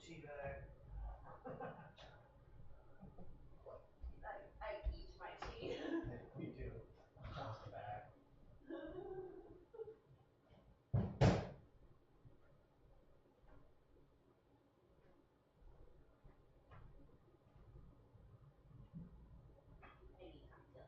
Teabag. I eat my tea. Me too. Across the back. I need cocktail.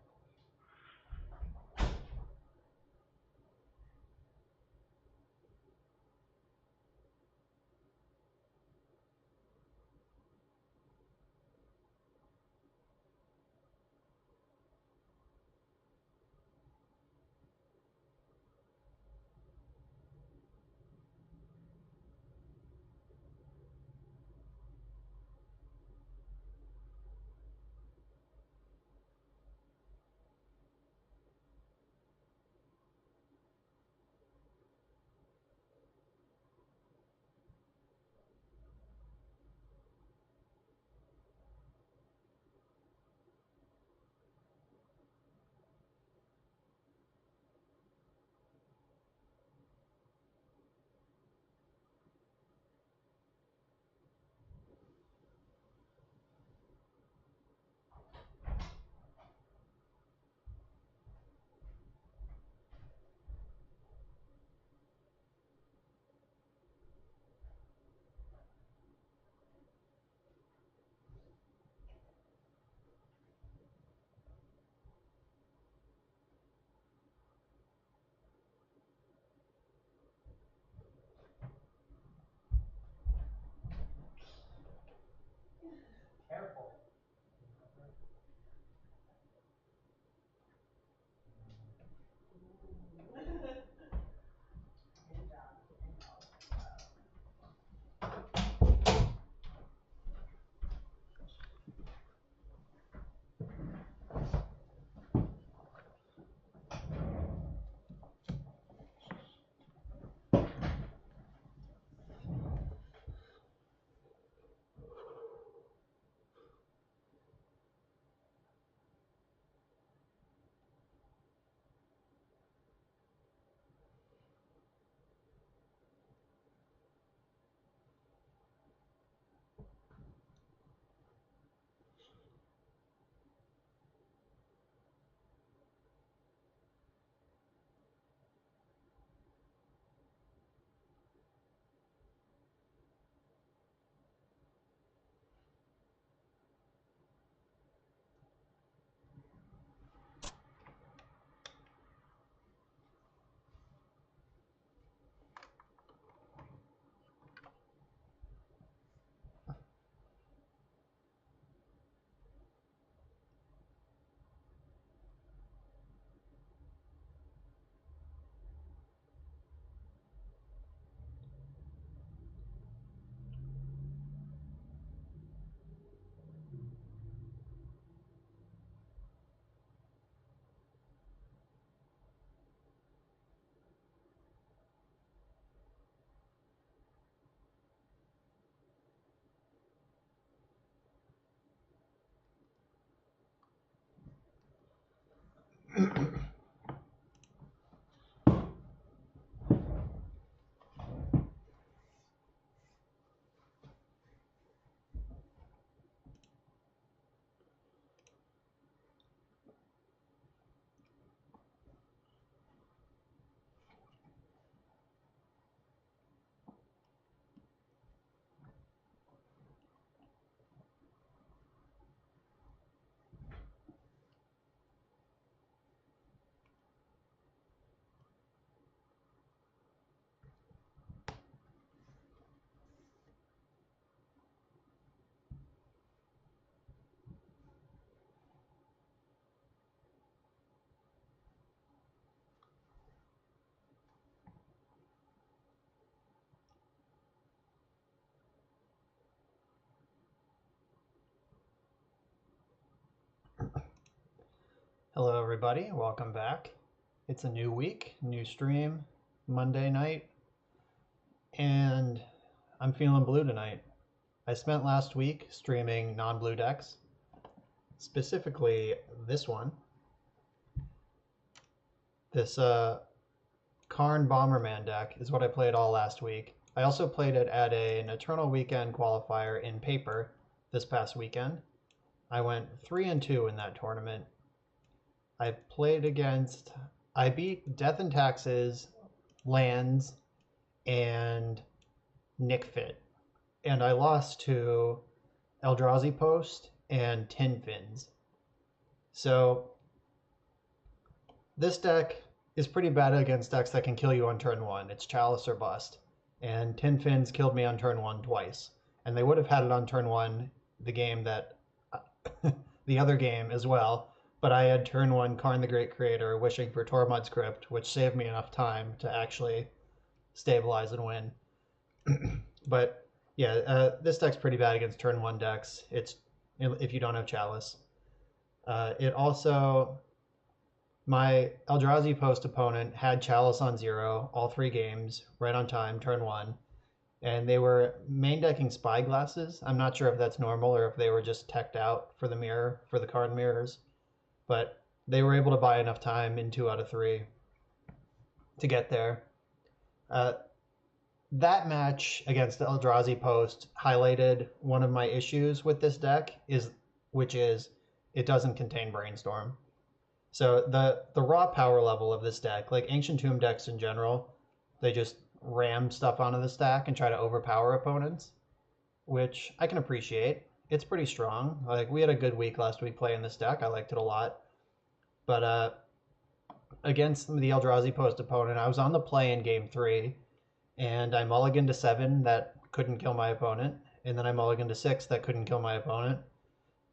Hello everybody, welcome back. It's a new week, new stream, Monday night, and I'm feeling blue tonight. I spent last week streaming non-blue decks, specifically this one. This Karn Bomberman deck is what I played all last week. I also played it at an Eternal Weekend qualifier in paper this past weekend. I went 3-2 in that tournament. I beat Death and Taxes, Lands, and Nick Fit. And I lost to Eldrazi Post and Tin Fins. So this deck is pretty bad against decks that can kill you on turn 1. It's Chalice or Bust. And Tin Fins killed me on turn 1 twice. And they would have had it on turn 1 the game that the other game as well. But I had turn 1 Karn the Great Creator wishing for Tormod's Crypt, which saved me enough time to actually stabilize and win. But yeah, this deck's pretty bad against turn 1 decks. It's if you don't have Chalice. It also, my Eldrazi Post opponent had Chalice on 0 all 3 games, right on time, turn 1. And they were main decking Spyglasses. I'm not sure if that's normal or if they were just teched out for the mirror, for the card mirrors. But they were able to buy enough time in 2 out of 3 to get there. That match against the Eldrazi Post highlighted one of my issues with this deck, which is it doesn't contain Brainstorm. So the raw power level of this deck, like Ancient Tomb decks in general, they just ram stuff onto the stack and try to overpower opponents, which I can appreciate. It's pretty strong. Like, we had a good week last week playing this deck. I liked it a lot. But against the Eldrazi Post opponent, I was on the play in game 3, and I mulliganed to 7 that couldn't kill my opponent, and then I mulliganed to 6 that couldn't kill my opponent,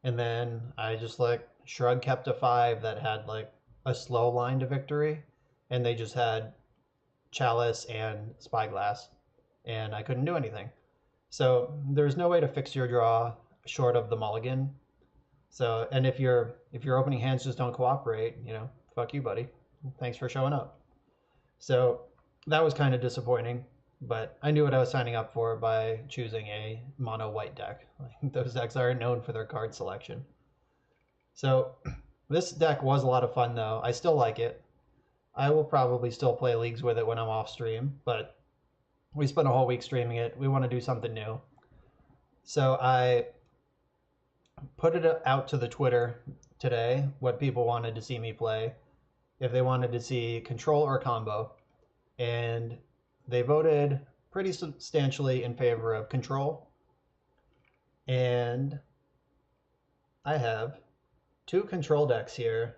and then I just shrug kept a 5 that had a slow line to victory, and they just had Chalice and Spyglass, and I couldn't do anything. So there's no way to fix your draw short of the mulligan. So, and if your opening hands just don't cooperate, fuck you, buddy. Thanks for showing up. So that was kind of disappointing, but I knew what I was signing up for by choosing a mono white deck. Those decks aren't known for their card selection. So this deck was a lot of fun, though. I still like it. I will probably still play leagues with it when I'm off stream, but we spent a whole week streaming it. We want to do something new. So I put it out to the Twitter today what people wanted to see me play, if they wanted to see control or combo. And they voted pretty substantially in favor of control. And I have 2 control decks here.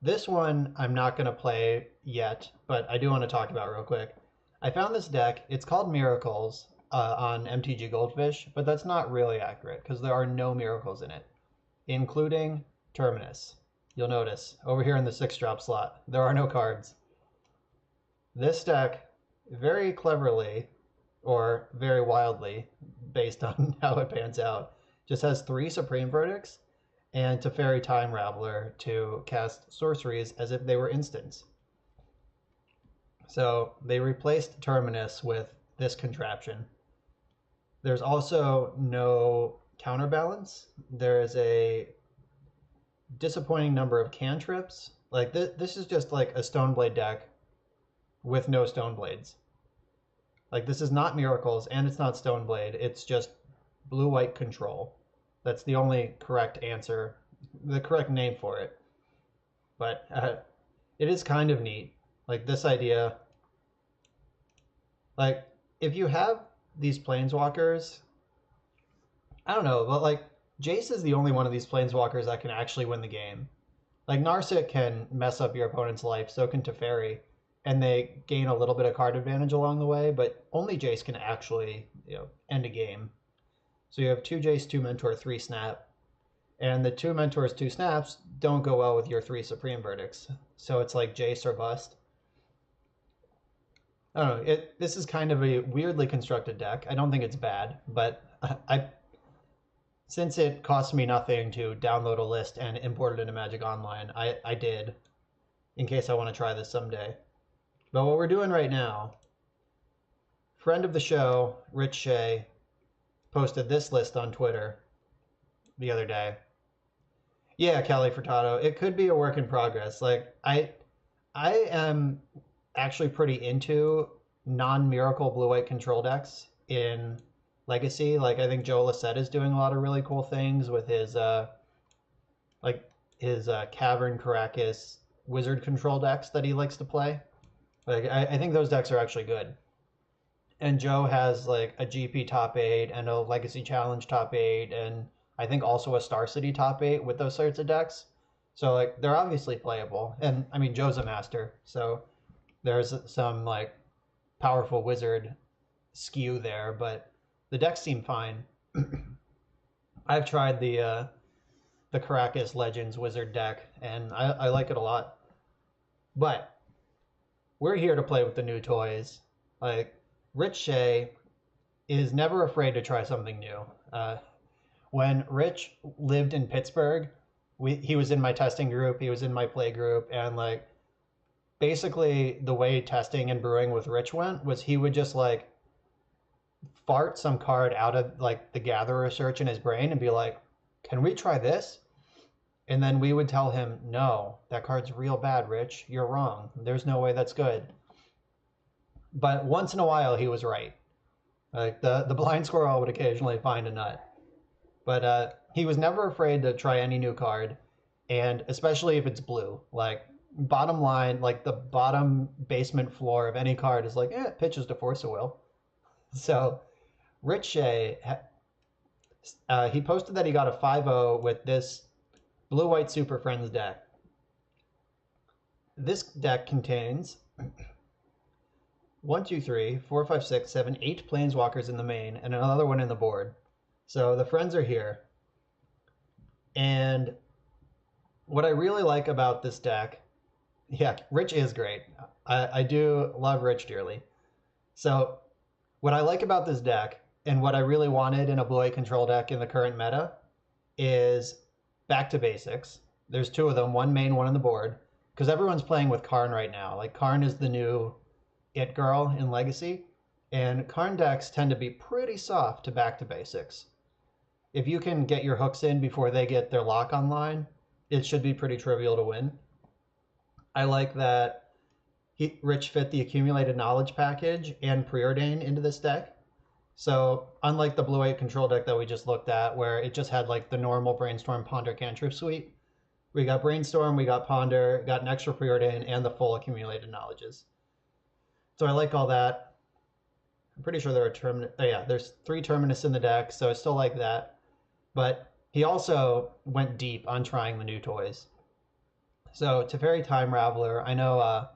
This one I'm not going to play yet, but I do want to talk about real quick. I found this deck. It's called Miracles on MTG Goldfish, but that's not really accurate because there are no miracles in it, including Terminus. You'll notice over here in the 6-drop slot, there are no cards. This deck, very cleverly, or very wildly, based on how it pans out, just has 3 Supreme Verdicts and Teferi Time Raveler to cast sorceries as if they were instants. So they replaced Terminus with this contraption. There's also no counterbalance. There is a disappointing number of cantrips. This is just like a Stoneblade deck with no Stoneblades. This is not Miracles and it's not Stoneblade. It's just blue-white control. That's the only correct answer, the correct name for it. But it is kind of neat. This idea, if you have these planeswalkers, I don't know, but Jace is the only one of these planeswalkers that can actually win the game. Narset can mess up your opponent's life, so can Teferi, and they gain a little bit of card advantage along the way, but only Jace can actually, end a game. So you have 2 Jace, 2 Mentor, 3 Snap, and the 2 Mentors, 2 Snaps don't go well with your 3 Supreme Verdicts. So it's like Jace or bust. I don't know. This is kind of a weirdly constructed deck. I don't think it's bad, but since it cost me nothing to download a list and import it into Magic Online, I did, in case I want to try this someday. But what we're doing right now, friend of the show, Rich Shea, posted this list on Twitter the other day. Yeah, Kelly Furtado. It could be a work in progress. Like I am actually pretty into non-miracle blue-white control decks in Legacy. Like I think Joe Lissette is doing a lot of really cool things with his like his Cavern Caracas wizard control decks that he likes to play. Like I think those decks are actually good. And Joe has like a GP top eight and a Legacy Challenge top eight, and I think also a Star City top eight with those sorts of decks. So like they're obviously playable, and I mean Joe's a master, so there's some like powerful wizard skew there, but the decks seem fine. I've tried the Caracas Legends wizard deck, and I like it a lot. But we're here to play with the new toys. Like Rich Shea is never afraid to try something new. When Rich lived in Pittsburgh, he was in my testing group, he was in my play group, and like basically the way testing and brewing with Rich went was he would just like fart some card out of like the gatherer search in his brain and be like, "Can we try this?" And then we would tell him, "No, that card's real bad, Rich. You're wrong. There's no way that's good." But once in a while, he was right. Like the blind squirrel would occasionally find a nut. But he was never afraid to try any new card, and especially if it's blue. Like bottom line, like the bottom basement floor of any card is like, it pitches to Force of Will. So Rich Shea, he posted that he got a 5-0 with this blue-white Super Friends deck. This deck contains 1, 2, 3, 4, 5, 6, 7, 8 planeswalkers in the main, and another one in the board. So the friends are here. And what I really like about this deck, yeah, Rich is great. I do love Rich dearly. So what I like about this deck, and what I really wanted in a blue-white control deck in the current meta, is back to basics. There's two of them, one main, one on the board, because everyone's playing with Karn right now. Like Karn is the new it girl in Legacy, and Karn decks tend to be pretty soft to back to basics. If you can get your hooks in before they get their lock online, it should be pretty trivial to win. I like that Rich fit the accumulated knowledge package and preordain into this deck. So unlike the blue-white control deck that we just looked at, where it just had like the normal Brainstorm, Ponder, Cantrip suite, we got Brainstorm, we got Ponder, got an extra preordain, and the full accumulated knowledges. So I like all that. I'm pretty sure there are there's 3 Terminus in the deck, so I still like that. But he also went deep on trying the new toys. So Teferi Time Raveler, I know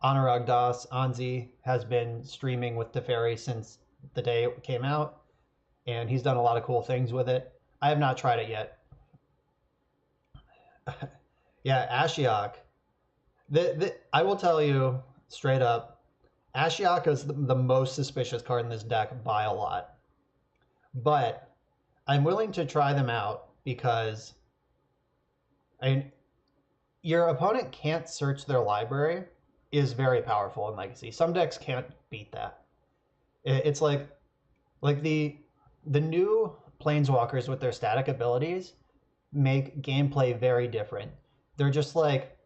Anurag Das, Anzi, has been streaming with Teferi since the day it came out, and he's done a lot of cool things with it. I have not tried it yet. Yeah, Ashiok. I will tell you straight up, Ashiok is the most suspicious card in this deck by a lot. But I'm willing to try them out because your opponent can't search their library is very powerful in Legacy. Some decks can't beat that. It's like the new planeswalkers with their static abilities make gameplay very different. They're just like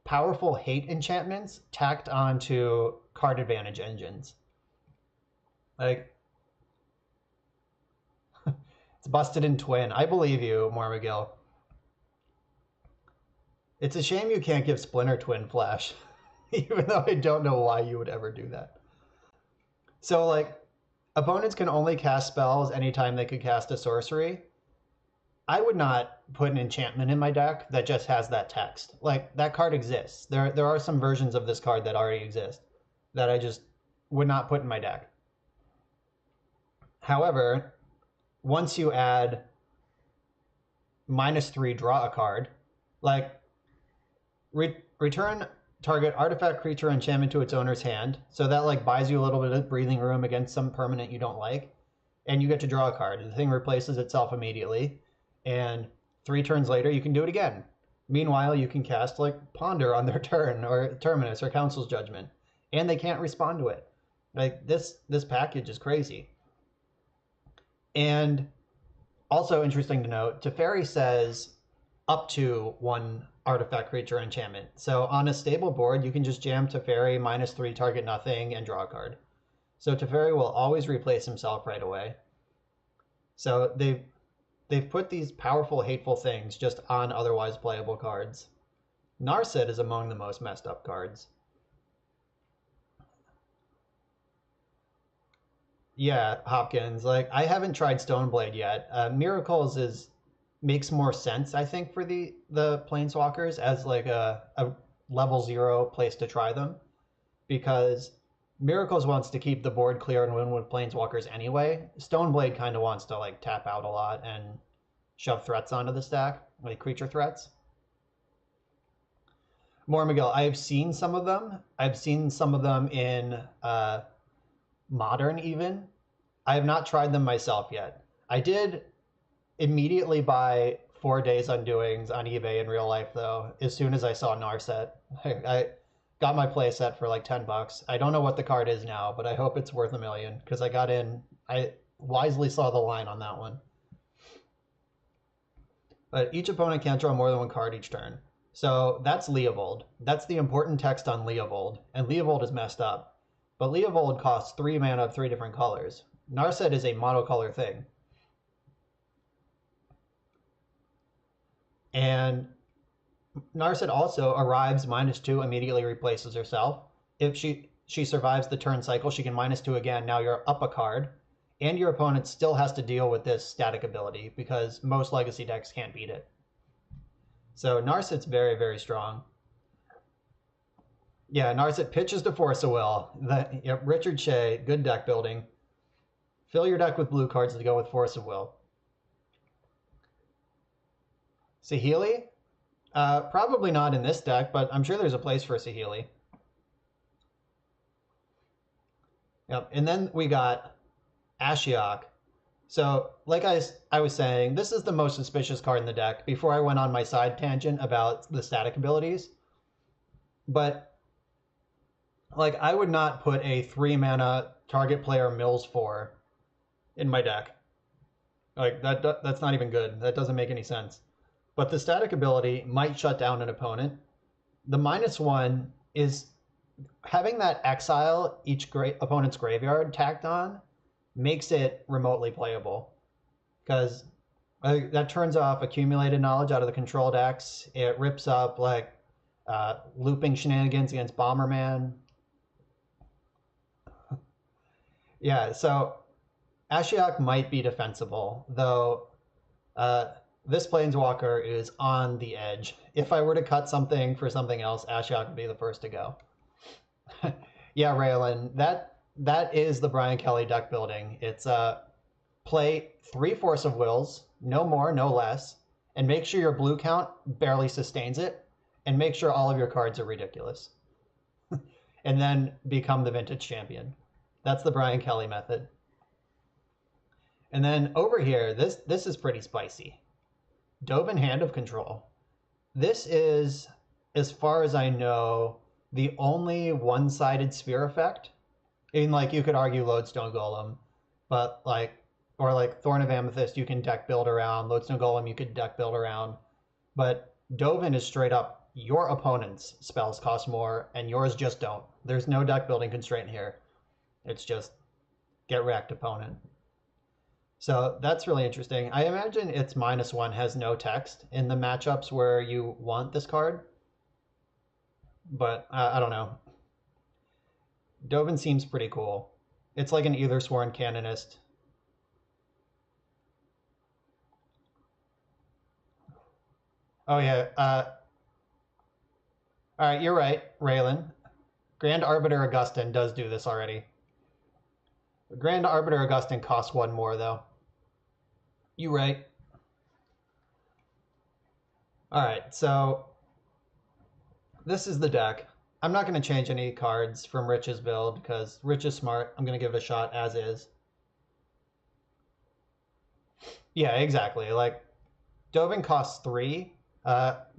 powerful hate enchantments tacked onto card advantage engines. Like it's busted in twin. I believe you, Mormigil. It's a shame you can't give Splinter Twin Flash, even though I don't know why you would ever do that. So like opponents can only cast spells anytime they could cast a sorcery. I would not put an enchantment in my deck that just has that text. Like that card exists. There are some versions of this card that already exist that I just would not put in my deck. However, once you add -3 draw a card, like return target artifact, creature, enchantment to its owner's hand, so that like buys you a little bit of breathing room against some permanent you don't like. and you get to draw a card. The thing replaces itself immediately, and 3 turns later you can do it again. Meanwhile, you can cast like Ponder on their turn, or Terminus, or Council's Judgment, and they can't respond to it. Like this package is crazy. And also interesting to note, Teferi says up to 1 artifact, creature, enchantment. So on a stable board, you can just jam Teferi -3, target nothing, and draw a card. So Teferi will always replace himself right away. So they've put these powerful, hateful things just on otherwise playable cards. Narset is among the most messed up cards. Yeah, Hopkins. Like I haven't tried Stoneblade yet. Miracles makes more sense, I think, for the Planeswalkers as like a level 0 place to try them, because Miracles wants to keep the board clear and win with Planeswalkers anyway. Stoneblade kind of wants to like tap out a lot and shove threats onto the stack, like creature threats. Mormigel, I've seen some of them. I've seen some of them in Modern even. I have not tried them myself yet. I did immediately buy 4 Days Undoings on eBay in real life, though, as soon as I saw Narset. I got my play set for like $10. I don't know what the card is now, but I hope it's worth $1 million, because I got in. I wisely saw the line on that one. But each opponent can't draw more than 1 card each turn. So that's Leovold. That's the important text on Leovold, and Leovold is messed up. But Leovold costs 3 mana of 3 different colors. Narset is a monocolor thing. And Narset also arrives -2, immediately replaces herself. If she survives the turn cycle, she can -2 again. Now you're up a card, and your opponent still has to deal with this static ability because most Legacy decks can't beat it. So Narset's very, very strong. Yeah, Narset pitches to Force of Will. Yep, Richard Shea, good deck building. Fill your deck with blue cards to go with Force of Will. Saheeli? Probably not in this deck, but I'm sure there's a place for Saheeli. Yep, and then we got Ashiok. So, like I was saying, this is the most suspicious card in the deck before I went on my side tangent about the static abilities. But, like, I would not put a 3 mana target player mills 4 in my deck. Like, that's not even good. That doesn't make any sense. But the static ability might shut down an opponent. The -1 is having that exile each opponent's graveyard tacked on makes it remotely playable, because that turns off accumulated knowledge out of the control decks. It rips up like looping shenanigans against Bomberman. Yeah, so Ashiok might be defensible, though this Planeswalker is on the edge. If I were to cut something for something else, Ashiok would be the first to go. Yeah, Raylan, that is the Brian Kelly deck building. It's play 3 Force of Wills, no more, no less, and make sure your blue count barely sustains it, and make sure all of your cards are ridiculous. And then become the vintage champion. That's the Brian Kelly method. And then over here, this is pretty spicy. Dovin Hand of Control. This is, as far as I know, the only one-sided sphere effect. And like you could argue Lodestone Golem, but like, or like Thorn of Amethyst you can deck build around, Lodestone Golem you could deck build around. But Dovin is straight up your opponent's spells cost more and yours just don't. There's no deck building constraint here. It's just get wrecked, opponent. So that's really interesting. I imagine its -1 has no text in the matchups where you want this card. But I don't know. Dovin seems pretty cool. It's like an Ethersworn Canonist. Oh yeah. All right, you're right, Raylan. Grand Arbiter Augustin does do this already. Grand Arbiter Augustin costs 1 more, though. You right. All right, so this is the deck. I'm not going to change any cards from Rich's build because Rich is smart. I'm going to give it a shot as is. Yeah, exactly. Like Dovin costs 3.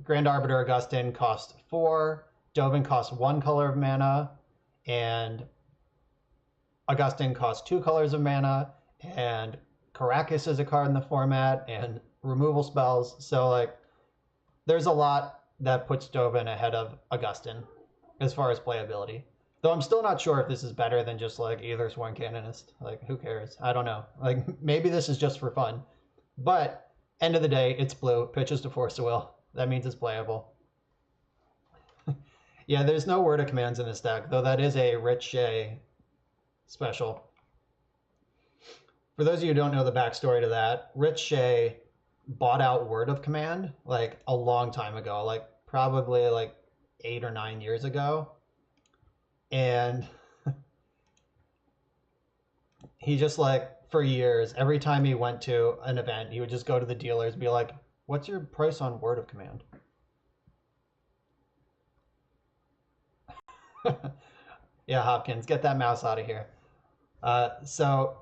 Grand Arbiter Augustin costs 4. Dovin costs 1 color of mana, and Augustin costs 2 colors of mana, and Caracas is a card in the format, and removal spells. So like, there's a lot that puts Dovin ahead of Augustin as far as playability. Though I'm still not sure if this is better than just like either Sworn Canonist. Like, who cares? I don't know. Like, maybe this is just for fun. But end of the day, it's blue. Pitches to Force of Will. That means it's playable. Yeah, there's no word of commands in this deck, though that is a Rich Shea special. For those of you who don't know the backstory to that, Rich Shea bought out Word of Command like a long time ago, like probably like 8 or 9 years ago. And he just like for years, every time he went to an event, he would just go to the dealers and be like, "What's your price on Word of Command?" Yeah, Hopkins, get that mouse out of here. So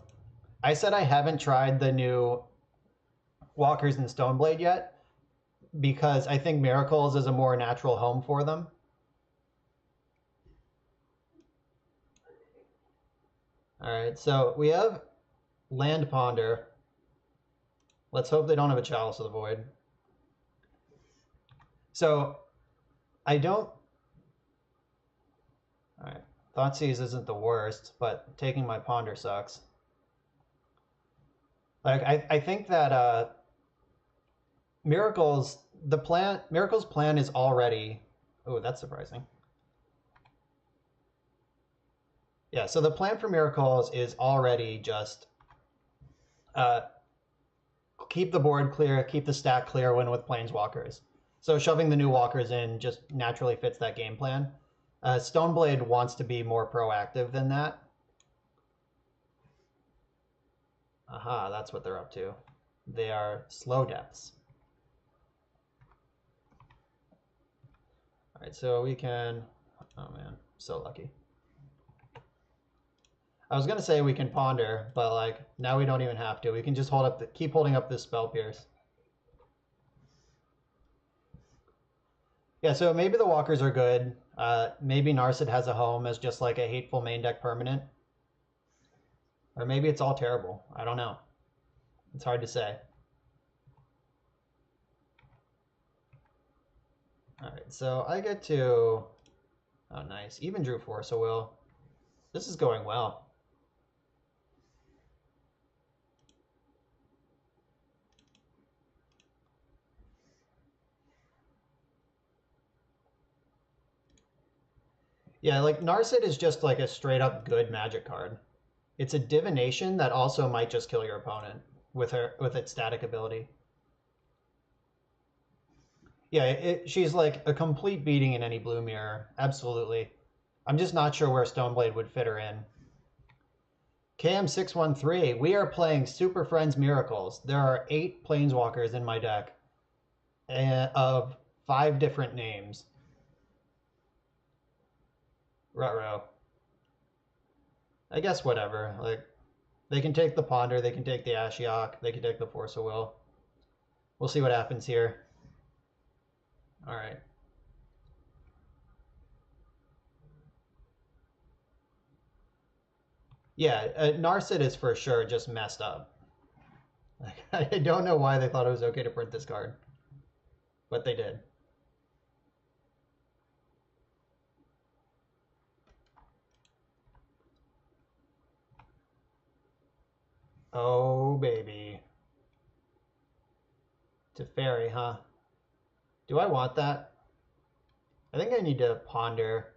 I said I haven't tried the new Walkers and Stoneblade yet because I think Miracles is a more natural home for them. All right, so we have Land Ponder. Let's hope they don't have a Chalice of the Void. So I don't. All right, Thoughtseize isn't the worst, but taking my Ponder sucks. Like I think that Miracles plan is already. Oh, that's surprising. Yeah, so the plan for Miracles is already just keep the board clear, keep the stack clear when with Planeswalkers. So shoving the new walkers in just naturally fits that game plan. Stoneblade wants to be more proactive than that. Aha, that's what they're up to. They are slow depths. All right, so we can, oh man, so lucky. I was gonna say we can ponder, but like now we don't even have to. We can just keep holding up this Spell Pierce. Yeah, so maybe the walkers are good. Maybe Narset has a home as just like a hateful main deck permanent. Or maybe it's all terrible. I don't know. It's hard to say. All right, so I get to, oh nice, even drew Force of Will. This is going well. Yeah, like Narset is just like a straight up good magic card. It's a divination that also might just kill your opponent with its static ability. Yeah, she's like a complete beating in any blue mirror. Absolutely. I'm just not sure where Stoneblade would fit her in. KM613, we are playing Super Friends Miracles. There are 8 Planeswalkers in my deck of 5 different names. Ruh-roh. I guess whatever. Like, they can take the Ponder, they can take the Ashiok, they can take the Force of Will. We'll see what happens here. All right. Yeah, Narset is for sure just messed up. I don't know why they thought it was okay to print this card, but they did. Oh, baby. Teferi, huh? Do I want that? I think I need to ponder.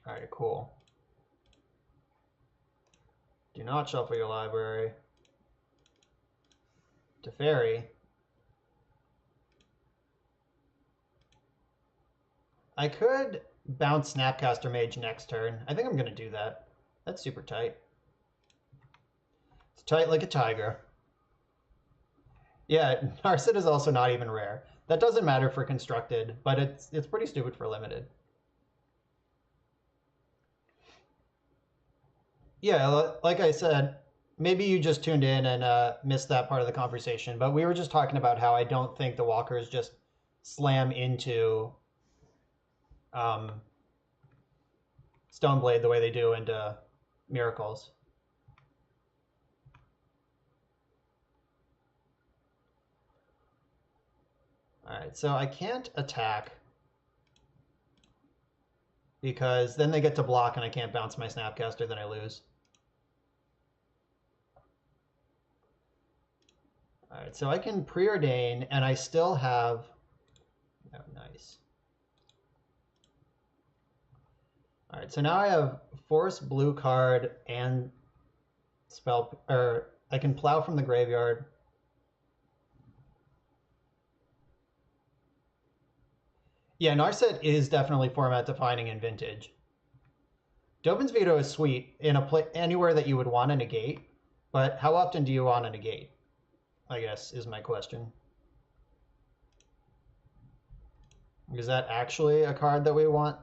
All right, cool. Do not shuffle your library. Teferi. I could bounce Snapcaster Mage next turn. I think I'm going to do that. That's super tight. It's tight like a tiger. Yeah, Narset is also not even rare. That doesn't matter for constructed, but it's pretty stupid for limited. Yeah, like I said, maybe you just tuned in and missed that part of the conversation, but we were just talking about how I don't think the walkers just slam into um, Stoneblade the way they do into Miracles. All right, so I can't attack because then they get to block and I can't bounce my Snapcaster, then I lose. All right, so I can preordain and I still have, oh, nice. All right, so now I have force blue card and spell, or I can plow from the graveyard. Yeah, Narset is definitely format defining in Vintage. Dovin's Veto is sweet in anywhere that you would want to negate, but how often do you want to negate? I guess is my question. Is that actually a card that we want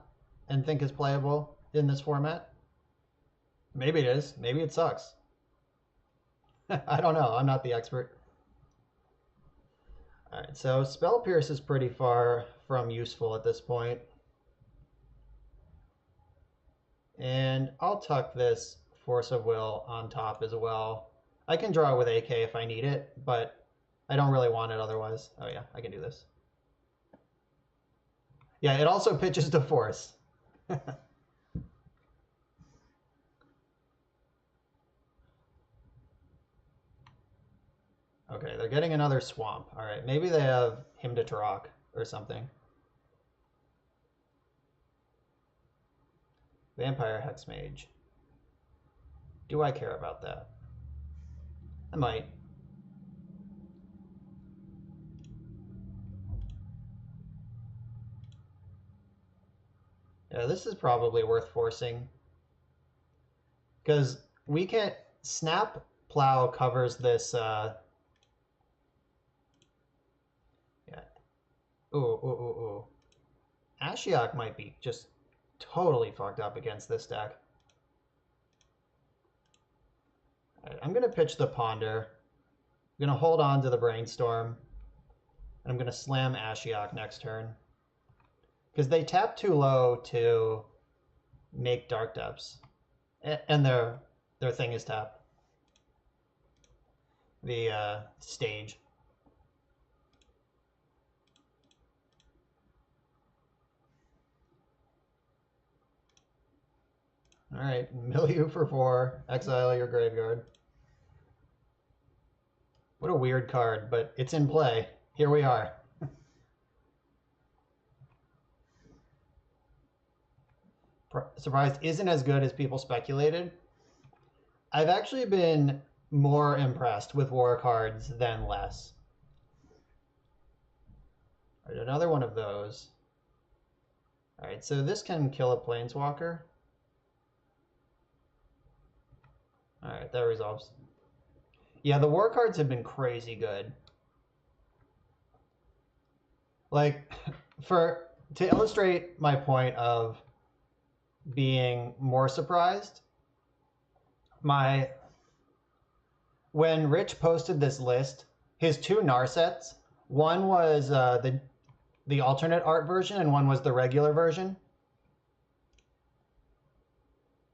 and think is playable in this format? Maybe it is. Maybe it sucks. I don't know. I'm not the expert. All right, so Spell Pierce is pretty far from useful at this point. And I'll tuck this Force of Will on top as well. I can draw it with AK if I need it, but I don't really want it otherwise. Oh yeah, I can do this. Yeah, it also pitches to Force. Okay, they're getting another swamp. All right, maybe they have Hymn to Tarok or something. Vampire Hexmage. Do I care about that? I might. Yeah, this is probably worth forcing. Because we can't... Snap Plow covers this... Yeah. Ooh. Ashiok might be just totally fucked up against this deck. Right, I'm going to pitch the Ponder. I'm going to hold on to the Brainstorm. And I'm going to slam Ashiok next turn. Because they tap too low to make Dark Depths. And their thing is tap. The stage. All right, mill you for 4. Exile your graveyard. What a weird card, but it's in play. Here we are. Surprised isn't as good as people speculated. I've actually been more impressed with war cards than less. All right, another one of those. All right, so this can kill a Planeswalker. All right, that resolves. Yeah, the war cards have been crazy good. Like, to illustrate my point of being more surprised, when Rich posted this list, his 2 Narsets, one was the alternate art version and one was the regular version.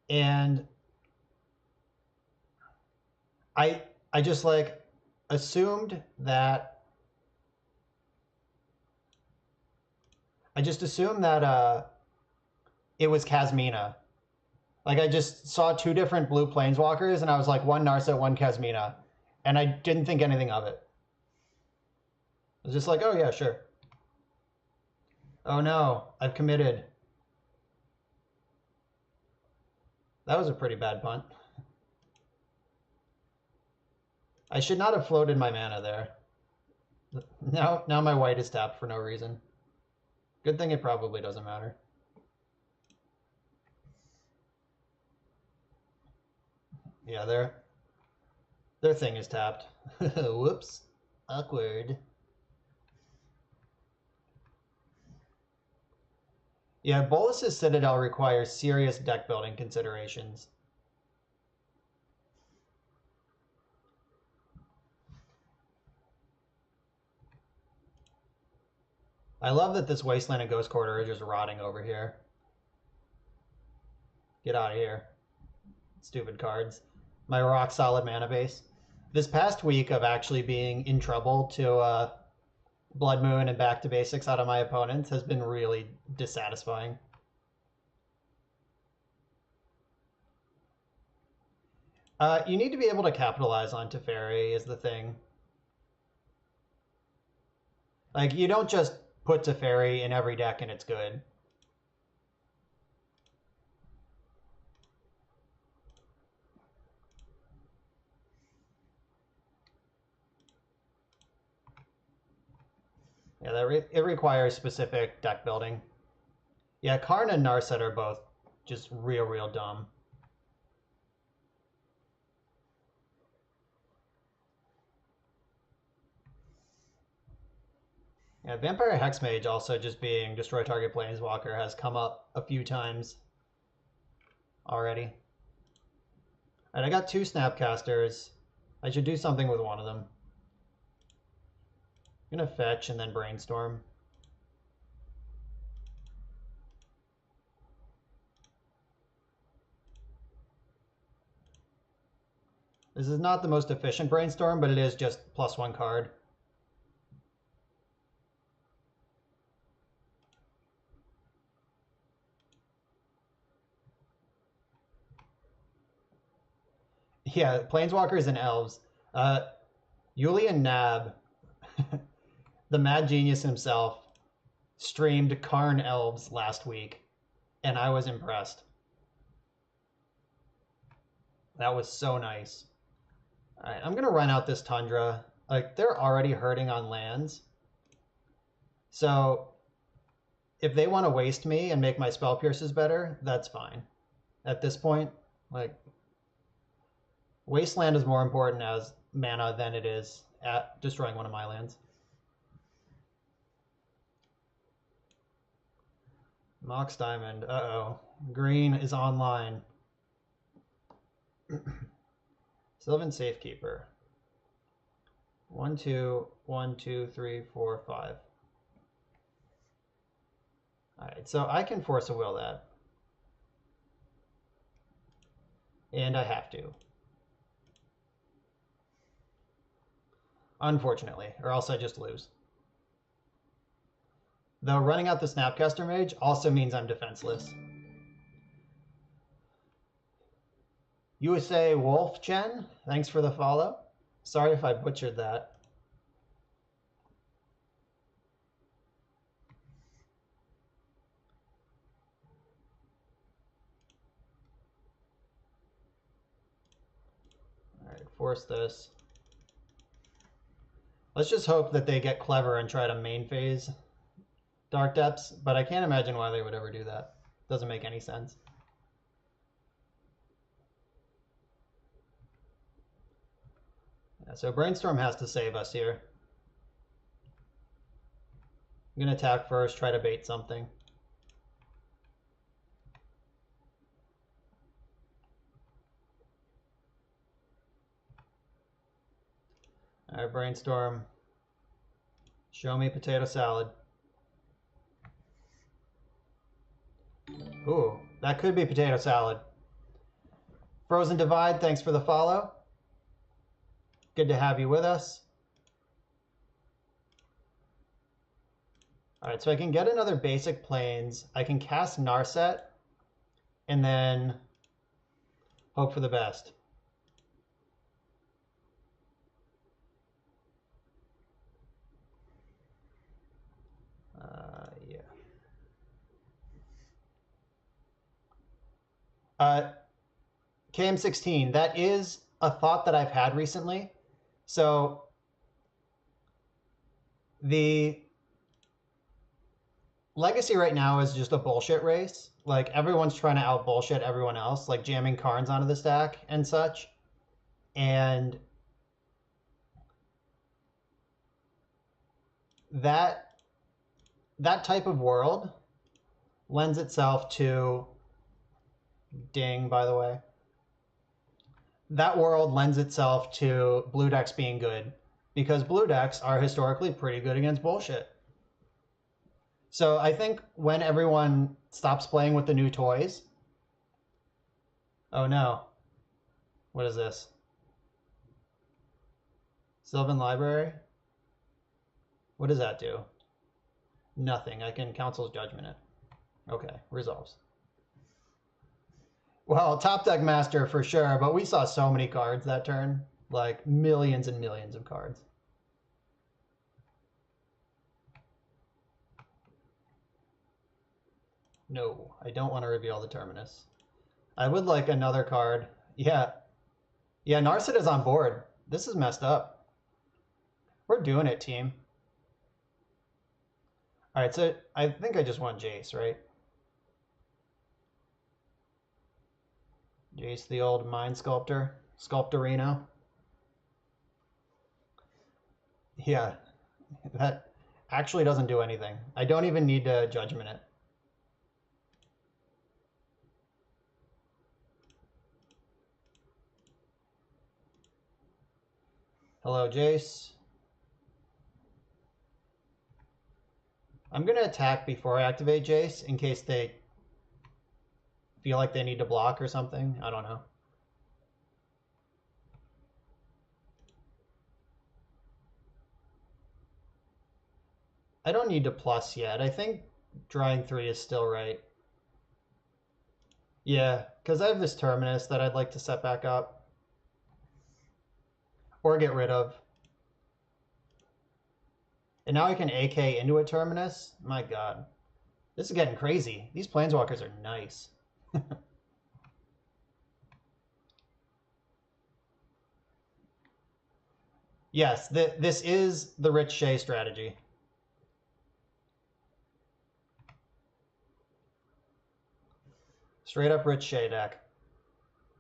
And I just like assumed that it was Kasmina. Like I just saw 2 different blue planeswalkers and I was like, one Narset, one Kasmina. And I didn't think anything of it. I was just like, oh yeah, sure. Oh no, I've committed. That was a pretty bad punt. I should not have floated my mana there. Now my white is tapped for no reason. Good thing it probably doesn't matter. Yeah, their thing is tapped. Whoops. Awkward. Yeah, Bolus's Citadel requires serious deck building considerations. I love that this Wasteland and Ghost Quarter are just rotting over here. Get out of here. Stupid cards. My rock solid mana base. This past week of actually being in trouble to Blood Moon and back to basics out of my opponents has been really dissatisfying. You need to be able to capitalize on Teferi is the thing. Like, you don't just put Teferi in every deck and it's good. Yeah, it requires specific deck building. Yeah, Karn and Narset are both just real dumb. Yeah, Vampire Hexmage also just being destroy target planeswalker has come up a few times already. Alright, I got 2 Snapcasters. I should do something with one of them. I'm gonna fetch and then brainstorm. This is not the most efficient brainstorm, but it is just +1 card. Yeah, planeswalkers and elves. Julian Nab, the mad genius himself, streamed Karn elves last week, and I was impressed. That was so nice. All right, I'm gonna run out this Tundra. Like, they're already hurting on lands, so if they want to waste me and make my spell pierces better, that's fine. At this point, like, Wasteland is more important as mana than it is at destroying one of my lands. Mox Diamond. Uh-oh. Green is online. Sylvan Safekeeper. 1, 2, 1, 2, 3, 4, 5. Alright, so I can force a will that. And I have to. Unfortunately, or else I just lose. Though running out the Snapcaster Mage also means I'm defenseless. USA Wolf Chen, thanks for the follow. Sorry if I butchered that. All right, force this. Let's just hope that they get clever and try to main phase Dark Depths, but I can't imagine why they would ever do that. Doesn't make any sense. Yeah, so Brainstorm has to save us here. I'm going to attack first, try to bait something. All right, Brainstorm. Show me potato salad. Ooh, that could be potato salad. Frozen Divide, thanks for the follow. Good to have you with us. All right, so I can get another basic planes. I can cast Narset and then hope for the best. Yeah. KM16, that is a thought that I've had recently. So the Legacy right now is just a bullshit race. Like, everyone's trying to out bullshit everyone else, like jamming Karns onto the stack and such. And that type of world lends itself to ding, by the way. That world lends itself to blue decks being good because blue decks are historically pretty good against bullshit. So I think when everyone stops playing with the new toys. Oh no. What is this? Sylvan Library? What does that do? Nothing. I can Council's Judgment it. Okay, resolves. Well, top deck master for sure, but we saw so many cards that turn. Like millions and millions of cards. No, I don't want to reveal the Terminus. I would like another card. Yeah. Yeah, Narset is on board. This is messed up. We're doing it, team. All right, so I think I just want Jace, right? Jace, the old Mind Sculptor. Sculptorino. Yeah, that actually doesn't do anything. I don't even need to Judgment it. Hello, Jace. I'm going to attack before I activate Jace in case they feel like they need to block or something. I don't know. I don't need to plus yet. I think drawing 3 is still right. Yeah, because I have this Terminus that I'd like to set back up. Or get rid of. And now I can AK into a Terminus? My god. This is getting crazy. These Planeswalkers are nice. Yes, this is the Rich Shea strategy. Straight up Rich Shea deck.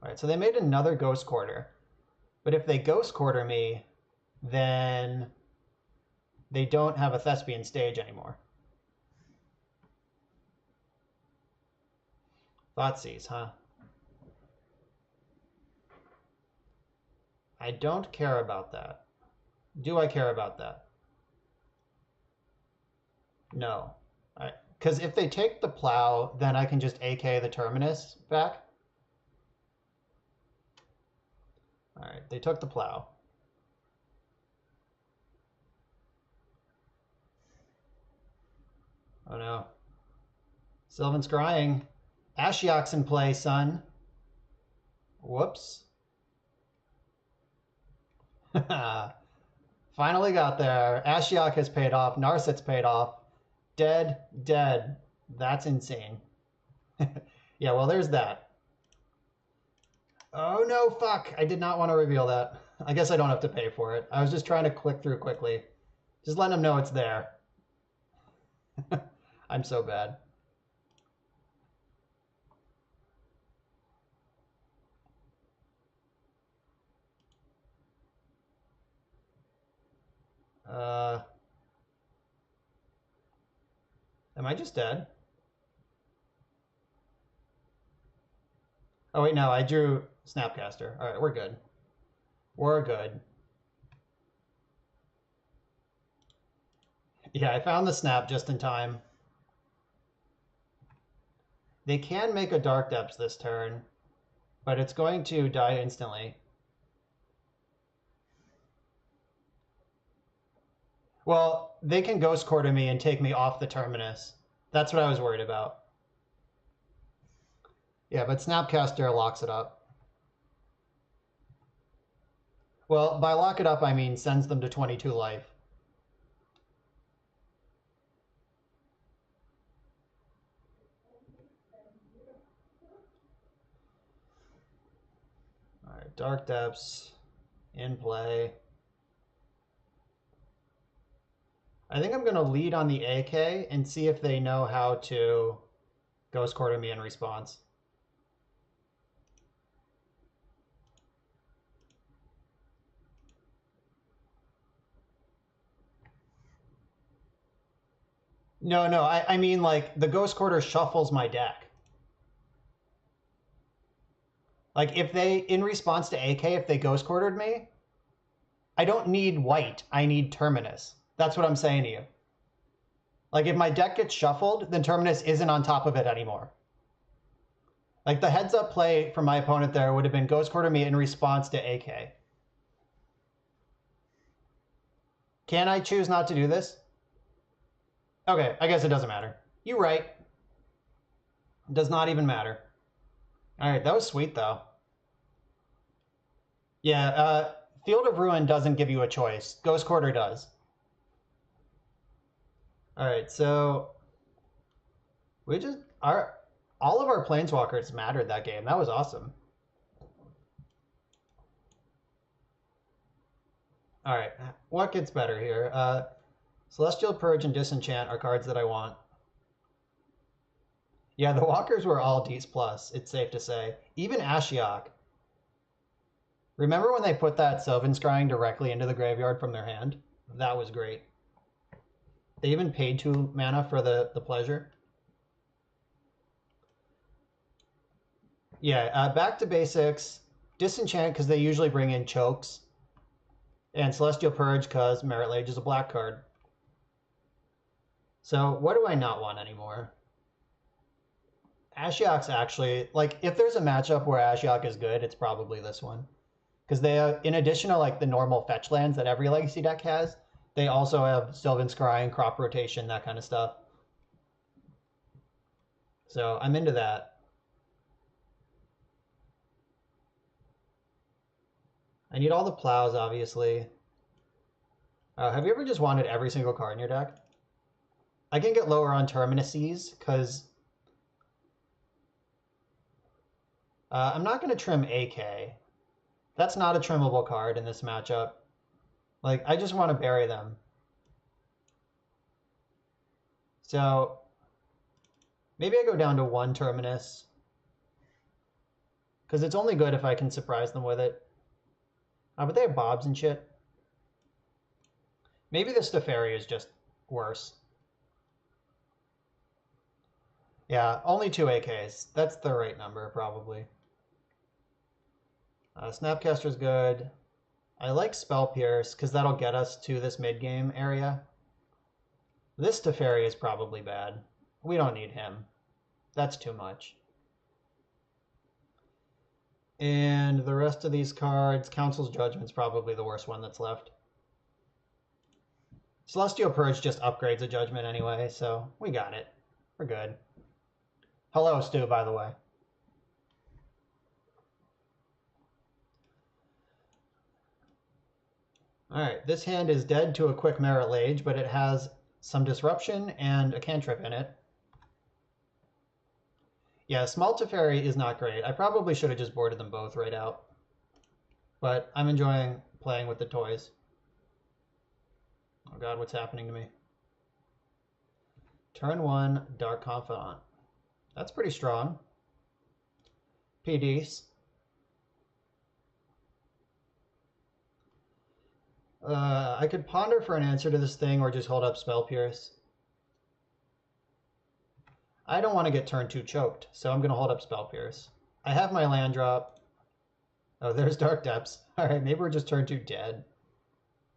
Alright, so they made another Ghost Quarter. But if they Ghost Quarter me, then they don't have a Thespian stage anymore. Thoughtseize, huh? I don't care about that. Do I care about that? No. Because if they take the plow, then I can just AK the Terminus back. Alright, they took the plow. Oh no. Sylvan Scrying. Ashiok's in play, son. Whoops. Finally got there. Ashiok has paid off. Narset's paid off. Dead. That's insane. Yeah, well, there's that. Oh, no, fuck. I did not want to reveal that. I guess I don't have to pay for it. I was just trying to click through quickly. Just letting them know it's there. I'm so bad. Am I just dead? Oh, wait, no, I drew Snapcaster. All right, we're good. We're good. Yeah, I found the snap just in time. They can make a Dark Depths this turn, but it's going to die instantly. Well, they can Ghost Quarter me and take me off the Terminus. That's what I was worried about. Yeah, but Snapcaster locks it up. Well, by lock it up, I mean sends them to 22 life. All right, Dark Depths in play. I think I'm going to lead on the AK and see if they know how to Ghost Quarter me in response. No, I mean like the Ghost Quarter shuffles my deck. Like if they, in response to AK, if they Ghost Quartered me, I don't need white, I need Terminus. That's what I'm saying to you. Like if my deck gets shuffled, then Terminus isn't on top of it anymore. Like the heads up play from my opponent there would have been Ghost Quarter me in response to AK. Can I choose not to do this? Okay, I guess it doesn't matter. You're right. It does not even matter. All right, that was sweet though. Yeah, Field of Ruin doesn't give you a choice. Ghost Quarter does. All right, so we just all of our planeswalkers mattered that game. That was awesome. All right, what gets better here? Celestial Purge and Disenchant are cards that I want. Yeah, the walkers were all D's plus, it's safe to say. Even Ashiok. Remember when they put that Sylvan Scrying directly into the graveyard from their hand? That was great. They even paid 2 mana for the pleasure. Yeah, back to basics. Disenchant because they usually bring in chokes. And Celestial Purge because Merit Lage is a black card. So what do I not want anymore? Ashiok's actually, like, if there's a matchup where Ashiok is good, it's probably this one. Because they have, in addition to like the normal fetch lands that every Legacy deck has, they also have Sylvan Scrying, Crop Rotation, that kind of stuff. So I'm into that. I need all the plows, obviously. Have you ever just wanted every single card in your deck? I can get lower on Terminuses, because I'm not going to trim AK. That's not a trimmable card in this matchup. Like, I just want to bury them. So maybe I go down to 1 Terminus. Because it's only good if I can surprise them with it. But they have Bobs and shit. Maybe the Stefari is just worse. Yeah, only 2 AKs. That's the right number, probably. Snapcaster's good. I like Spell Pierce, because that'll get us to this mid-game area. This Teferi is probably bad. We don't need him. That's too much. And the rest of these cards, Council's Judgment's probably the worst one that's left. Celestial Purge just upgrades a Judgment anyway, so we got it. We're good. Hello, Stu, by the way. Alright, this hand is dead to a quick Merit Lage, but it has some Disruption and a cantrip in it. Yeah, Small Teferi is not great. I probably should have just boarded them both right out. But I'm enjoying playing with the toys. Oh god, what's happening to me? Turn 1, Dark Confidant. That's pretty strong. PDs. I could ponder for an answer to this thing or just hold up Spell Pierce. I don't want to get turn 2 choked, so I'm going to hold up Spell Pierce. I have my land drop. Oh, there's Dark Depths. Alright, maybe we're just turn 2 dead.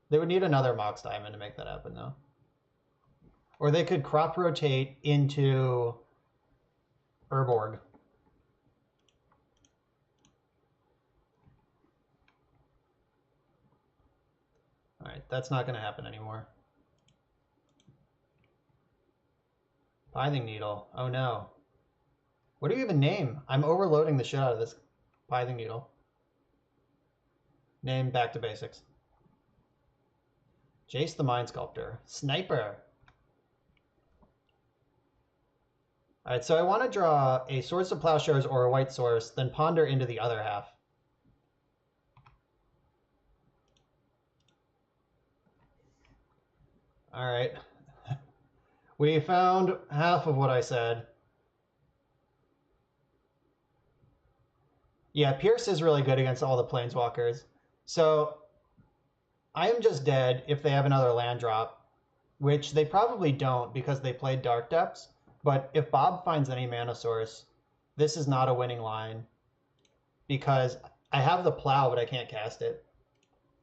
They would need another Mox Diamond to make that happen, though. Or they could crop rotate into Urborg. Alright, that's not going to happen anymore. Pithing Needle. Oh no. What do you even name? I'm overloading the shit out of this Pithing Needle. Name back to basics. Jace the Mind Sculptor. Sniper. Alright, so I want to draw a Swords of Plowshares or a White Source, then ponder into the other half. Alright. We found half of what I said. Yeah, Pierce is really good against all the Planeswalkers. So I am just dead if they have another land drop, which they probably don't because they played Dark Depths. But if Bob finds any mana source, this is not a winning line because I have the plow, but I can't cast it.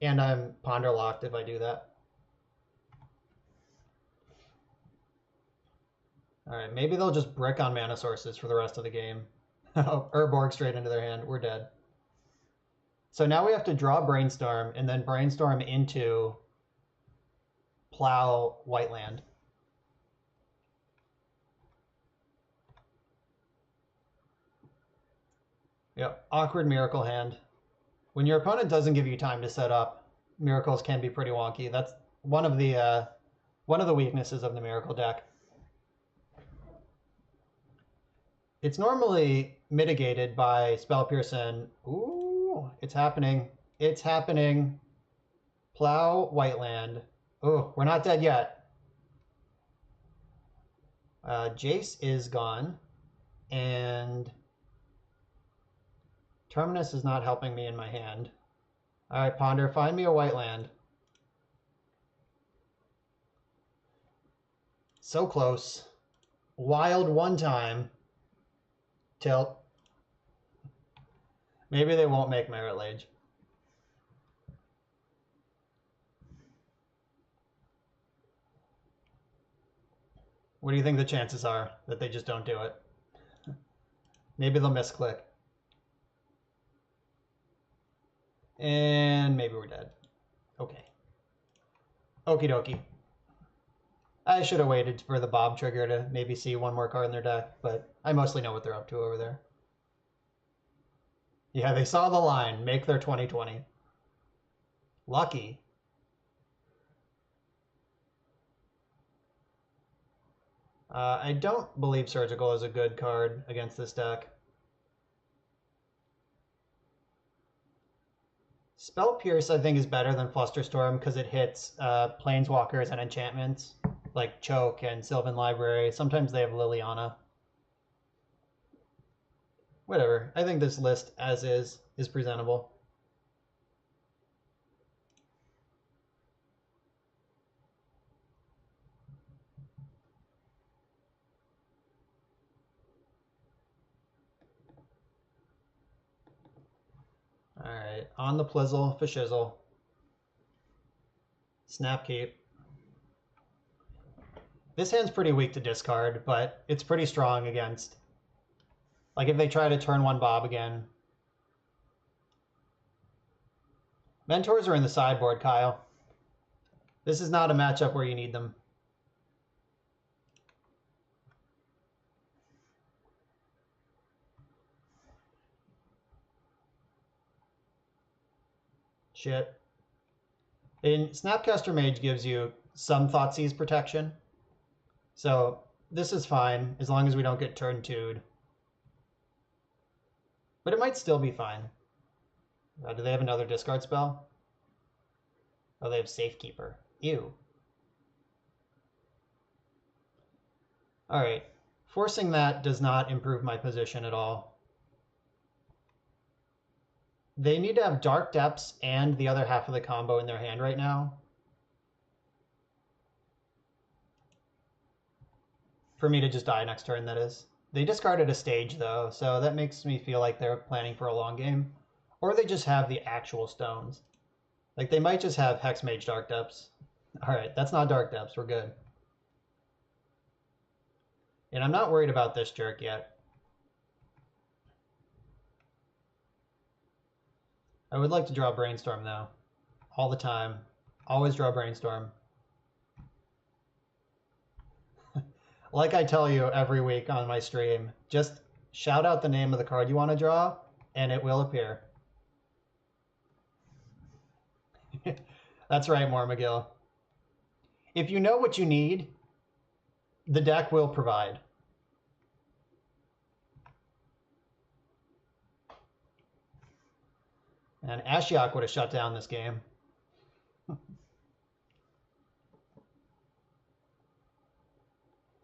And I'm ponder locked if I do that. Alright, maybe they'll just brick on mana sources for the rest of the game. Urborg straight into their hand. We're dead. So now we have to draw Brainstorm and then Brainstorm into Plow Whiteland. Yep, awkward Miracle hand. When your opponent doesn't give you time to set up, miracles can be pretty wonky. That's one of the weaknesses of the Miracle deck. It's normally mitigated by Spell Pearson. Ooh, it's happening. It's happening. Plow Whiteland. Oh, we're not dead yet. Jace is gone. And Terminus is not helping me in my hand. All right, Ponder, find me a Whiteland. So close. Wild one time. Tilt. Maybe they won't make Merit Lage. What do you think the chances are that they just don't do it? Maybe they'll misclick. And maybe we're dead. Okay. Okie dokie. I should have waited for the Bob trigger to maybe see one more card in their deck, but I mostly know what they're up to over there. Yeah, they saw the line. Make their 2020. Lucky. I don't believe Surgical is a good card against this deck. Spell Pierce, I think, is better than Flusterstorm because it hits Planeswalkers and enchantments like Choke and Sylvan Library. Sometimes they have Liliana. Whatever. I think this list, as is presentable. All right, on the Plizzle for Shizzle. Snapkeep. This hand's pretty weak to discard, but it's pretty strong against. Like if they try to turn one Bob again. Mentors are in the sideboard, Kyle. This is not a matchup where you need them. Shit. And Snapcaster Mage gives you some Thoughtseize protection. So this is fine as long as we don't get turn 2'd. But it might still be fine. Do they have another discard spell? Oh, they have Safekeeper. Ew. Alright. Forcing that does not improve my position at all. They need to have Dark Depths and the other half of the combo in their hand right now. For me to just die next turn, that is. They discarded a stage, though, so that makes me feel like they're planning for a long game. Or they just have the actual stones. Like, they might just have Hexmage Dark Depths. Alright, that's not Dark Depths. We're good. And I'm not worried about this jerk yet. I would like to draw Brainstorm, though. All the time. Always draw Brainstorm. Like I tell you every week on my stream, just shout out the name of the card you want to draw, and it will appear. That's right, Mormagil. If you know what you need, the deck will provide. And Ashiok would have shut down this game.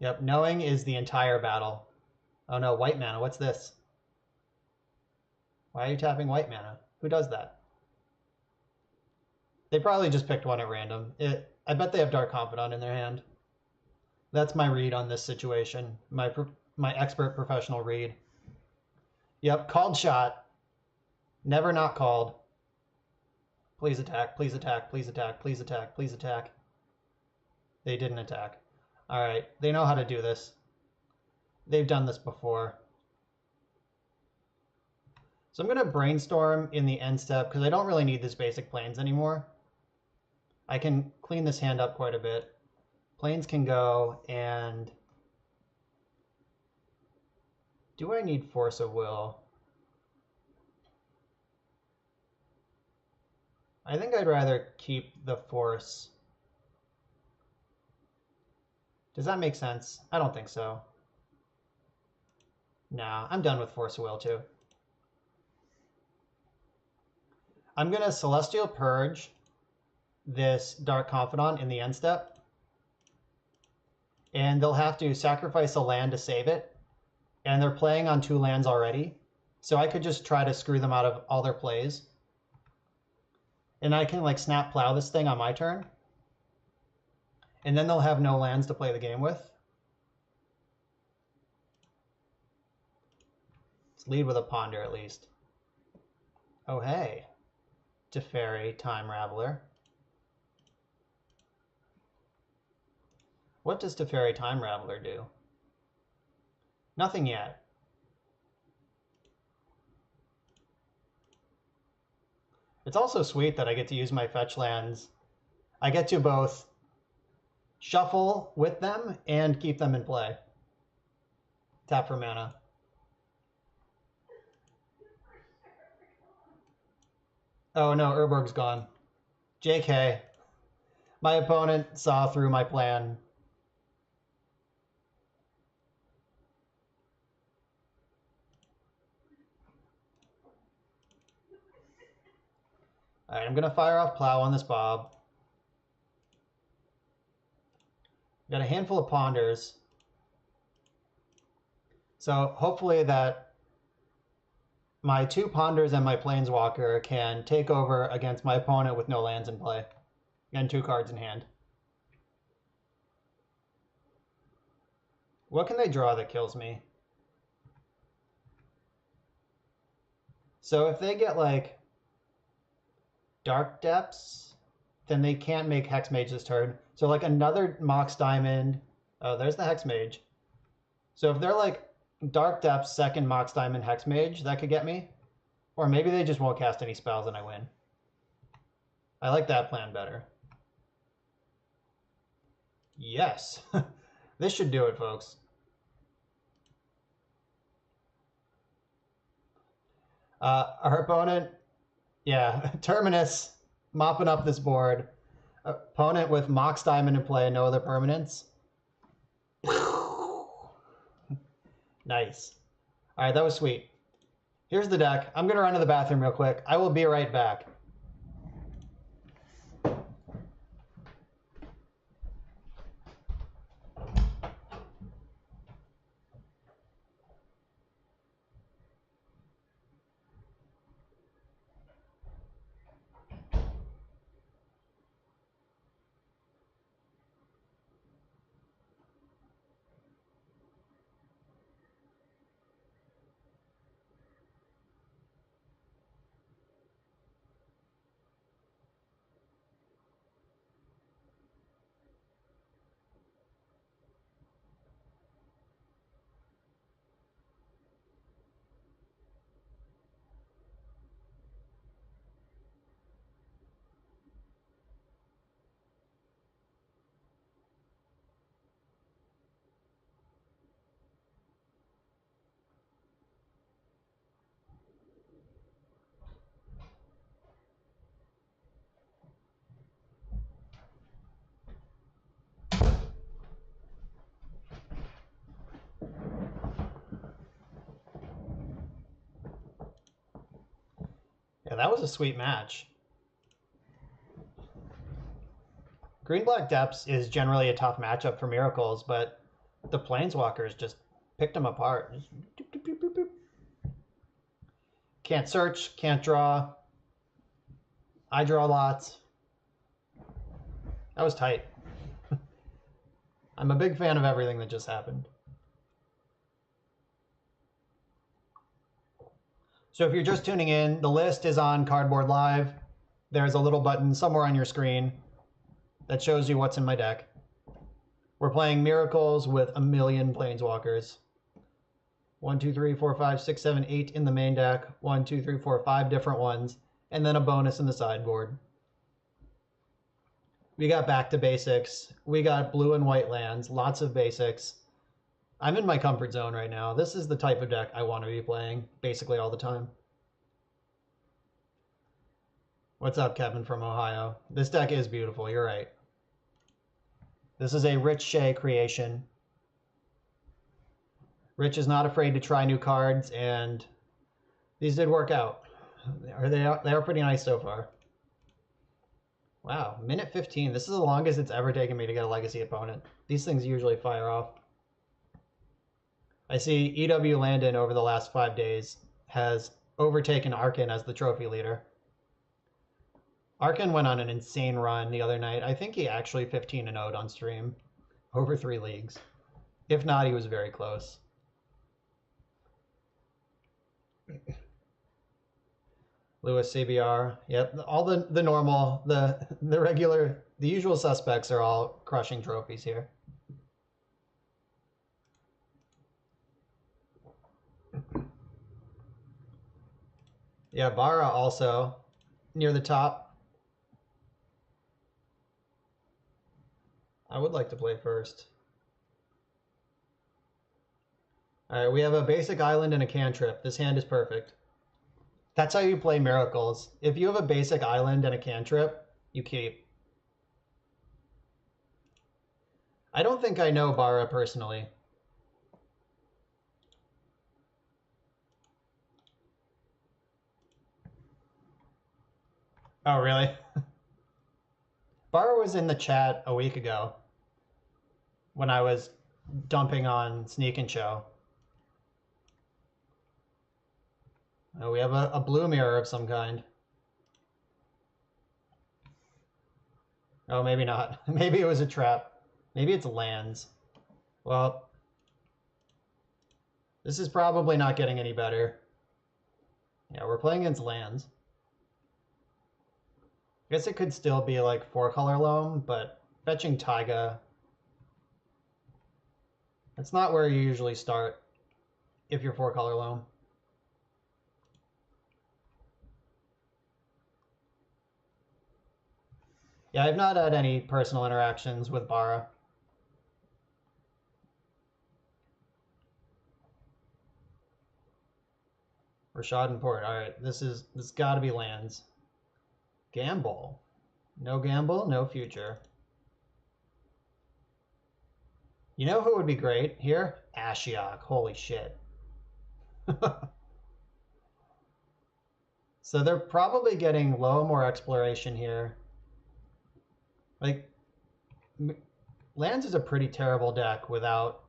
Yep, knowing is the entire battle. Oh no, white mana, what's this? Why are you tapping white mana? Who does that? They probably just picked one at random. I bet they have Dark Confidant in their hand. That's my read on this situation. My expert professional read. Yep, called shot. Never not called. Please attack, please attack, please attack, please attack, please attack. They didn't attack. All right, they know how to do this. They've done this before. So I'm going to brainstorm in the end step because I don't really need this basic plains anymore. I can clean this hand up quite a bit. Plains can go, and do I need Force of Will? I think I'd rather keep the Force. Does that make sense? I don't think so. Nah, I'm done with Force of Will too. I'm going to Celestial Purge this Dark Confidant in the end step. And they'll have to sacrifice a land to save it. And they're playing on 2 lands already. So I could just try to screw them out of all their plays. And I can like snap plow this thing on my turn. And then they'll have no lands to play the game with. Let's lead with a Ponder at least. Oh hey. Teferi, Time Raveler. What does Teferi Time Raveler do? Nothing yet. It's also sweet that I get to use my fetch lands. I get to both shuffle with them and keep them in play. Tap for mana. Oh no, Urborg's gone. JK. My opponent saw through my plan. Alright, I'm going to fire off Plow on this Bob. Got a handful of Ponders. So hopefully that my 2 Ponders and my Planeswalker can take over against my opponent with no lands in play. And 2 cards in hand. What can they draw that kills me? So if they get like Dark Depths, then they can't make Hex Mage this turn. So like another Mox Diamond. Oh, there's the Hex Mage. So if they're like Dark Depths, 2nd Mox Diamond, Hex Mage, that could get me. Or maybe they just won't cast any spells and I win. I like that plan better. Yes. This should do it, folks. Our opponent, yeah, Terminus mopping up this board. Opponent with Mox Diamond in play, no other permanents. Nice. All right, that was sweet. Here's the deck. I'm going to run to the bathroom real quick. I will be right back. Yeah, that was a sweet match. Green-Black Depths is generally a tough matchup for Miracles, but the Planeswalkers just picked them apart. Can't search, can't draw. I draw lots. That was tight. I'm a big fan of everything that just happened. So if you're just tuning in, the list is on Cardboard Live. There's a little button somewhere on your screen that shows you what's in my deck. We're playing Miracles with a million Planeswalkers. 1, 2, 3, 4, 5, 6, 7, 8 in the main deck. 1, 2, 3, 4, 5 different ones. And then a bonus in the sideboard. We got back to basics. We got blue and white lands. Lots of basics. I'm in my comfort zone right now. This is the type of deck I want to be playing basically all the time. What's up, Kevin from Ohio? This deck is beautiful. You're right. This is a Rich Shea creation. Rich is not afraid to try new cards, and these did work out. They are pretty nice so far. Wow, minute 15. This is the longest it's ever taken me to get a legacy opponent. These things usually fire off. I see EW Landon over the last 5 days has overtaken Arkin as the trophy leader. Arkin went on an insane run the other night. I think he actually 15-0'd on stream. Over 3 leagues. If not, he was very close. Lewis CBR. Yep, all the normal, the regular, the usual suspects are all crushing trophies here. Yeah, Bara also near the top. I would like to play first. All right, we have a basic island and a cantrip. This hand is perfect. That's how you play miracles. If you have a basic island and a cantrip, you keep. I don't think I know Bara personally. Oh, really? Bara was in the chat a week ago when I was dumping on Sneak and Show. Oh, we have a blue mirror of some kind. Oh, maybe not. Maybe it was a trap. Maybe it's lands. Well, this is probably not getting any better. Yeah, we're playing against lands. I guess it could still be like 4-color loam, but fetching Taiga, that's not where you usually start if you're 4-color loam. Yeah, I've not had any personal interactions with Bara. Rashad and Port. All right, this got to be lands. Gamble. No gamble, no future. You know who would be great here? Ashiok. Holy shit. So they're probably getting loam or exploration here. Like, lands is a pretty terrible deck without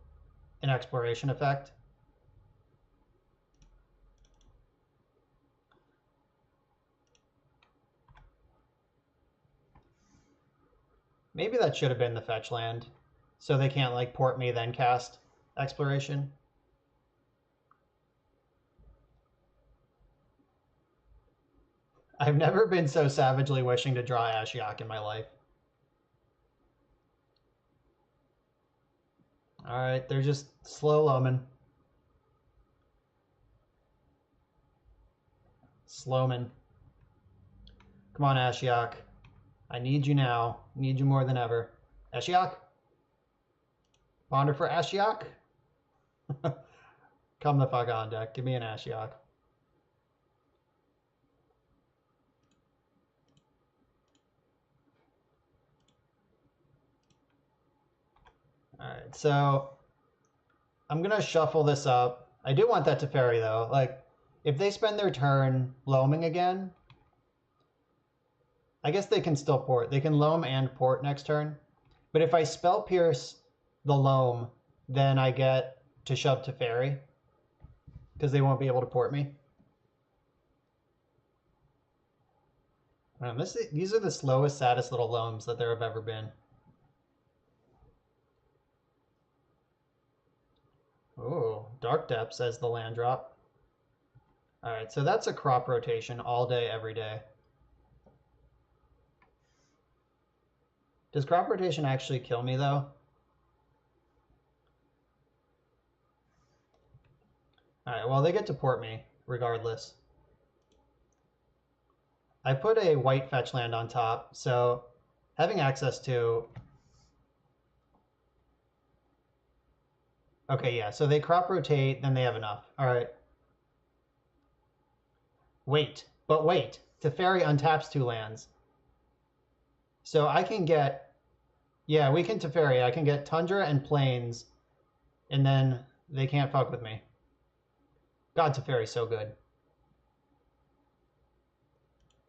an exploration effect. Maybe that should have been the fetch land, so they can't like port me then cast exploration. I've never been so savagely wishing to draw Ashiok in my life. All right, they're just slow loaming. Slowman. Come on, Ashiok. I need you now. Need you more than ever. Ashiok? Ponder for Ashiok? Come the fuck on, deck. Give me an Ashiok. Alright, so I'm going to shuffle this up. I do want that Teferi, though. Like, if they spend their turn loaming again, I guess they can still port. They can loam and port next turn. But if I spell pierce the loam, then I get to shove Teferi, because they won't be able to port me. These are the slowest, saddest little loams that there have ever been. Oh, Dark Depths as the land drop. All right, so that's a crop rotation all day, every day. Does crop rotation actually kill me, though? Alright, well, they get to port me, regardless. I put a white fetch land on top, so having access to... Okay, yeah, so they crop rotate, then they have enough. Alright. Wait, but wait. Teferi untaps 2 lands. So I can get... Yeah, we can Teferi. I can get Tundra and Plains, and then they can't fuck with me. God, Teferi's so good.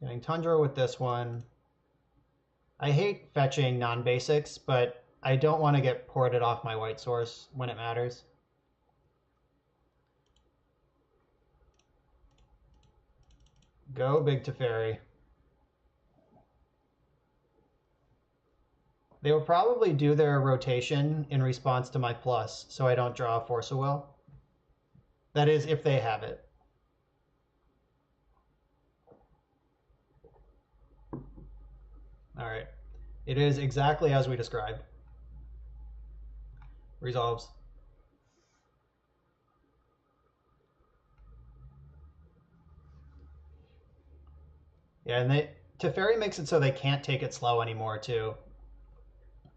Getting Tundra with this one. I hate fetching non-basics, but I don't want to get ported off my white source when it matters. Go big Teferi. They will probably do their rotation in response to my plus, so I don't draw a Force of Will. That is, if they have it. All right. It is exactly as we described. Resolves. Yeah, and Teferi makes it so they can't take it slow anymore, too.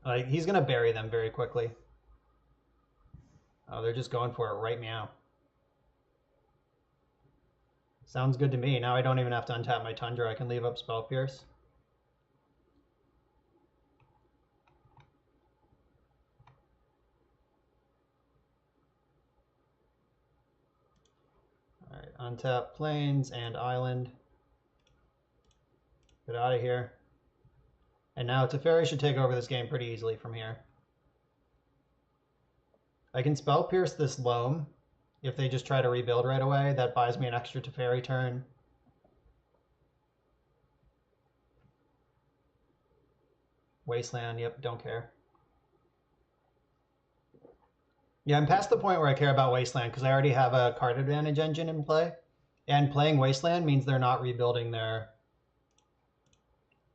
Like, he's going to bury them very quickly. Oh, they're just going for it right now. Sounds good to me. Now I don't even have to untap my Tundra. I can leave up Spell Pierce. All right, untap Plains and Island. Get out of here. And now Teferi should take over this game pretty easily from here. I can Spell Pierce this Loam if they just try to rebuild right away. That buys me an extra Teferi turn. Wasteland, yep, don't care. Yeah, I'm past the point where I care about Wasteland because I already have a card advantage engine in play. And playing Wasteland means they're not rebuilding their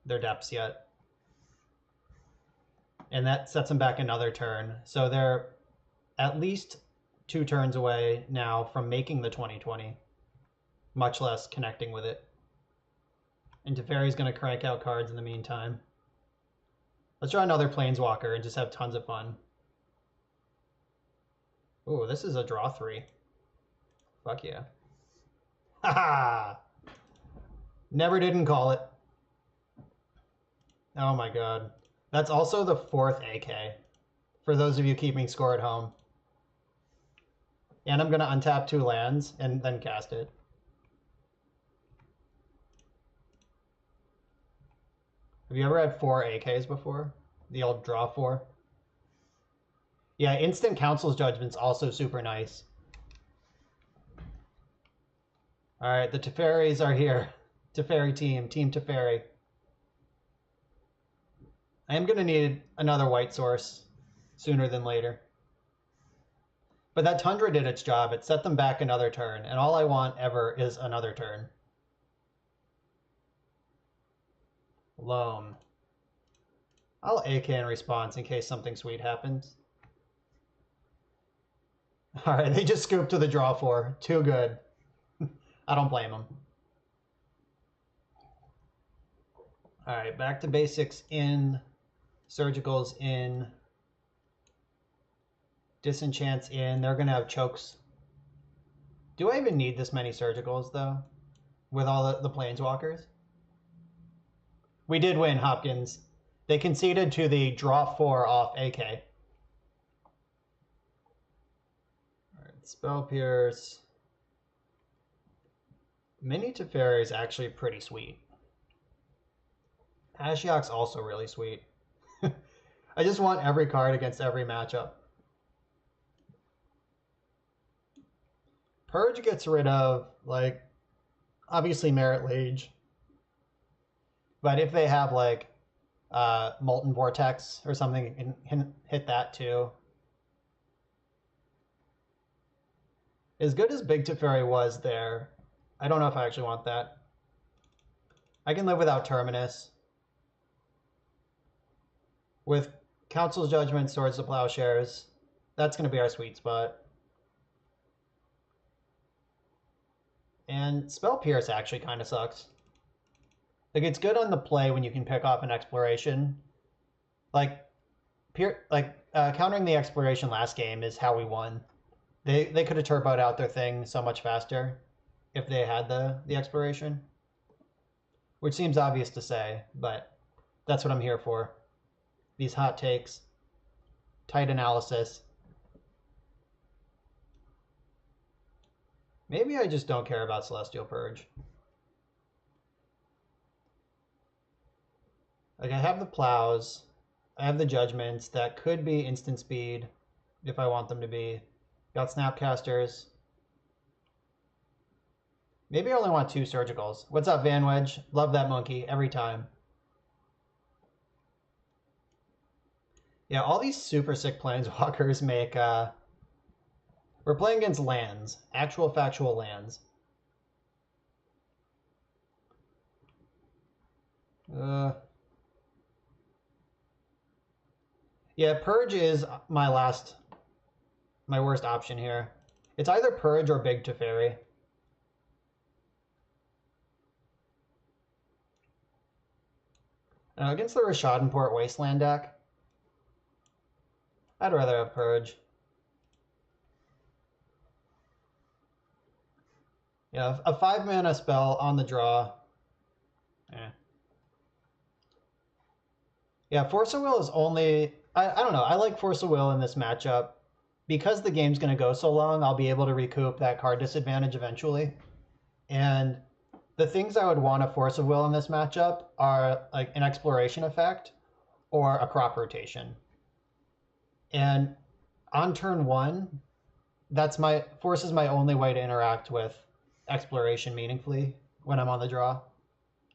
depths yet. And that sets them back another turn. So they're at least 2 turns away now from making the 2020, much less connecting with it. And Teferi's going to crank out cards in the meantime. Let's draw another Planeswalker and just have tons of fun. Ooh, this is a draw 3. Fuck yeah. Haha! Never didn't call it. Oh my god. That's also the 4th AK, for those of you keeping score at home. And I'm going to untap 2 lands and then cast it. Have you ever had 4 AKs before? The old draw 4? Yeah, instant Council's Judgment's also super nice. Alright, the Teferis are here. Teferi team, Team Teferi. I am going to need another white source sooner than later. But that Tundra did its job. It set them back another turn, and all I want ever is another turn. Loam. I'll AK in response in case something sweet happens. Alright, they just scooped to the draw 4. Too good. I don't blame them. Alright, back to basics in. Surgicals in. Disenchants in. They're going to have chokes. Do I even need this many surgicals, though? With all the planeswalkers? We did win, Hopkins. They conceded to the draw 4 off AK. Alright, Spell Pierce. Mini Teferi is actually pretty sweet. Ashiok's also really sweet. I just want every card against every matchup. Purge gets rid of, like, obviously Merit Lage. But if they have, like, Molten Vortex or something, you can hit that too. As good as Big Teferi was there, I don't know if I actually want that. I can live without Terminus. With Council's Judgment, Swords to Plowshares, that's going to be our sweet spot. And Spell Pierce actually kind of sucks. Like, it's good on the play when you can pick off an exploration. Like, countering the exploration last game is how we won. They could have turboed out their thing so much faster if they had the exploration. Which seems obvious to say, but that's what I'm here for. These hot takes, tight analysis. Maybe I just don't care about Celestial Purge. Like, I have the plows, I have the judgments that could be instant speed if I want them to be. Got Snapcasters. Maybe I only want 2 surgicals. What's up, Van Wedge? Love that monkey every time. Yeah, all these super sick planeswalkers make... We're playing against lands. Actual factual lands. Yeah, Purge is my worst option here. It's either Purge or Big Teferi. Against the Rishadenport Wasteland deck, I'd rather have Purge. Yeah, a 5-mana spell on the draw. Yeah, Force of Will is only... I don't know. I like Force of Will in this matchup. Because the game's going to go so long, I'll be able to recoup that card disadvantage eventually. And the things I would want to Force of Will in this matchup are like an exploration effect or a crop rotation. And on turn 1, Force is my only way to interact with exploration meaningfully when I'm on the draw.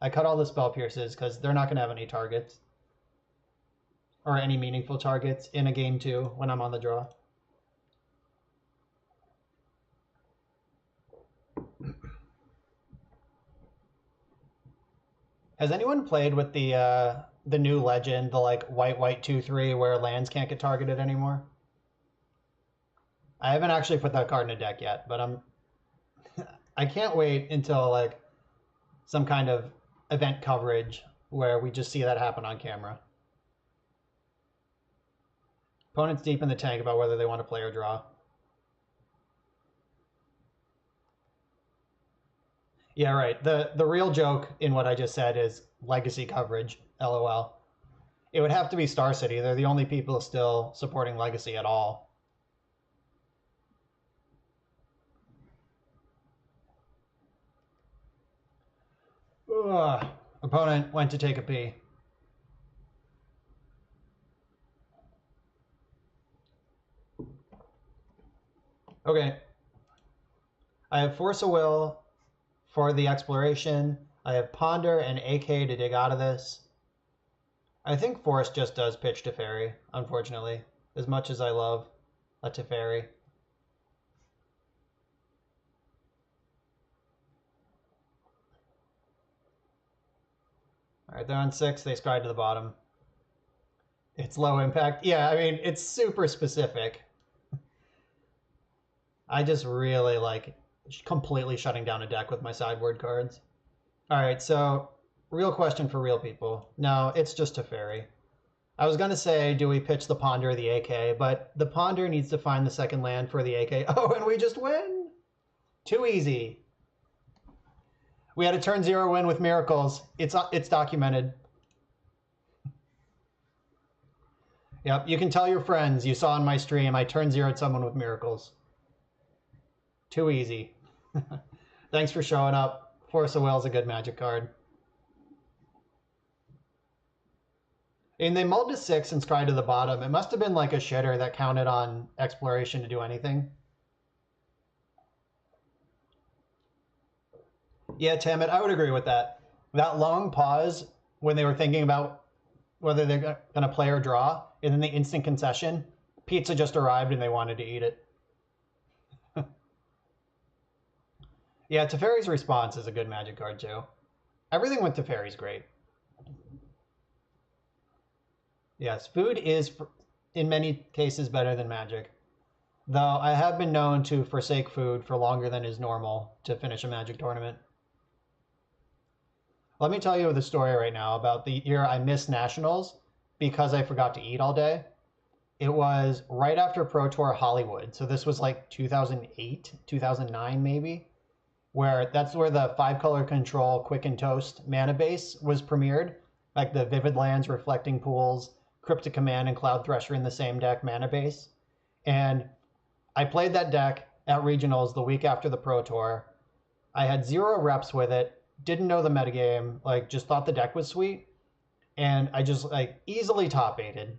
I cut all the Spell Pierces because they're not going to have any targets. Or any meaningful targets in a game 2 when I'm on the draw. Has anyone played with the new legend, the like white 2/3 where lands can't get targeted anymore? I haven't actually put that card in a deck yet, but I can't wait until like some kind of event coverage where we just see that happen on camera. Opponent's deep in the tank about whether they want to play or draw. Yeah, right. The real joke in what I just said is legacy coverage, LOL. It would have to be Star City. They're the only people still supporting legacy at all. Ugh. Opponent went to take a pee. Okay. I have Force of Will for the exploration. I have Ponder and AK to dig out of this. I think Force just does pitch Teferi, unfortunately, as much as I love a Teferi. All right, they're on 6. They stride to the bottom. It's low impact. Yeah, I mean, it's super specific. I just really like completely shutting down a deck with my sideboard cards. All right, so real question for real people. No, it's just Teferi. I was going to say, do we pitch the Ponder or the AK? But the Ponder needs to find the second land for the AK. Oh, and we just win! Too easy. We had a turn 0 win with Miracles. It's documented. Yep, you can tell your friends you saw on my stream I turn 0'd someone with Miracles. Too easy. Thanks for showing up. Force of Will is a good Magic card. And they mulled to 6 and scryed to the bottom. It must have been like a shitter that counted on exploration to do anything. Yeah, Tamit, I would agree with that. That long pause when they were thinking about whether they're going to play or draw, and then the instant concession, pizza just arrived and they wanted to eat it. Yeah, Teferi's Response is a good Magic card too. Everything with Teferi's great. Yes, food is in many cases better than Magic. Though I have been known to forsake food for longer than is normal to finish a Magic tournament. Let me tell you the story right now about the year I missed Nationals because I forgot to eat all day. It was right after Pro Tour Hollywood. So this was like 2008, 2009 maybe, where that's where the 5-color control Quick and Toast mana base was premiered. Like the Vivid Lands, Reflecting Pools, Cryptic Command, and Cloud Thresher in the same deck mana base. And I played that deck at regionals the week after the Pro Tour. I had 0 reps with it, didn't know the metagame, like just thought the deck was sweet, and I just like easily top 8'd.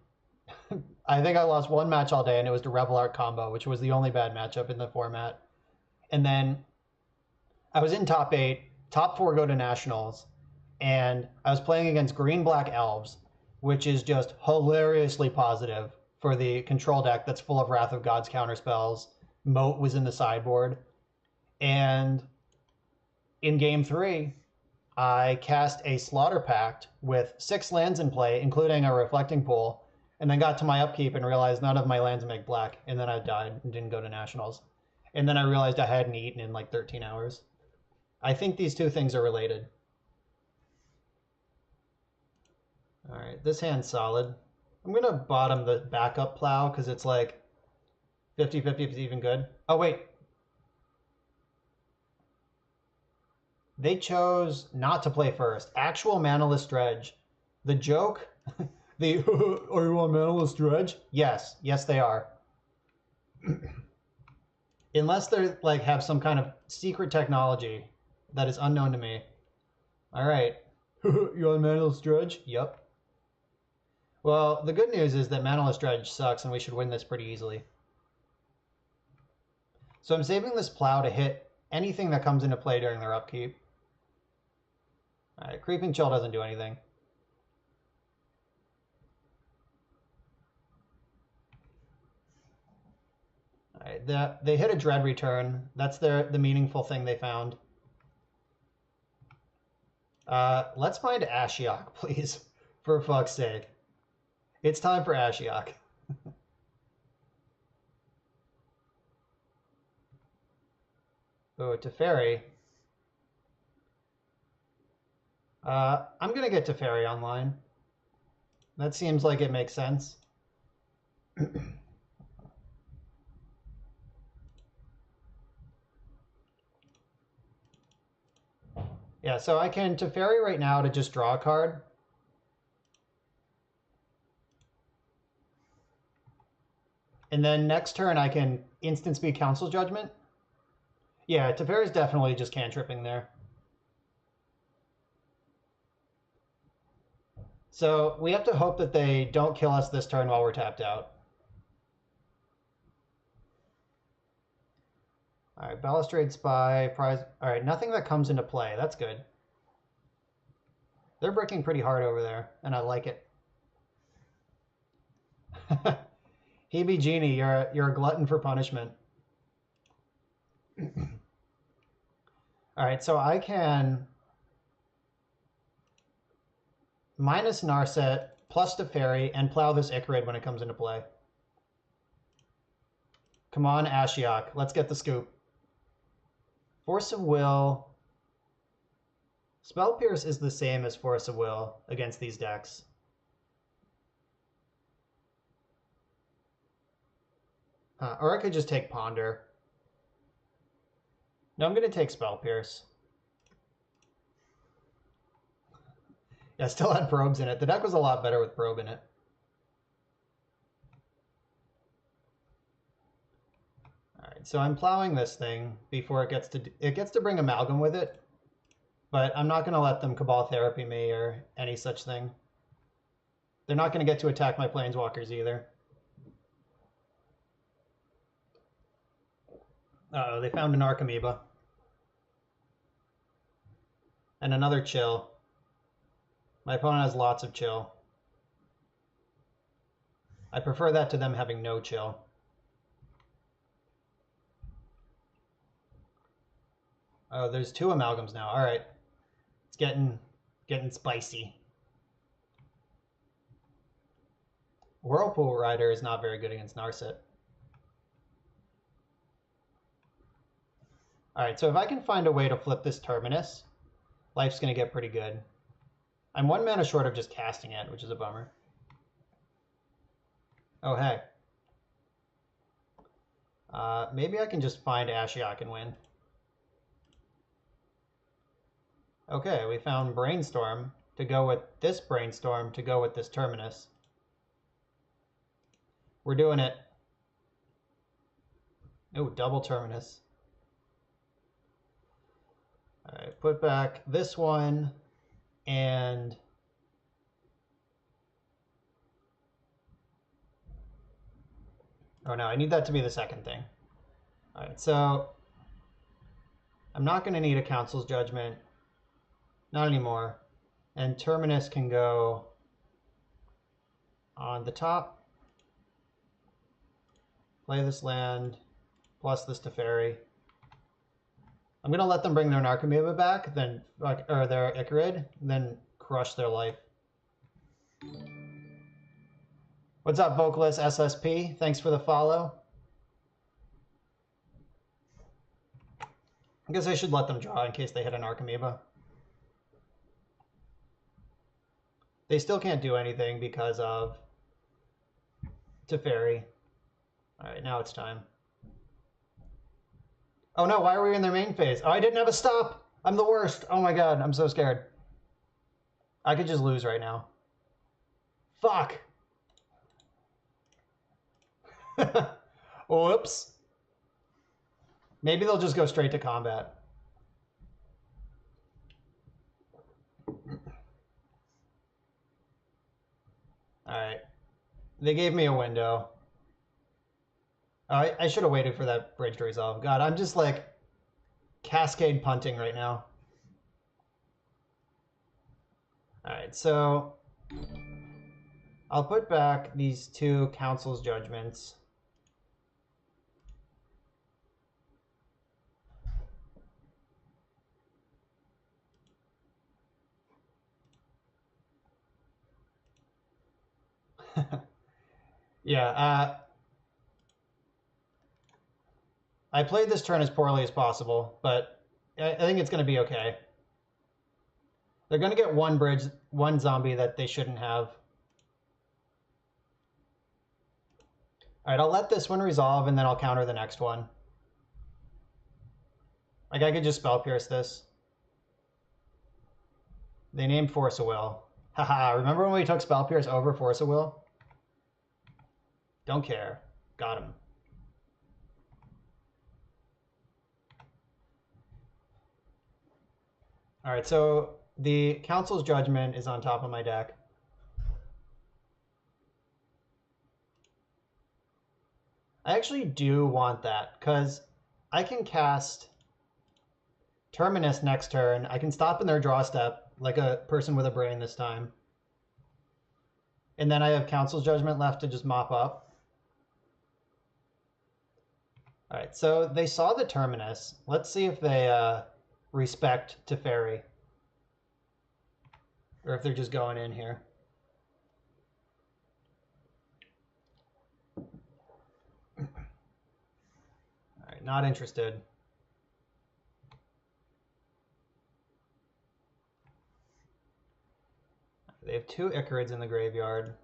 I think I lost one match all day, and it was the Rebel Art combo, which was the only bad matchup in the format. And then I was in top 8, top 4 go to Nationals, and I was playing against Green Black Elves, which is just hilariously positive for the control deck that's full of Wrath of Gods counterspells. Moat was in the sideboard. And in game 3, I cast a Slaughter Pact with 6 lands in play, including a Reflecting Pool, and then got to my upkeep and realized none of my lands make black, and then I died and didn't go to Nationals. And then I realized I hadn't eaten in like 13 hours. I think these two things are related. All right, this hand's solid. I'm going to bottom the backup plow because it's like 50-50 if it's even good. Oh, wait. They chose not to play first. Actual Manaless Dredge. The joke, the are you on Manaless Dredge? Yes, yes they are. Unless they're like have some kind of secret technology that is unknown to me. All right. You on Manaless Dredge? Yep. Well, the good news is that Manaless Dredge sucks and we should win this pretty easily. So I'm saving this plow to hit anything that comes into play during their upkeep. All right, Creeping Chill doesn't do anything. All right, they hit a Dread Return. That's the meaningful thing they found. Let's find Ashiok, please, for fuck's sake. It's time for Ashiok. Oh, Teferi. I'm going to get Teferi online. That seems like it makes sense. Yeah, so I can Teferi right now to just draw a card. And then next turn I can instant speed Council Judgment. Yeah, Teferi's definitely just cantripping there. So we have to hope that they don't kill us this turn while we're tapped out. All right, Balustrade Spy, prize. All right, nothing that comes into play. That's good. They're bricking pretty hard over there, and I like it. Hebe Genie, you're a glutton for punishment. All right, so I can minus Narset, plus Teferi, and plow this Icarid when it comes into play. Come on, Ashiok. Let's get the scoop. Force of Will. Spell Pierce is the same as Force of Will against these decks. Or I could just take Ponder. No, I'm going to take Spell Pierce. Yeah, I still had Probes in it. The deck was a lot better with Probe in it. Alright, so I'm plowing this thing before it gets to bring Amalgam with it. But I'm not going to let them Cabal Therapy me or any such thing. They're not going to get to attack my Planeswalkers either. Uh-oh, they found an Archamoeba. And another Chill. My opponent has lots of Chill. I prefer that to them having no Chill. Oh, there's 2 Amalgams now. All right. It's getting spicy. Whirlpool Rider is not very good against Narset. All right, so if I can find a way to flip this Terminus, life's going to get pretty good. I'm 1 mana short of just casting it, which is a bummer. Oh, hey. Maybe I can just find Ashiok and win. Okay, we found Brainstorm to go with this Brainstorm to go with this Terminus. We're doing it. Oh, double Terminus. All right, put back this one and oh no, I need that to be the second thing. All right, so I'm not going to need a Council's Judgment. Not anymore. And Terminus can go on the top. Play this land, plus this Teferi. I'm going to let them bring their Narcomoeba back, then, or their Icarid, then crush their life. What's up, Vocalist SSP? Thanks for the follow. I guess I should let them draw in case they hit an Narcomoeba. They still can't do anything because of Teferi. All right, now it's time. Oh no, why are we in their main phase? Oh, I didn't have a stop. I'm the worst. Oh my god, I'm so scared. I could just lose right now. Fuck. Whoops. Maybe they'll just go straight to combat. Alright. They gave me a window. I should have waited for that bridge to resolve. God, I'm just like cascade punting right now. Alright, so I'll put back these two Council's Judgments. Yeah, I played this turn as poorly as possible, but I think it's going to be okay. They're going to get one bridge, one zombie that they shouldn't have. All right, I'll let this one resolve, and then I'll counter the next one. Like, I could just Spell Pierce this. They named Force of Will. Haha, remember when we took Spell Pierce over Force of Will? Don't care. Got him. All right, so the Council's Judgment is on top of my deck. I actually do want that, because I can cast Terminus next turn. I can stop in their draw step, like a person with a brain this time. And then I have Council's Judgment left to just mop up. All right, so they saw the Terminus. Let's see if they respect Teferi. Or if they're just going in here. All right, not interested. They have two Icarids in the graveyard.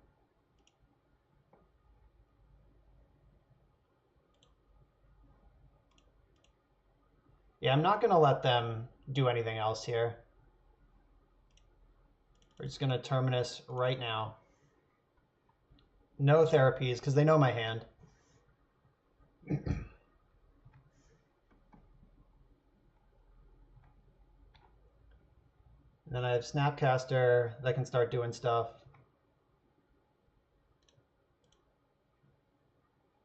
Yeah, I'm not going to let them do anything else here. We're just going to Terminus right now. No therapies, because they know my hand. And then I have Snapcaster that can start doing stuff.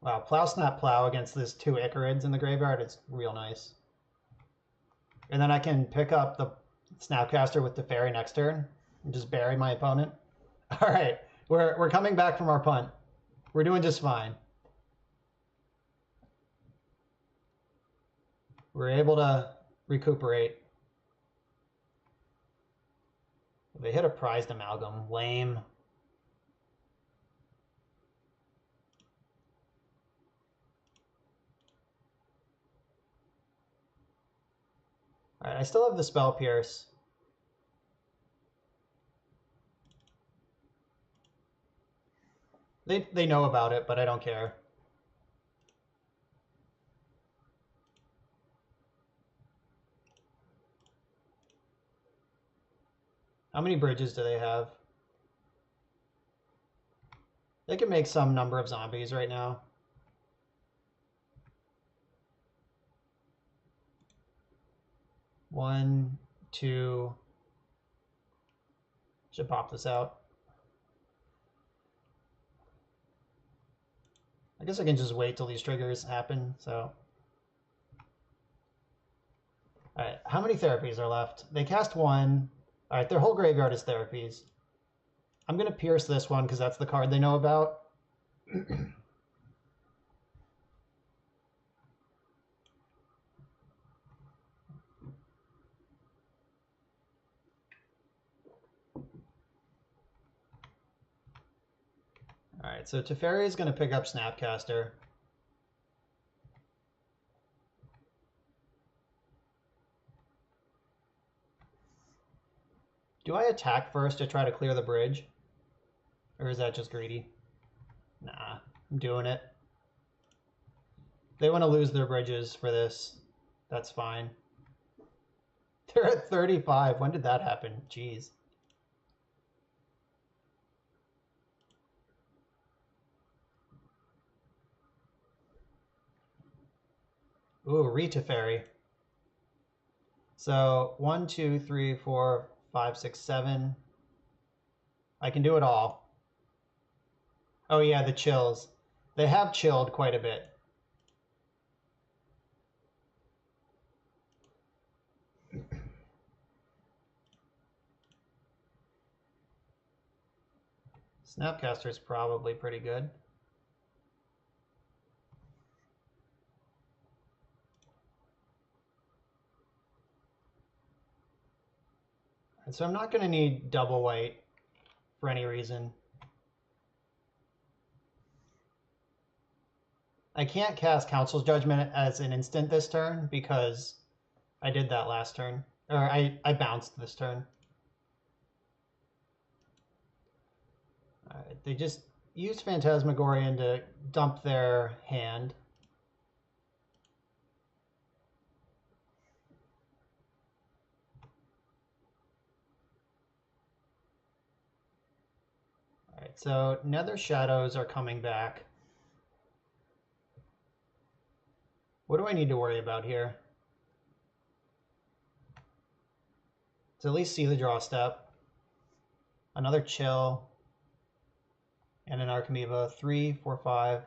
Wow, Plow Snap Plow against this two Icarids in the graveyard is real nice. And then I can pick up the Snapcaster with the Fairy next turn and just bury my opponent. All right, we're coming back from our punt. We're doing just fine. We're able to recuperate. They hit a Prized Amalgam. Lame. Alright, I still have the spell pierce. They know about it, but I don't care. How many bridges do they have? They can make some number of zombies right now. One, two. Should pop this out. I guess I can just wait till these triggers happen, so. Alright, how many therapies are left? They cast one. Alright, their whole graveyard is therapies. I'm going to pierce this one because that's the card they know about. Alright, so Teferi is going to pick up Snapcaster. Do I attack first to try to clear the bridge? Or is that just greedy? Nah, I'm doing it. They want to lose their bridges for this. That's fine. They're at 35. When did that happen? Jeez. Ooh, Reteferi. So 1, 2, 3, 4, 5, 6, 7. I can do it all. Oh yeah, the chills. They have chilled quite a bit. Snapcaster is probably pretty good. And so I'm not going to need double white for any reason. I can't cast Council's Judgment as an instant this turn because I did that last turn. Or I bounced this turn. Alright, they just used Phantasmagorian to dump their hand. Alright, so Nether Shadows are coming back. What do I need to worry about here? To at least see the draw step. Another chill. And an Archimevo. 3, 4, 5.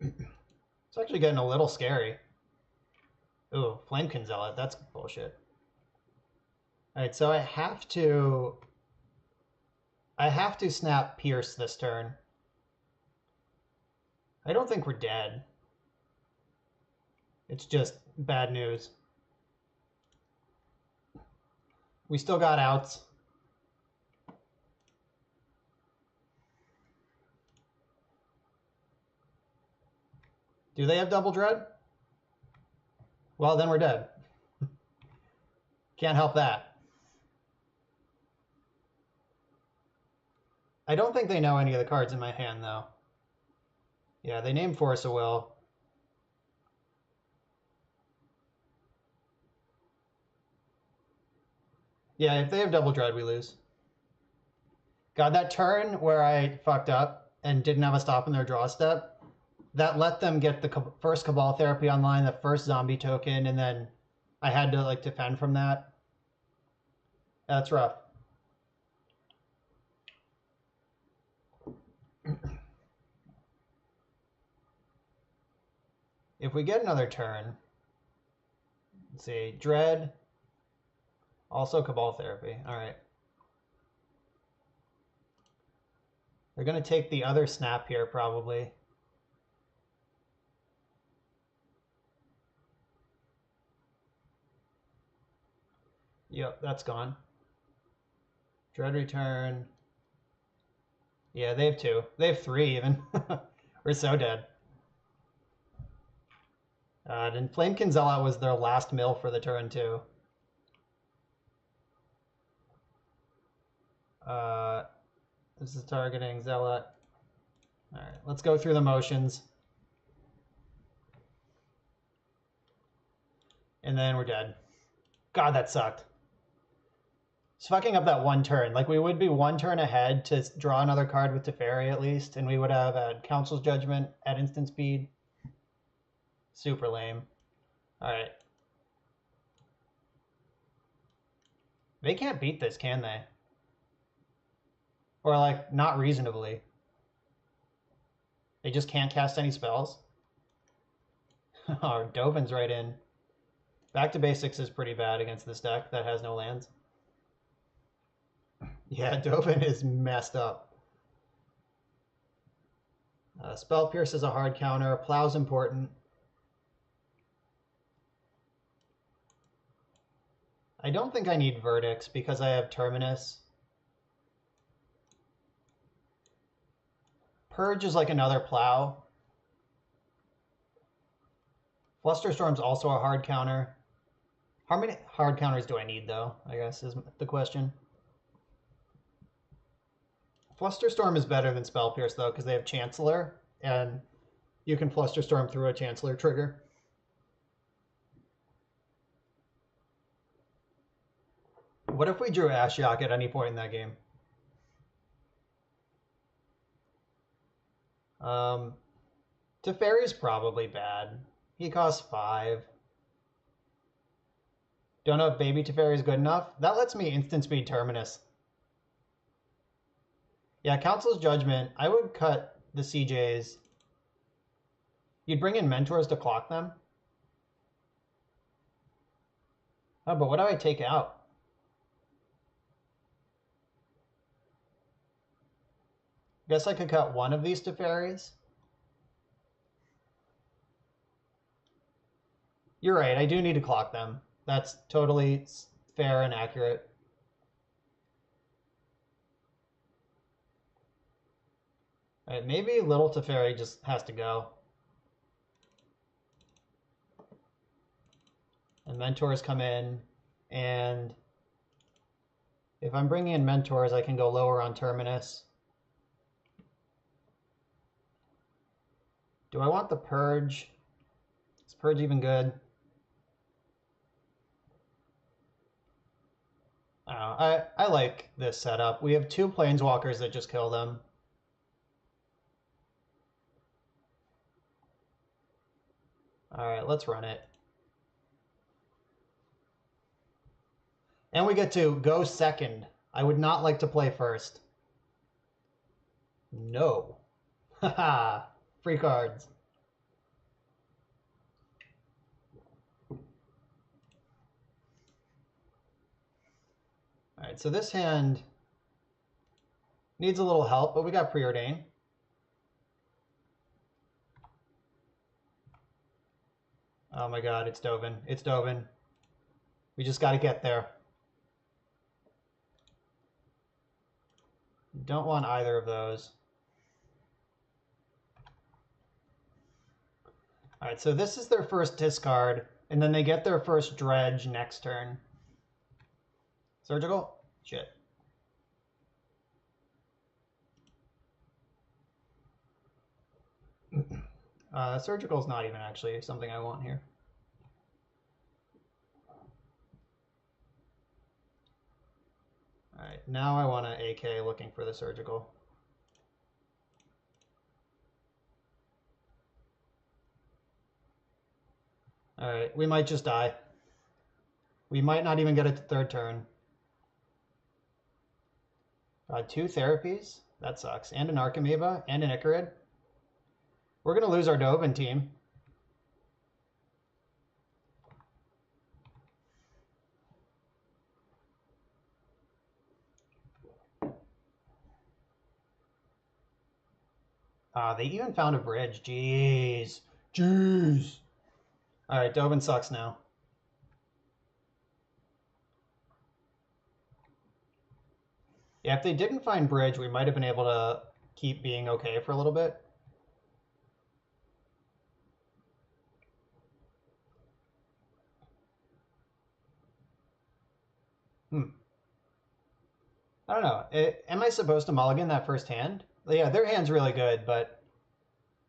It's actually getting a little scary. Ooh, Flamekin Zealot. That's bullshit. Alright, so I have to snap Pierce this turn. I don't think we're dead. It's just bad news. We still got outs. Do they have double dread? Well, then we're dead. Can't help that. I don't think they know any of the cards in my hand, though. Yeah, they named Force of Will. Yeah, if they have double dread, we lose. God, that turn where I fucked up and didn't have a stop in their draw step, that let them get the first Cabal Therapy online, the first zombie token, and then I had to like defend from that. That's rough. If we get another turn, let's see, Dread, also Cabal Therapy. All right. They're going to take the other snap here, probably. Yep, that's gone. Dread Return. Yeah, they have 2. They have 3 even. We're so dead. And Flamekin Zealot was their last mill for the turn, too. This is targeting Zealot. All right, let's go through the motions. And then we're dead. God, that sucked. It's fucking up that one turn. Like, we would be one turn ahead to draw another card with Teferi at least, and we would have had Council's Judgment at instant speed. Super lame. All right. They can't beat this, can they? Or, like, not reasonably. They just can't cast any spells? Oh, Dovin's right in. Back to basics is pretty bad against this deck that has no lands. Yeah, Dovin is messed up. Spell Pierce is a hard counter. Plow's important. I don't think I need Verdicts because I have Terminus. Purge is like another Plow. Flusterstorm's also a hard counter. How many hard counters do I need, though, I guess is the question. Flusterstorm is better than Spell Pierce, though, because they have Chancellor, and you can Flusterstorm through a Chancellor trigger. What if we drew Ashiok at any point in that game? Teferi's probably bad. He costs 5. Don't know if Baby Teferi is good enough. That lets me instant speed Terminus. Yeah, Council's Judgment. I would cut the CJs. You'd bring in Mentors to clock them? Oh, but what do I take out? Guess I could cut one of these Teferis. You're right, I do need to clock them. That's totally fair and accurate. All right, maybe Little Teferi just has to go. And Mentors come in, and if I'm bringing in Mentors, I can go lower on Terminus. Do I want the Purge? Is Purge even good? I don't know. I like this setup. We have 2 Planeswalkers that just kill them. All right, let's run it. And we get to go second. I would not like to play first. No. Haha. Free cards. All right, so this hand needs a little help, but we got Preordain. Oh my god, it's Dovin. It's Dovin. We just got to get there. Don't want either of those. All right, so this is their first discard, and then they get their first dredge next turn. Surgical? Shit. Surgical is not even actually something I want here. All right, now I want an AK looking for the surgical. All right, we might just die. We might not even get it to third turn. 2 therapies? That sucks. And an Archimeva and an Icarid. We're going to lose our Dovin team. They even found a bridge. Jeez. Jeez. All right, Dovin sucks now. Yeah, if they didn't find bridge, we might have been able to keep being okay for a little bit. I don't know. Am I supposed to mulligan that first hand? Yeah, their hand's really good, but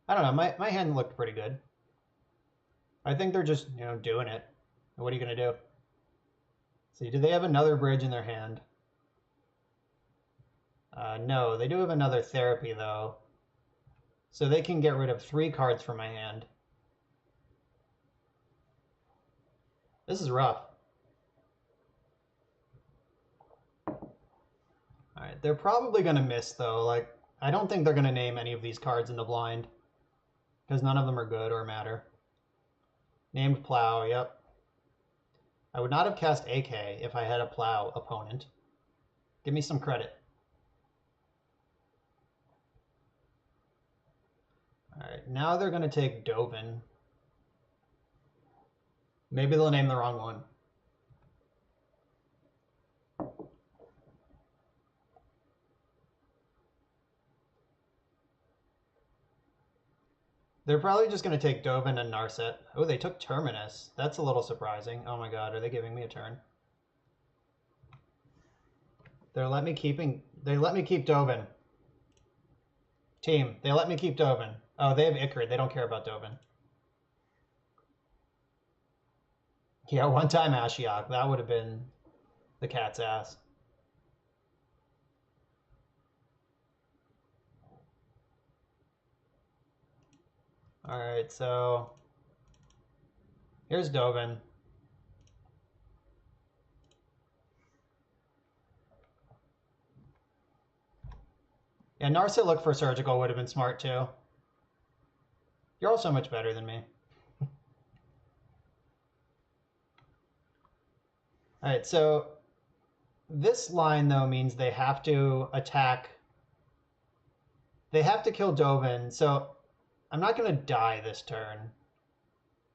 I don't know. My hand looked pretty good. I think they're just, doing it. What are you going to do? See, do they have another bridge in their hand? No, they do have another therapy, though. So they can get rid of 3 cards from my hand. This is rough. Alright, they're probably going to miss, though. Like, I don't think they're going to name any of these cards in the blind. Because none of them are good or matter. Named Plow, yep. I would not have cast AK if I had a Plow opponent. Give me some credit. Alright, now they're going to take Dovin. Maybe they'll name the wrong one. They're probably just going to take Dovin and Narset. Oh, they took Terminus. That's a little surprising. Oh my god, are they giving me a turn? They let me keep Dovin. Team, they let me keep Dovin. Oh, they have Icarid. They don't care about Dovin. Yeah, one time Ashiok. That would have been the cat's ass. Alright, so here's Dovin. Yeah, Narset look for Surgical would have been smart too. You're all so much better than me. Alright, so this line though means they have to attack. They have to kill Dovin, so I'm not going to die this turn.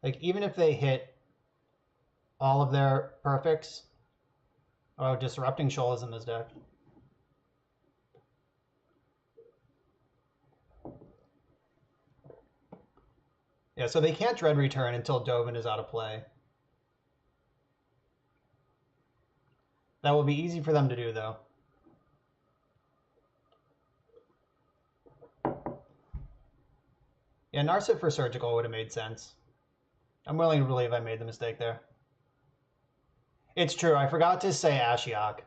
Like, even if they hit all of their perfects. Oh, Disrupting Shoal is in this deck. Yeah, so they can't Dread Return until Dovin is out of play. That will be easy for them to do, though. Yeah, Narset for Surgical would have made sense. I'm willing to believe I made the mistake there. It's true, I forgot to say Ashiok.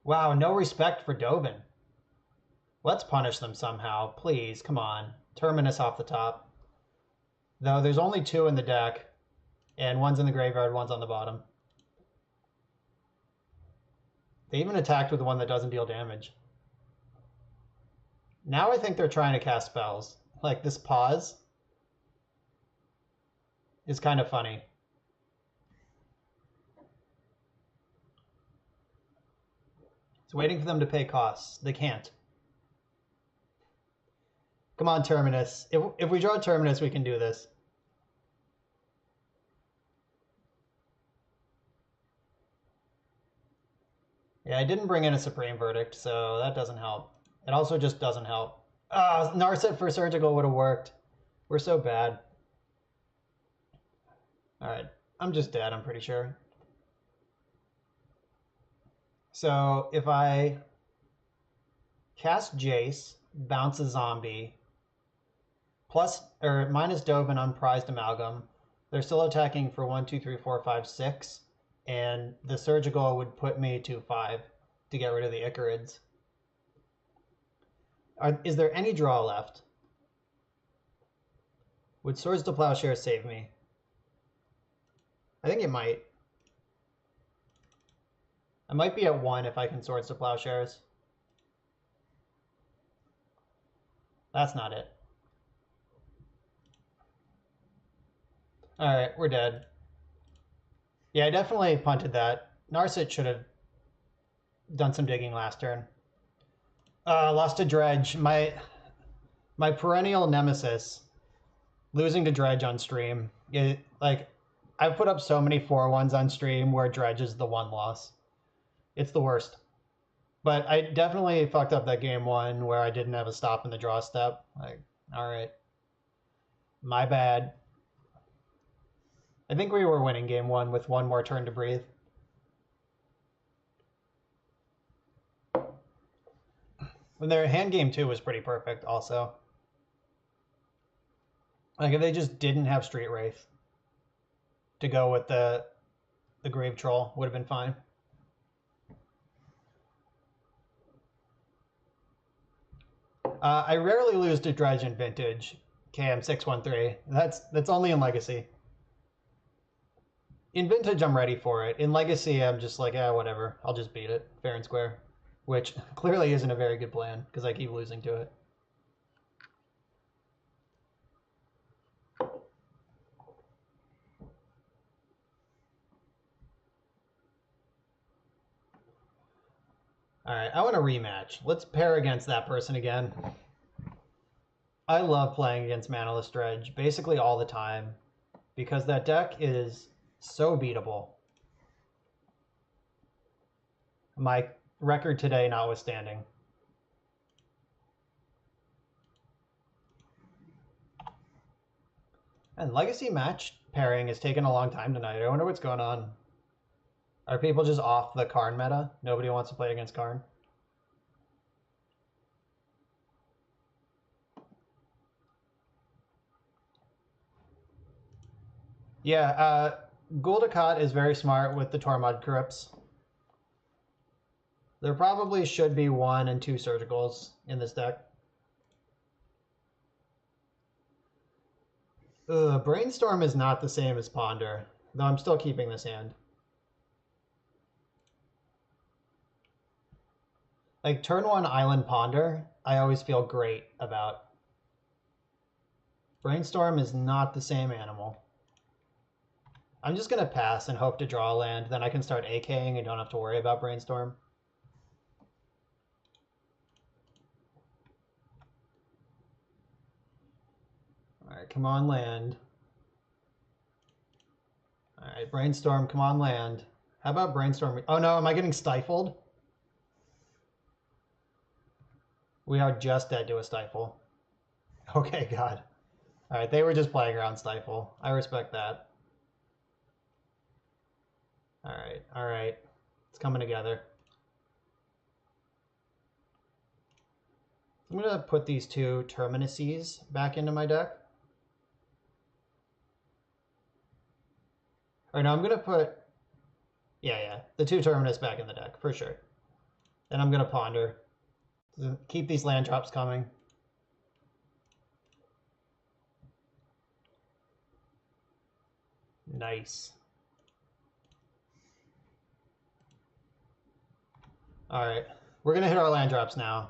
Wow, no respect for Dovin. Let's punish them somehow, please, come on. Terminus off the top. Though there's only 2 in the deck, and one's in the graveyard, one's on the bottom. They even attacked with one that doesn't deal damage. Now I think they're trying to cast spells. Like, this pause is kind of funny. It's waiting for them to pay costs. They can't. Come on, Terminus. If we draw Terminus, we can do this. Yeah, I didn't bring in a Supreme Verdict, so that doesn't help. It also just doesn't help. Narset for Surgical would have worked. We're so bad. Alright, I'm just dead, I'm pretty sure. So if I cast Jace, bounce a zombie, minus Dovin on Prized Amalgam, they're still attacking for 1, 2, 3, 4, 5, 6, and the Surgical would put me to 5 to get rid of the Icarids. Is there any draw left? Would Swords to Plowshare save me? I think it might. I might be at 1 if I can Swords to Plowshares. That's not it. Alright, we're dead. Yeah, I definitely punted that. Narset should have done some digging last turn. Lost to Dredge. My perennial nemesis. Losing to Dredge on stream. I've put up so many 4-1s on stream where Dredge is the one loss. It's the worst. But I definitely fucked up that game 1 where I didn't have a stop in the draw step. Like, alright. My bad. I think we were winning game one with one more turn to breathe. When their hand game two was pretty perfect also. Like if they just didn't have Street Wraith to go with the Grave Troll, would have been fine. I rarely lose to Dredge in Vintage. KM613. That's only in Legacy. In Vintage, I'm ready for it. In Legacy, I'm just like, whatever. I'll just beat it fair and square. Which clearly isn't a very good plan, because I keep losing to it. Alright, I want a rematch. Let's pair against that person again. I love playing against Manaless Dredge basically all the time, because that deck is so beatable. My record today notwithstanding. And Legacy match pairing is taking a long time tonight. I wonder what's going on. Are people just off the Karn meta? Nobody wants to play against Karn? Yeah, Guldakat is very smart with the Tormod Crypts. There probably should be 1 and 2 Surgicals in this deck. Brainstorm is not the same as Ponder, though I'm still keeping this hand. Like, turn 1 Island Ponder, I always feel great about. Brainstorm is not the same animal. I'm just going to pass and hope to draw a land, then I can start AKing and don't have to worry about Brainstorm. Alright, come on land. Alright, Brainstorm, come on land. How about Brainstorm? Oh no, am I getting stifled? We are just dead to a stifle. Okay, God. Alright, they were just playing around stifle. I respect that. Alright. It's coming together. I'm going to put these 2 Terminuses back into my deck. Or no, I'm going to put... Yeah, the 2 Terminus back in the deck, for sure. Then I'm going to Ponder. Keep these land drops coming. Nice. Alright, we're going to hit our land drops now.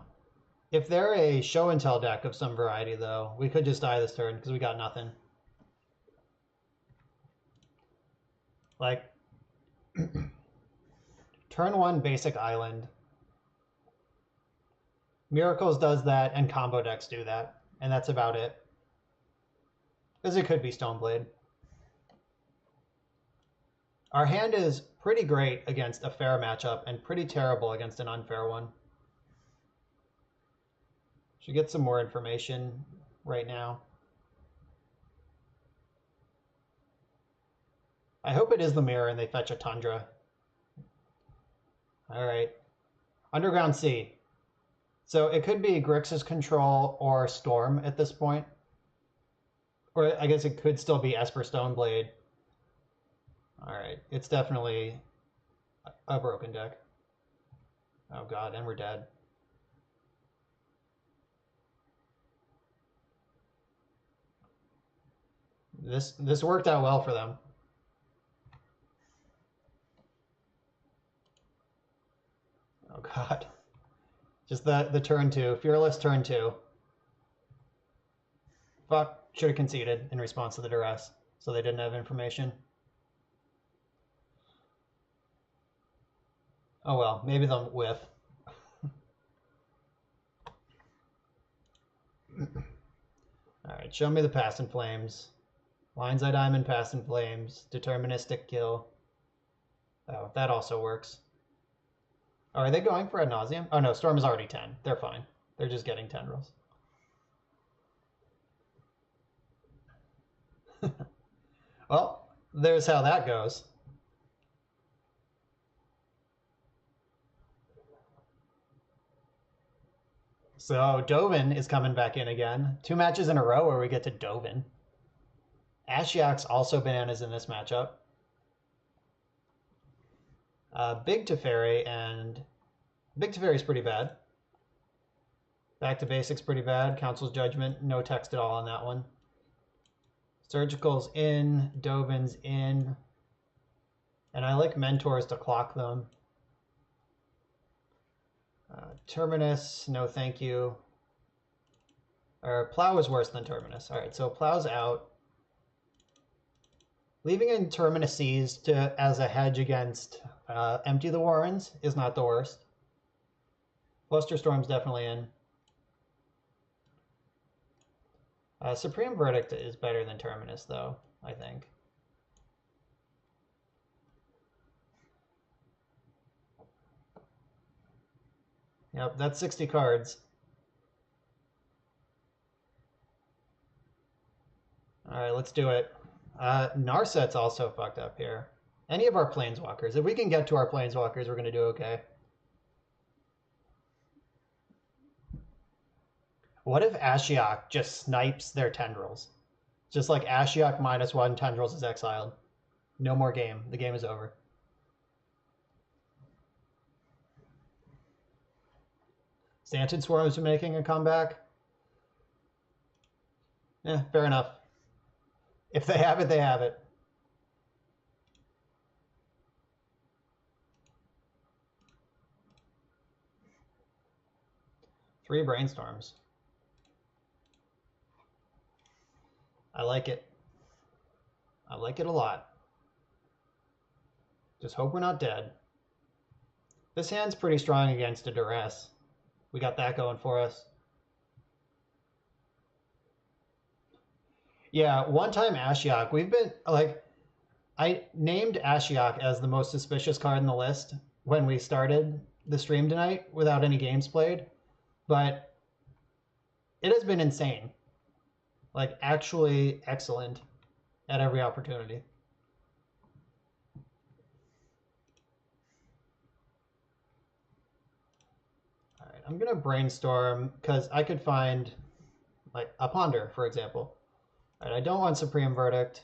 If they're a show and tell deck of some variety, though, we could just die this turn because we got nothing. Like, turn 1 basic island. Miracles does that, and combo decks do that, and that's about it. Because it could be Stoneblade. Our hand is pretty great against a fair matchup and pretty terrible against an unfair one. Should get some more information right now. I hope it is the mirror and they fetch a Tundra. Alright. Underground Sea. So it could be Grixis Control or Storm at this point. Or I guess it could still be Esper Stoneblade. Alright, it's definitely a broken deck. Oh god, and we're dead. This worked out well for them. Oh god. Just the turn 2. Fearless turn 2. Fuck. Should have conceded in response to the duress, so they didn't have information. Oh well, maybe they'll whiff. Alright, show me the Past in Flames. Lion's Eye Diamond, Past in Flames. Deterministic kill. Oh, that also works. Oh, are they going for Ad Nauseam? Oh no, Storm is already 10. They're fine. They're just getting tendrils. Well, there's how that goes. So Dovin is coming back in again. 2 matches in a row where we get to Dovin. Ashiok's also bananas in this matchup. Big Teferi, and Big Teferi's pretty bad. Back to Basics pretty bad. Council's Judgment, no text at all on that one. Surgical's in, Dovin's in. And I like Mentors to clock them. Terminus, no thank you. Or Plow is worse than Terminus. All right, so Plow's out. Leaving in Terminus seized as a hedge against Empty the Warrens is not the worst. Flusterstorm's definitely in. Supreme Verdict is better than Terminus, though, I think. Yep, that's 60 cards. All right, let's do it. Narset's also fucked up here. Any of our Planeswalkers. If we can get to our Planeswalkers, we're going to do okay. What if Ashiok just snipes their Tendrils? Just like Ashiok -1, Tendrils is exiled. No more game. The game is over. Stanton Swarms are making a comeback. Yeah, fair enough. If they have it, they have it. Three Brainstorms. I like it. I like it a lot. Just hope we're not dead. This hand's pretty strong against a Duress. We got that going for us. Yeah, one time Ashiok, we've been, like, I named Ashiok as the most suspicious card in the list when we started the stream tonight without any games played, but it has been insane. Like, actually excellent at every opportunity. All right, I'm gonna brainstorm because I could find like a Ponder, for example. All right, I don't want Supreme Verdict.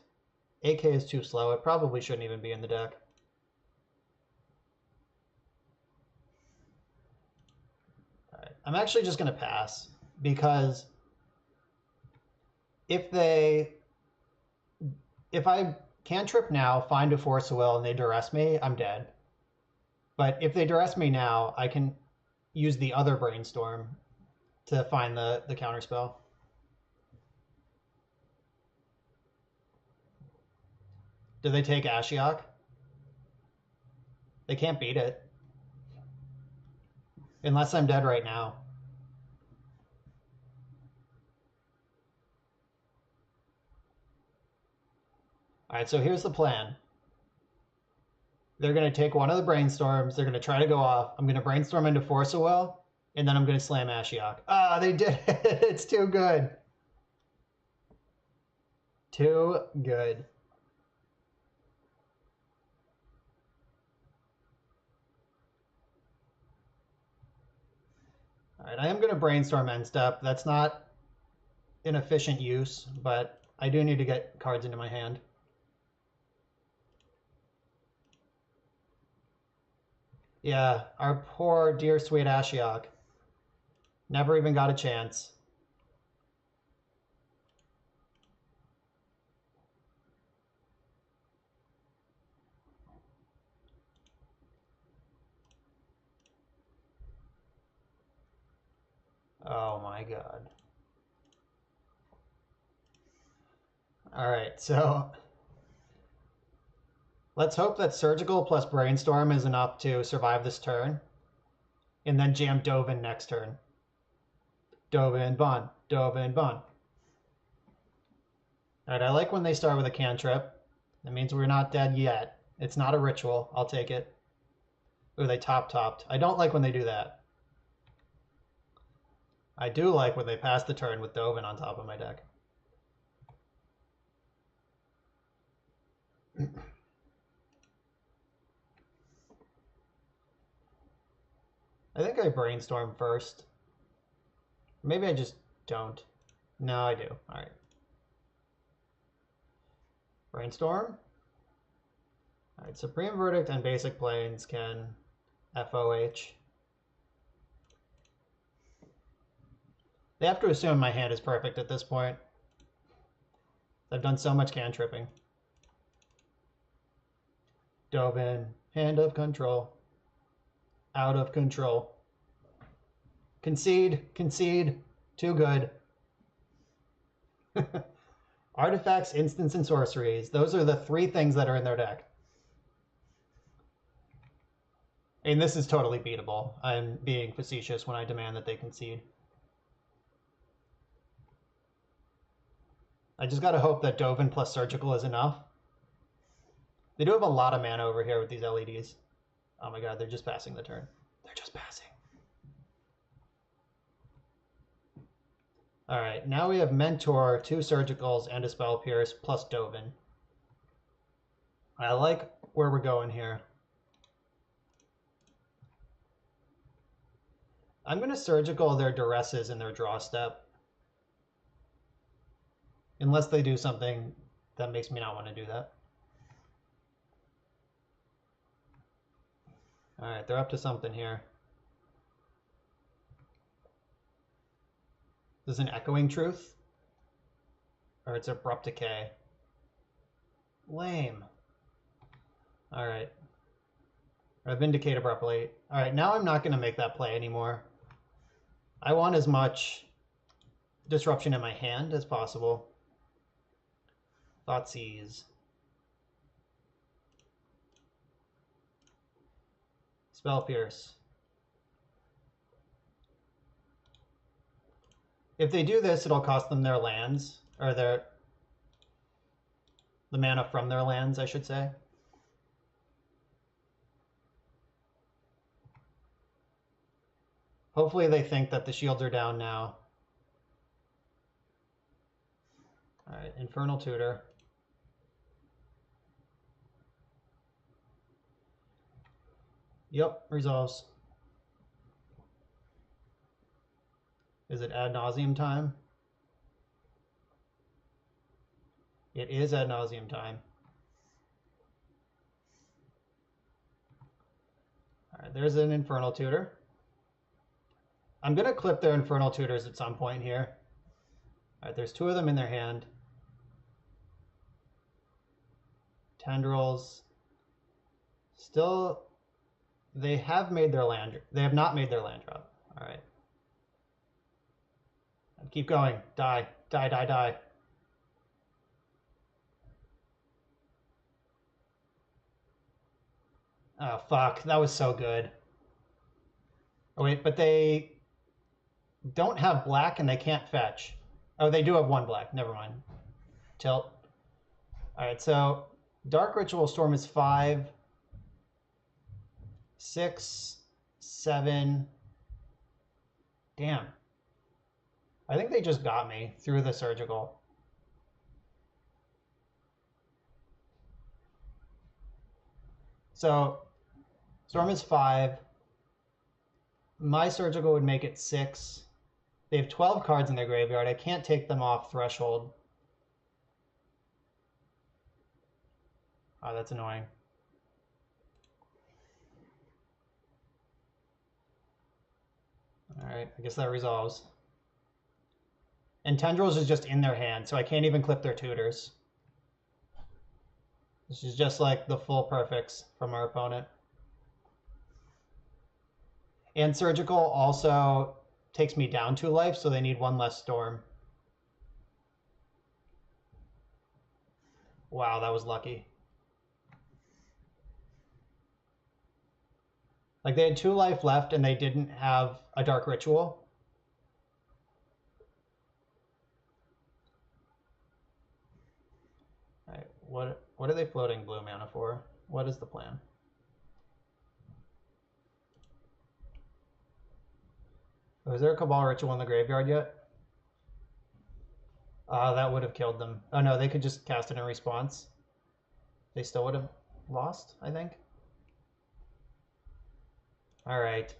AK is too slow. It probably shouldn't even be in the deck. All right, I'm actually just gonna pass because if I cantrip now, find a Force of Will, and they duress me, I'm dead. But if they duress me now, I can use the other Brainstorm to find the counterspell. Do they take Ashiok? They can't beat it. Unless I'm dead right now. All right, so here's the plan. They're going to take one of the Brainstorms. They're going to try to go off. I'm going to Brainstorm into Force of Will, and then I'm going to slam Ashiok. Ah, they did it. It's too good. Too good. All right, I am going to Brainstorm end step. That's not an efficient use, but I do need to get cards into my hand. Yeah, our poor, dear, sweet Ashiok. Never even got a chance. Oh my god. All right, so let's hope that Surgical plus Brainstorm is enough to survive this turn, and then jam Dovin next turn. Dovin, Bon, Dovin, Bon. All right, I like when they start with a cantrip. That means we're not dead yet. It's not a ritual. I'll take it. Ooh, they topped. I don't like when they do that. I do like when they pass the turn with Dovin on top of my deck. I think I brainstorm first. Maybe I just don't. No, I do. All right. Brainstorm. All right, Supreme Verdict and Basic Planes can FOH. They have to assume my hand is perfect at this point. I've done so much cantripping. Dove in. Hand of control. Out of control. Concede. Concede. Too good. Artifacts, instants, and sorceries. Those are the 3 things that are in their deck. And this is totally beatable. I'm being facetious when I demand that they concede. I just gotta hope that Dovin plus Surgical is enough. They do have a lot of mana over here with these LEDs. Oh my god, they're just passing the turn. They're just passing. Alright, now we have Mentor, 2 Surgicals, and a Spell Pierce, plus Dovin. I like where we're going here. I'm going to Surgical their Duresses in their draw step. Unless they do something that makes me not want to do that. Alright, they're up to something here. This is an Echoing Truth? Or it's Abrupt Decay? Lame. Alright. Or Vindicate Abruptly. Alright, now I'm not going to make that play anymore. I want as much disruption in my hand as possible. Thoughtseize. Spell Pierce. If they do this, it'll cost them their lands, or the mana from their lands, I should say. Hopefully they think that the shields are down now. Alright, Infernal Tutor. Yep, resolves. Is it ad nauseum time? It is ad nauseum time. Alright, there's an Infernal Tutor. I'm going to clip their Infernal Tutors at some point here. Alright, there's 2 of them in their hand. Tendrils. Still, they have made their land. They have not made their land drop. Alright. Keep going. Die. Die, die, die. Oh, fuck. That was so good. Oh, wait, but they don't have black and they can't fetch. Oh, they do have 1 black. Never mind. Tilt. Alright, so Dark Ritual Storm is 5, 6, 7. Damn. I think they just got me through the Surgical. So Storm is 5. My Surgical would make it 6. They have 12 cards in their graveyard. I can't take them off Threshold. Oh, that's annoying. Alright, I guess that resolves. And Tendrils is just in their hand, so I can't even clip their tutors. This is just like the full perfects from our opponent. And Surgical also takes me down 2 life, so they need 1 less storm. Wow, that was lucky. Like, they had 2 life left and they didn't have a Dark Ritual. Alright, what are they floating blue mana for? What is the plan? Oh, is there a Cabal Ritual in the graveyard yet? That would have killed them. Oh no, they could just cast it in response. They still would have lost, I think. All right.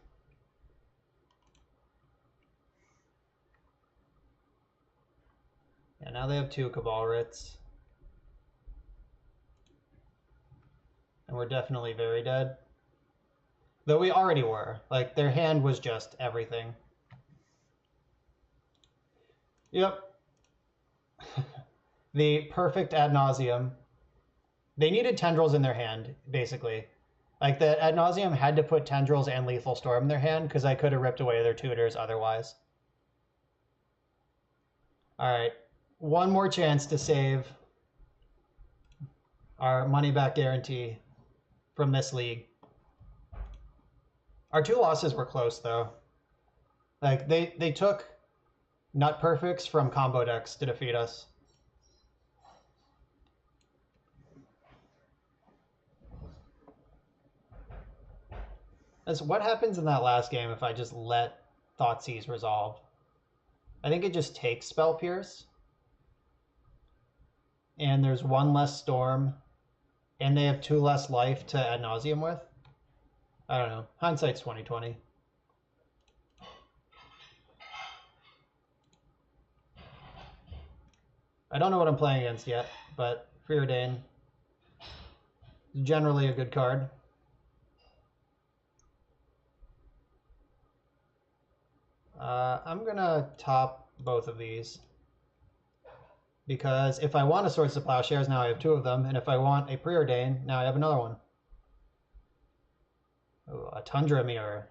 Yeah, now they have 2 Cabal Writs. And we're definitely very dead. Though we already were. Like, their hand was just everything. Yep. The perfect ad nauseum. They needed tendrils in their hand, basically. Like, the ad nauseum had to put tendrils and lethal storm in their hand because I could have ripped away their tutors otherwise. All right. One more chance to save our money back guarantee from this league. Our 2 losses were close, though. Like, they took nut perfects from combo decks to defeat us. That's what happens in that last game if I just let Thoughtseize resolve. I think it just takes Spell Pierce. And there's 1 less storm. And they have 2 less life to ad nauseum with. I don't know. Hindsight's 20/20. I don't know what I'm playing against yet, but Preordain is generally a good card. I'm gonna top both of these. Because if I want a Swords to Plowshares, now I have 2 of them. And if I want a Preordain, now I have another one. Ooh, a Tundra Mirror.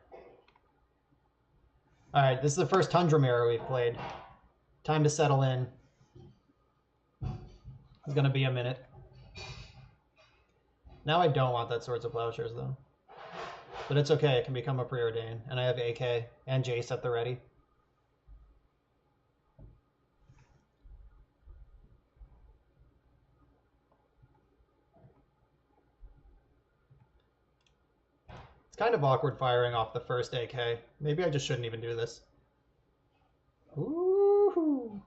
Alright, this is the first Tundra Mirror we've played. Time to settle in. It's gonna be a minute. Now I don't want that Swords of Plowshares, though. But it's okay, it can become a Preordain. And I have AK and Jace at the ready. It's kind of awkward firing off the first AK. Maybe I just shouldn't even do this. Ooh.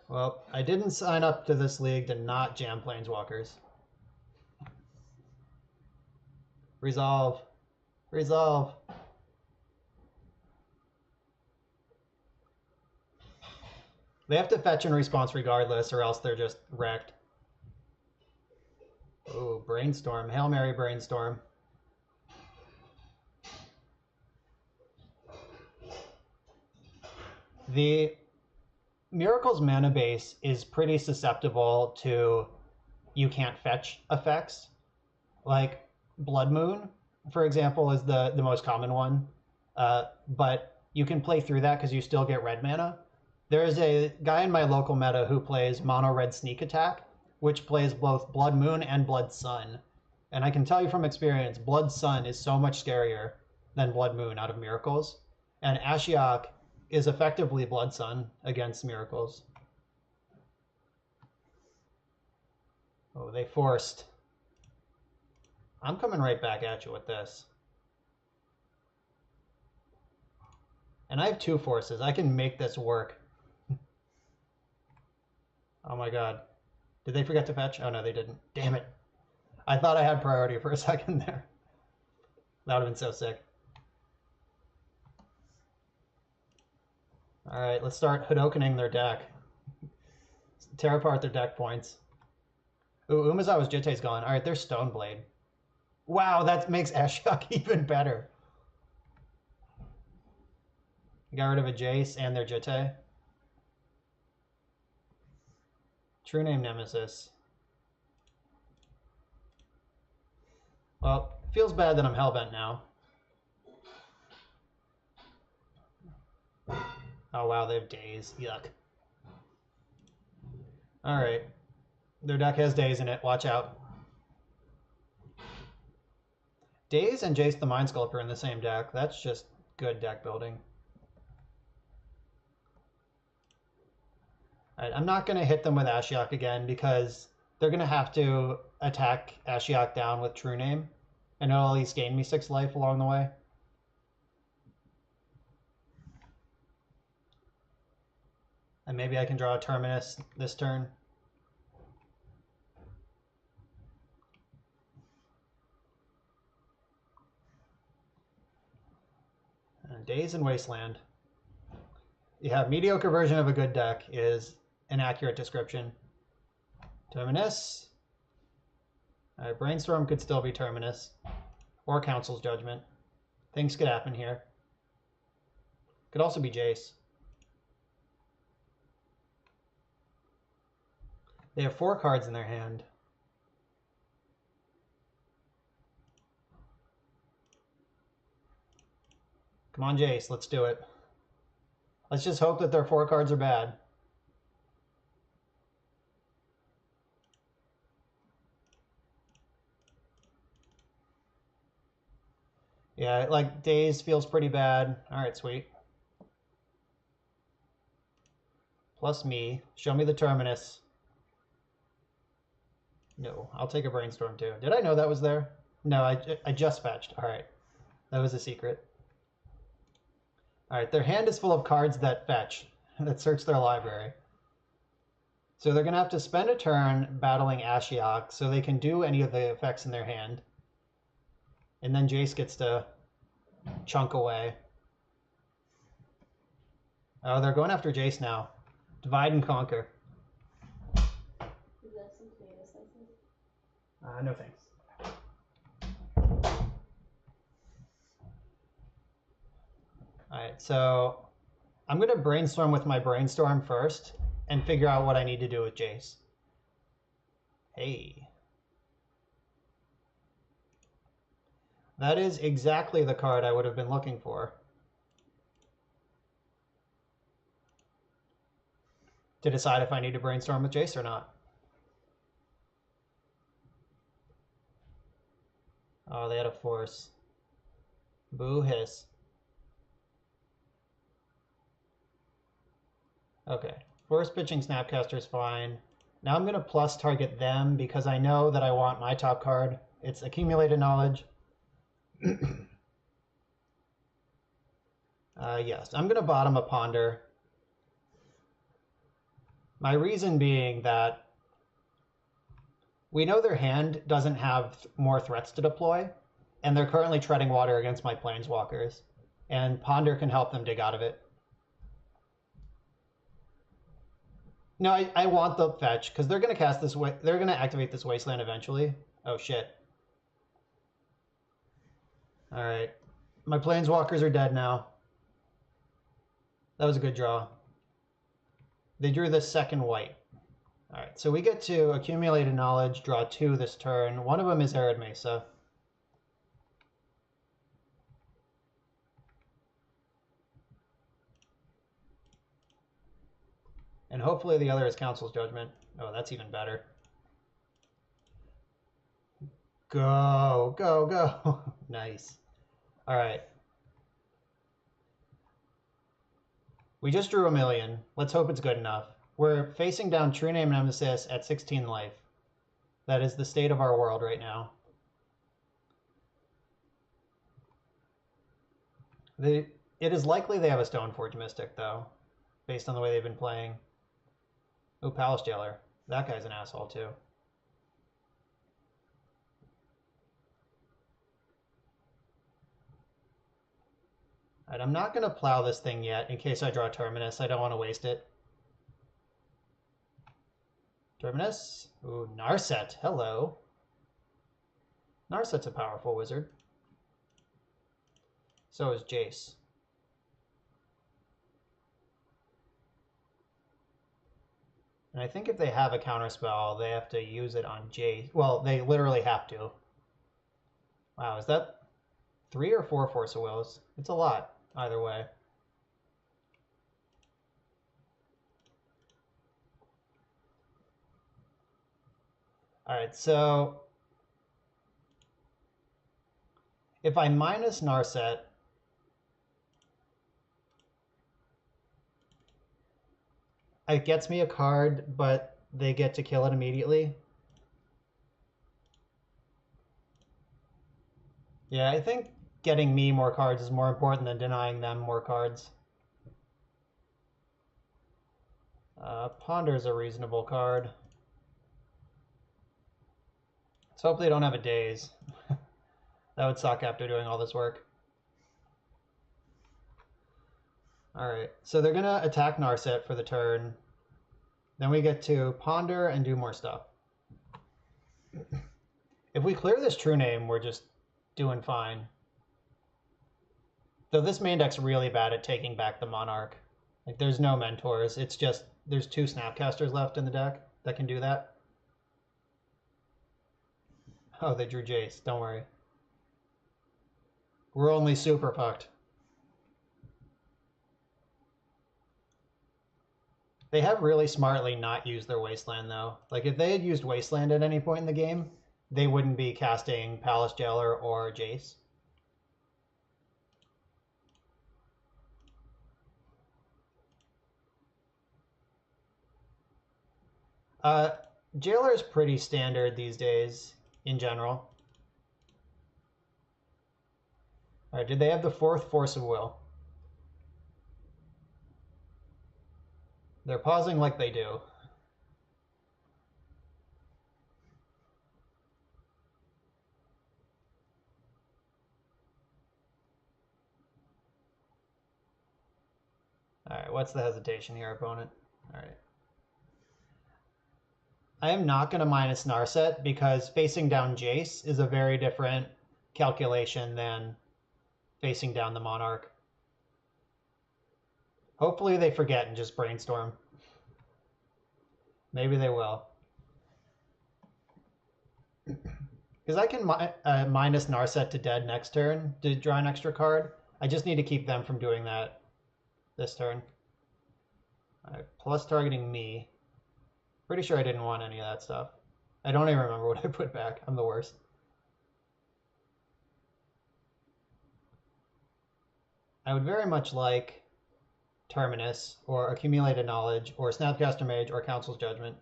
Well, I didn't sign up to this league to not jam Planeswalkers. Resolve. Resolve. They have to fetch in response regardless, or else they're just wrecked. Ooh, Brainstorm. Hail Mary Brainstorm. The Miracle's mana base is pretty susceptible to you can't fetch effects. Like Blood Moon, for example, is the most common one. But you can play through that because you still get red mana. There is a guy in my local meta who plays mono red Sneak Attack, which plays both Blood Moon and Blood Sun. And I can tell you from experience, Blood Sun is so much scarier than Blood Moon out of Miracles. And Ashiok is effectively Blood Sun against Miracles. Oh, they forced. I'm coming right back at you with this. And I have 2 forces. I can make this work. Oh my god. Did they forget to fetch? Oh no, they didn't. Damn it. I thought I had priority for a second there. That would have been so sick. Alright, let's start Hadokening their deck. Tear apart their deck points. Ooh, Umezawa's Jitte's gone. Alright, there's Stoneblade. Wow, that makes Ashiok even better. Got rid of a Jace and their Jitte. True Name Nemesis. Well, feels bad that I'm Hellbent now. Oh wow, they have Daze. Yuck. Alright. Their deck has Daze in it. Watch out. Daze and Jace the Mind Sculptor in the same deck. That's just good deck building. Alright, I'm not going to hit them with Ashiok again because they're going to have to attack Ashiok down with True Name. And it'll at least gain me 6 life along the way. And maybe I can draw a Terminus this turn. Days in Wasteland. Yeah, mediocre version of a good deck is an accurate description. Terminus. Brainstorm could still be Terminus. Or Council's Judgment. Things could happen here. Could also be Jace. They have 4 cards in their hand. Come on, Jace, let's do it. Let's just hope that their 4 cards are bad. Yeah, like Days feels pretty bad. All right, sweet. Plus me. Show me the Terminus. No, I'll take a Brainstorm too. Did I know that was there? No, I just fetched. All right, that was a secret. All right, their hand is full of cards that fetch, that search their library. So they're going to have to spend a turn battling Ashiok so they can do any of the effects in their hand. And then Jace gets to chunk away. Oh, they're going after Jace now. Divide and conquer. Is that some tomato slices? No thanks. All right, so I'm going to brainstorm with my Brainstorm first and figure out what I need to do with Jace. Hey. That is exactly the card I would have been looking for. To decide if I need to Brainstorm with Jace or not. Oh, they had a Force. Boo hiss. Okay, Force pitching Snapcaster is fine. Now I'm going to plus target them because I know that I want my top card. It's Accumulated Knowledge. Yes, I'm going to bottom a Ponder. My reason being that we know their hand doesn't have more threats to deploy, and they're currently treading water against my Planeswalkers, and Ponder can help them dig out of it. No, I want the fetch, because they're going to cast this way. They're going to activate this Wasteland eventually. Oh, shit. All right. My Planeswalkers are dead now. That was a good draw. They drew the second white. All right, so we get to Accumulated Knowledge, draw 2 this turn. One of them is Arid Mesa. And hopefully the other is Council's Judgment. Oh, that's even better. Go, go, go. Nice. All right. We just drew 1,000,000. Let's hope it's good enough. We're facing down True Name Nemesis at 16 life. That is the state of our world right now. It is likely they have a Stoneforge Mystic, though, based on the way they've been playing. Oh, Palace Jailer. That guy's an asshole, too. All right, I'm not going to plow this thing yet in case I draw Terminus. I don't want to waste it. Terminus. Ooh, Narset. Hello. Narset's a powerful wizard. So is Jace. And I think if they have a counterspell, they have to use it on Jace. Well, they literally have to. Wow, is that 3 or 4 Force of Wills? It's a lot, either way. All right, so if I minus Narset, it gets me a card, but they get to kill it immediately. Yeah, I think getting me more cards is more important than denying them more cards. Ponder's a reasonable card. Let's hope they don't have a Daze. That would suck after doing all this work. Alright, so they're going to attack Narset for the turn. Then we get to ponder and do more stuff. If we clear this True Name, we're just doing fine. Though this main deck's really bad at taking back the Monarch. Like, there's no Mentors. It's just, there's 2 Snapcasters left in the deck that can do that. Oh, they drew Jace. Don't worry. We're only super fucked. They have really smartly not used their Wasteland, though. Like, if they had used Wasteland at any point in the game, they wouldn't be casting Palace Jailer or Jace. Jailer is pretty standard these days, in general. Alright, did they have the 4th Force of Will? They're pausing like they do. Alright, what's the hesitation here, opponent? Alright. I am not going to minus Narset because facing down Jace is a very different calculation than facing down the Monarch. Hopefully they forget and just brainstorm. Maybe they will. Because I can minus Narset to dead next turn to draw an extra card. I just need to keep them from doing that this turn. Alright, plus targeting me. Pretty sure I didn't want any of that stuff. I don't even remember what I put back. I'm the worst. I would very much like Terminus, or Accumulated Knowledge, or Snapcaster Mage, or Council's Judgment.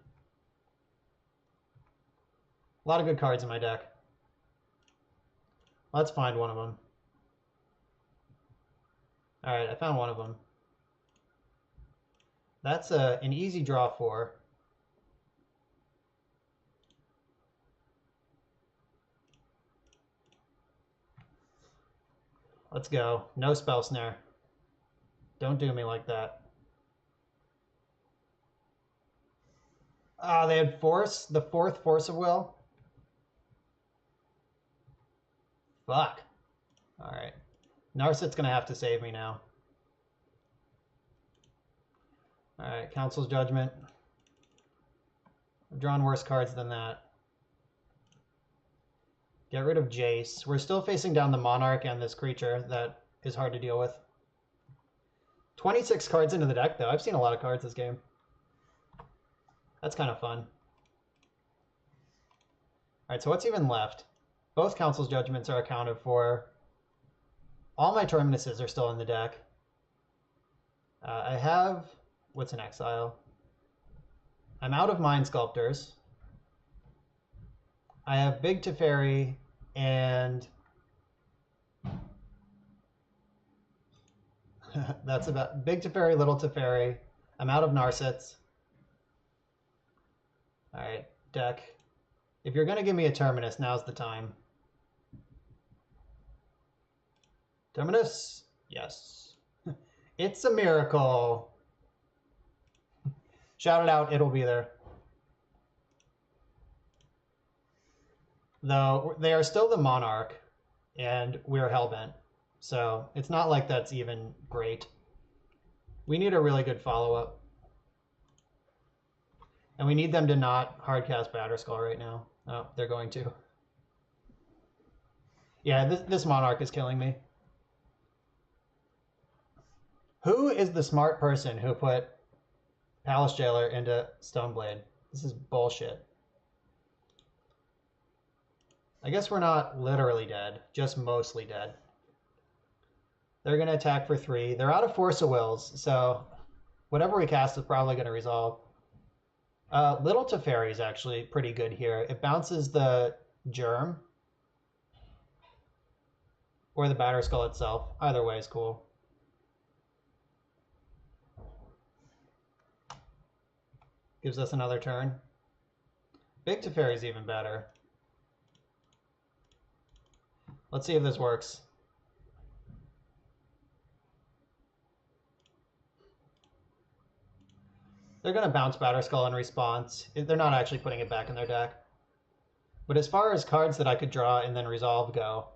A lot of good cards in my deck. Let's find one of them. Alright, I found one of them. That's an easy draw 4. Let's go. No Spell Snare. Don't do me like that. Ah, they had Force, the 4th Force of Will. Fuck. Alright. Narset's gonna have to save me now. Alright, Council's Judgment. I've drawn worse cards than that. Get rid of Jace. We're still facing down the Monarch and this creature that is hard to deal with. 26 cards into the deck, though. I've seen a lot of cards this game. That's kind of fun. Alright, so what's even left? Both Council's Judgments are accounted for. All my Terminuses are still in the deck. I have... What's in exile? I'm out of Mind Sculptors. I have Big Teferi and... That's about... Big Teferi, Little Teferi. I'm out of Narsets. Alright, deck. If you're going to give me a Terminus, now's the time. Terminus? Yes. It's a miracle. Shout it out, it'll be there. Though, they are still the Monarch, and we're Hellbent. So, it's not like that's even great. We need a really good follow-up. And we need them to not hardcast Batterskull right now. Oh, they're going to. Yeah, this Monarch is killing me. Who is the smart person who put Palace Jailer into Stoneblade? This is bullshit. I guess we're not literally dead, just mostly dead. They're going to attack for 3. They're out of Force of Wills, so whatever we cast is probably going to resolve. Little Teferi is actually pretty good here. It bounces the Germ or the Batterskull itself. Either way is cool. Gives us another turn. Big Teferi's even better. Let's see if this works. They're going to bounce Batterskull in response. They're not actually putting it back in their deck. But as far as cards that I could draw and then resolve go,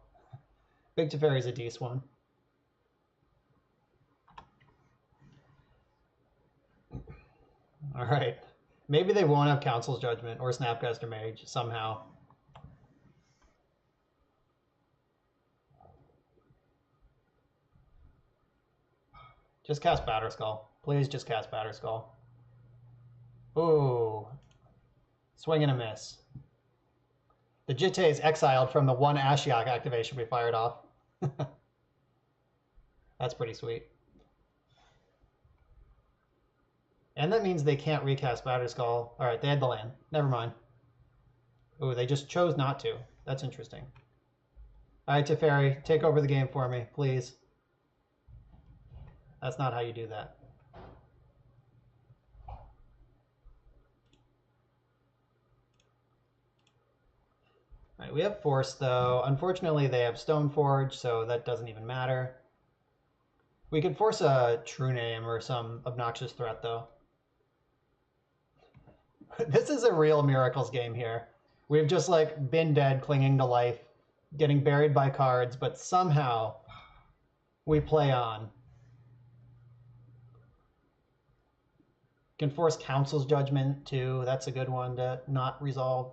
Big Teferi's a decent one. All right. Maybe they won't have Council's Judgment or Snapcaster Mage somehow. Just cast Batterskull. Please just cast Batterskull. Ooh. Swing and a miss. The Jitte is exiled from the one Ashiok activation we fired off. That's pretty sweet. And that means they can't recast Batterskull. All right, they had the land. Never mind. Ooh, they just chose not to. That's interesting. All right, Teferi, take over the game for me, please. That's not how you do that. All right, we have Force, though. Unfortunately, they have Stoneforge, so that doesn't even matter. We could force a True Name or some obnoxious threat, though. This is a real Miracles game here. We've just, like, been dead, clinging to life, getting buried by cards, but somehow we play on. Can force Council's Judgment, too. That's a good one to not resolve.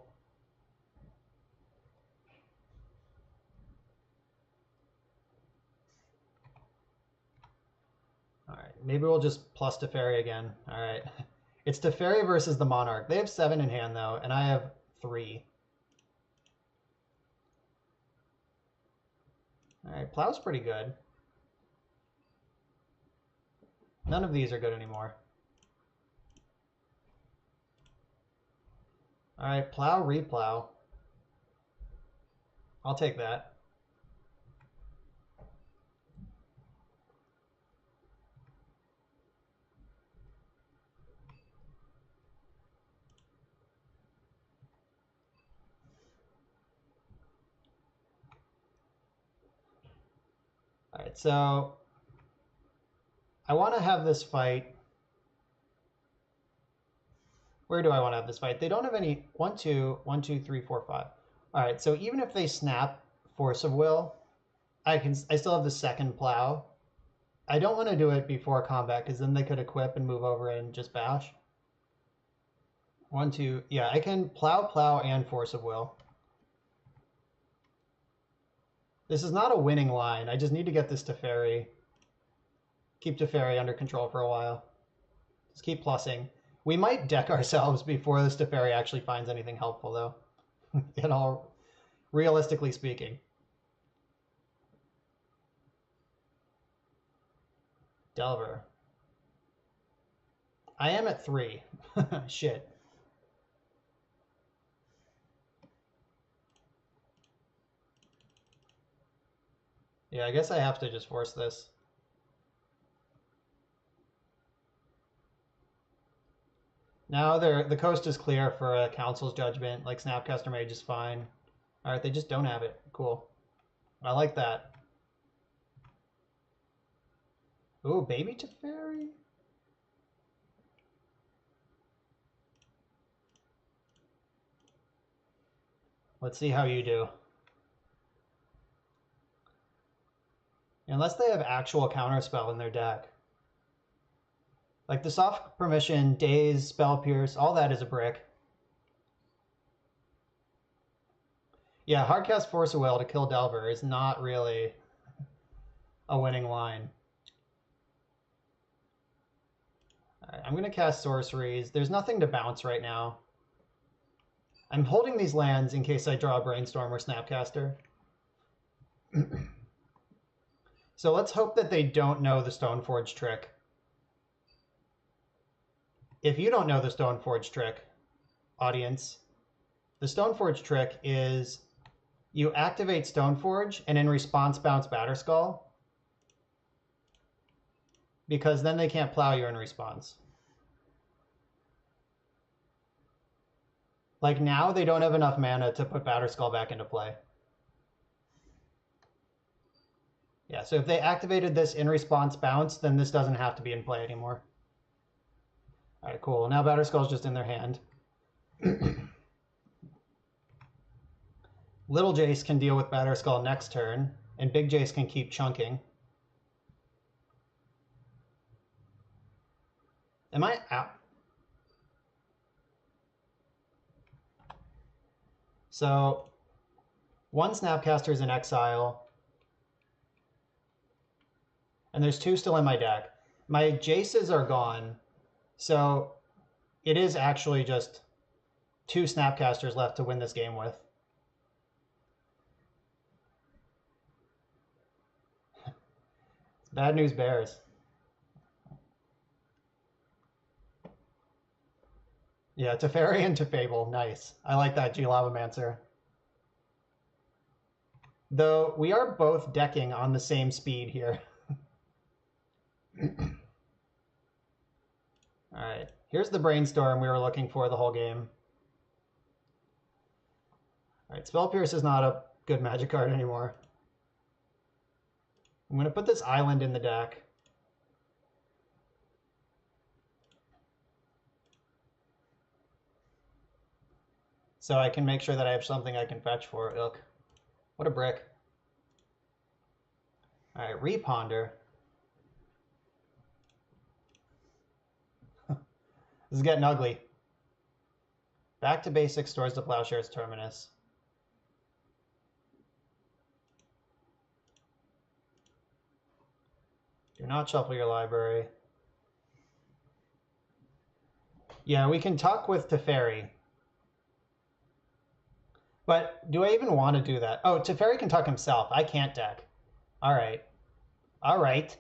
All right, maybe we'll just plus Teferi again. All right. It's Teferi versus the Monarch. They have 7 in hand, though, and I have 3. All right, Plow's pretty good. None of these are good anymore. All right, Plow, Replow. I'll take that. All right, so I want to have this fight. Where do I want to have this fight? They don't have any 1, 2, 1, 2, 3, 4, 5. All right, so even if they snap Force of Will, I still have the second Plow. I don't want to do it before combat because then they could equip and move over and just bash. 1, 2, yeah, I can Plow, and Force of Will. This is not a winning line. I just need to get this Teferi. Keep Teferi under control for a while. Just keep plussing. We might deck ourselves before this Teferi actually finds anything helpful, though. You know, realistically speaking. Delver. I am at 3. Shit. Yeah, I guess I have to just force this. Now the coast is clear for a Council's Judgment. Like Snapcaster Mage is fine. All right, they just don't have it. Cool. I like that. Ooh, Baby Teferi? Let's see how you do. Unless they have actual counterspell in their deck. Like the soft permission, Daze, Spell Pierce, all that is a brick. Yeah, hardcast Force of Will to kill Delver is not really a winning line. Alright, I'm going to cast sorceries. There's nothing to bounce right now. I'm holding these lands in case I draw a Brainstorm or Snapcaster. So let's hope that they don't know the Stoneforge trick. If you don't know the Stoneforge trick, audience, the Stoneforge trick is you activate Stoneforge and in response bounce Batterskull, because then they can't plow you in response. Like now they don't have enough mana to put Batterskull back into play. Yeah, so if they activated this in response bounce, then this doesn't have to be in play anymore. All right, cool. Now Batterskull's just in their hand. Little Jace can deal with Batterskull next turn, and Big Jace can keep chunking. Am I out? So, one Snapcaster's in exile, and there's two still in my deck. My Jaces are gone, so it is actually just two Snapcasters left to win this game with. It's bad news bears. Yeah, Teferi and Tefable, nice. I like that, G-Lavamancer. Though we are both decking on the same speed here. Alright, here's the Brainstorm we were looking for the whole game. Alright, Spell Pierce is not a good Magic card anymore. I'm going to put this island in the deck. So I can make sure that I have something I can fetch for. Look, what a brick. Alright, Reponder. This is getting ugly. Back to basics, stores the Plowshare's Terminus. Do not shuffle your library. Yeah, we can talk with Teferi. But do I even want to do that? Oh, Teferi can talk himself. I can't deck. All right. All right.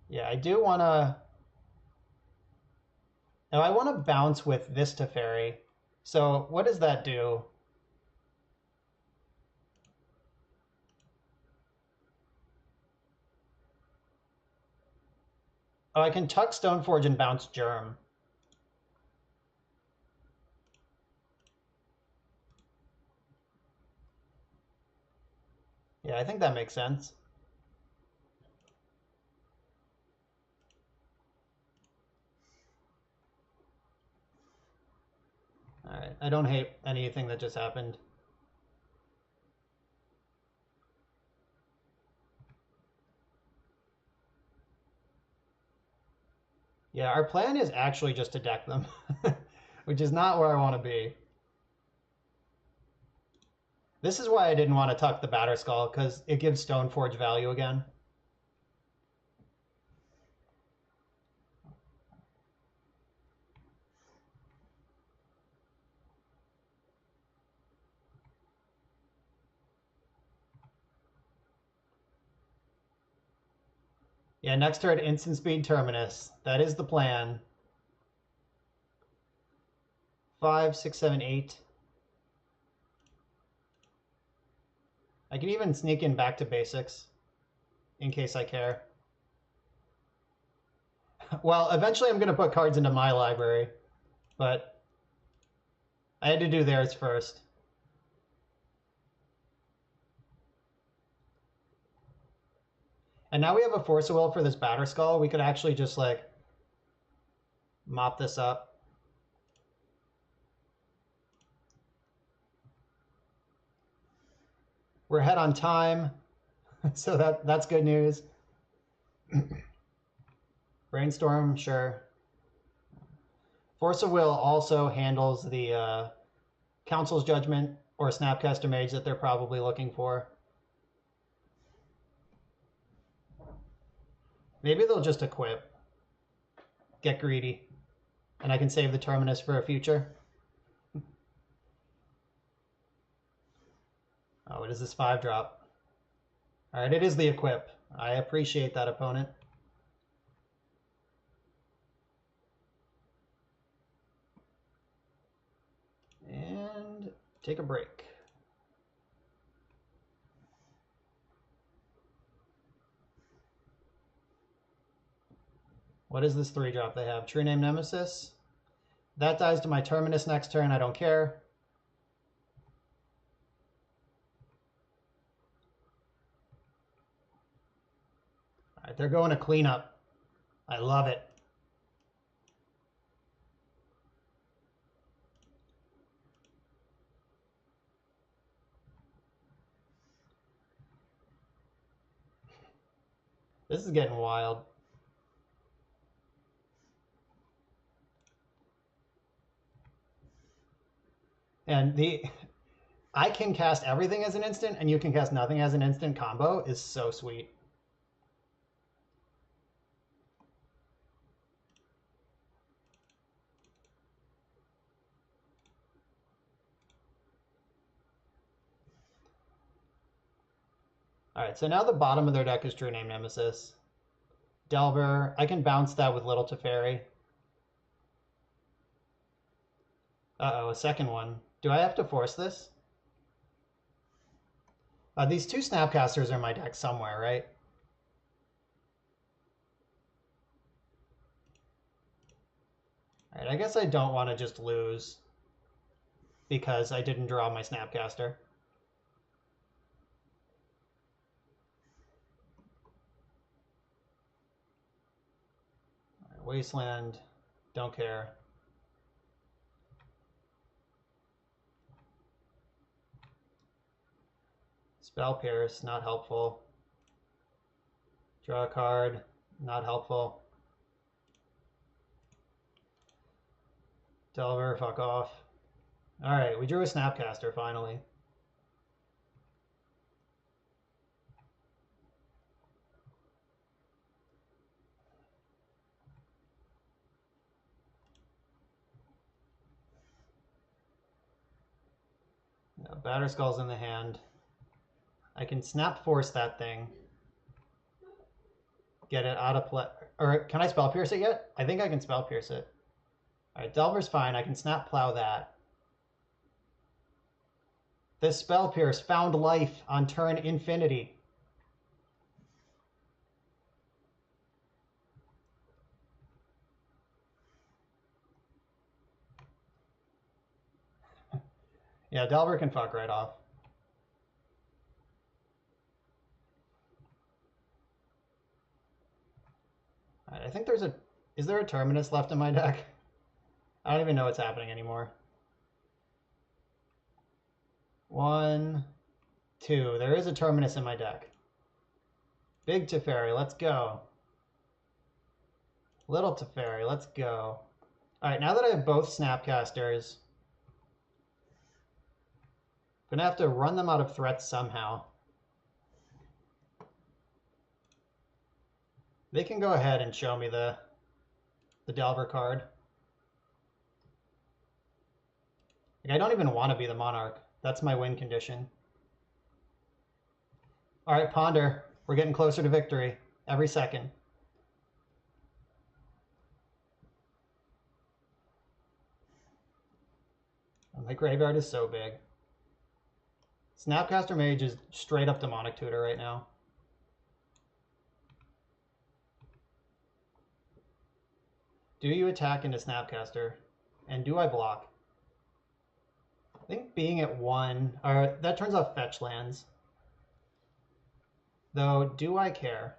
Yeah, I do want to... Now, I want to bounce with this Teferi. So what does that do? Oh, I can tuck Stoneforge and bounce Germ. Yeah, I think that makes sense. All right, I don't hate anything that just happened. Yeah, our plan is actually just to deck them, which is not where I want to be. This is why I didn't want to tuck the Batterskull, because it gives Stoneforge value again. Yeah, next turn, instant speed Terminus. That is the plan. 5, 6, 7, 8. I can even sneak in back to basics in case I care. Well, eventually I'm going to put cards into my library, but I had to do theirs first. And now we have a Force of Will for this Batterskull. We could actually just like mop this up. We're ahead on time, so that's good news. Brainstorm, sure. Force of Will also handles the Council's Judgment or Snapcaster Mage that they're probably looking for. Maybe they'll just equip. Get greedy. And I can save the Terminus for a future. Oh, it is this 5-drop. All right, it is the equip. I appreciate that, opponent. And take a break. What is this 3-drop they have? True Name Nemesis. That dies to my Terminus next turn. I don't care. All right, they're going to cleanup. I love it. This is getting wild. And I can cast everything as an instant and you can cast nothing as an instant combo is so sweet. All right, so now the bottom of their deck is True Name Nemesis. Delver, I can bounce that with Little Teferi. Uh-oh, a second one. Do I have to force this? These 2 Snapcasters are in my deck somewhere, right? All right, I guess I don't want to just lose because I didn't draw my Snapcaster. All right, Wasteland, don't care. Spell Pierce, not helpful. Draw a card, not helpful. Delver, fuck off. All right, we drew a Snapcaster finally. No, Batterskull's in the hand. I can Snap Force that thing. Get it out of play. Or can I Spell Pierce it yet? I think I can Spell Pierce it. All right, Delver's fine. I can Snap Plow that. This Spell Pierce found life on turn infinity. Yeah, Delver can fuck right off. All right, I think there's a... Is there a Terminus left in my deck? I don't even know what's happening anymore. 1, 2. There is a Terminus in my deck. Big Teferi, let's go. Little Teferi, let's go. All right, now that I have both Snapcasters, I'm gonna have to run them out of threats somehow. They can go ahead and show me the Delver card. Like, I don't even want to be the Monarch. That's my win condition. All right, Ponder. We're getting closer to victory every second. My graveyard is so big. Snapcaster Mage is straight up Demonic Tutor right now. Do you attack into Snapcaster? And do I block? I think being at 1, or that turns off fetch lands. Though, do I care?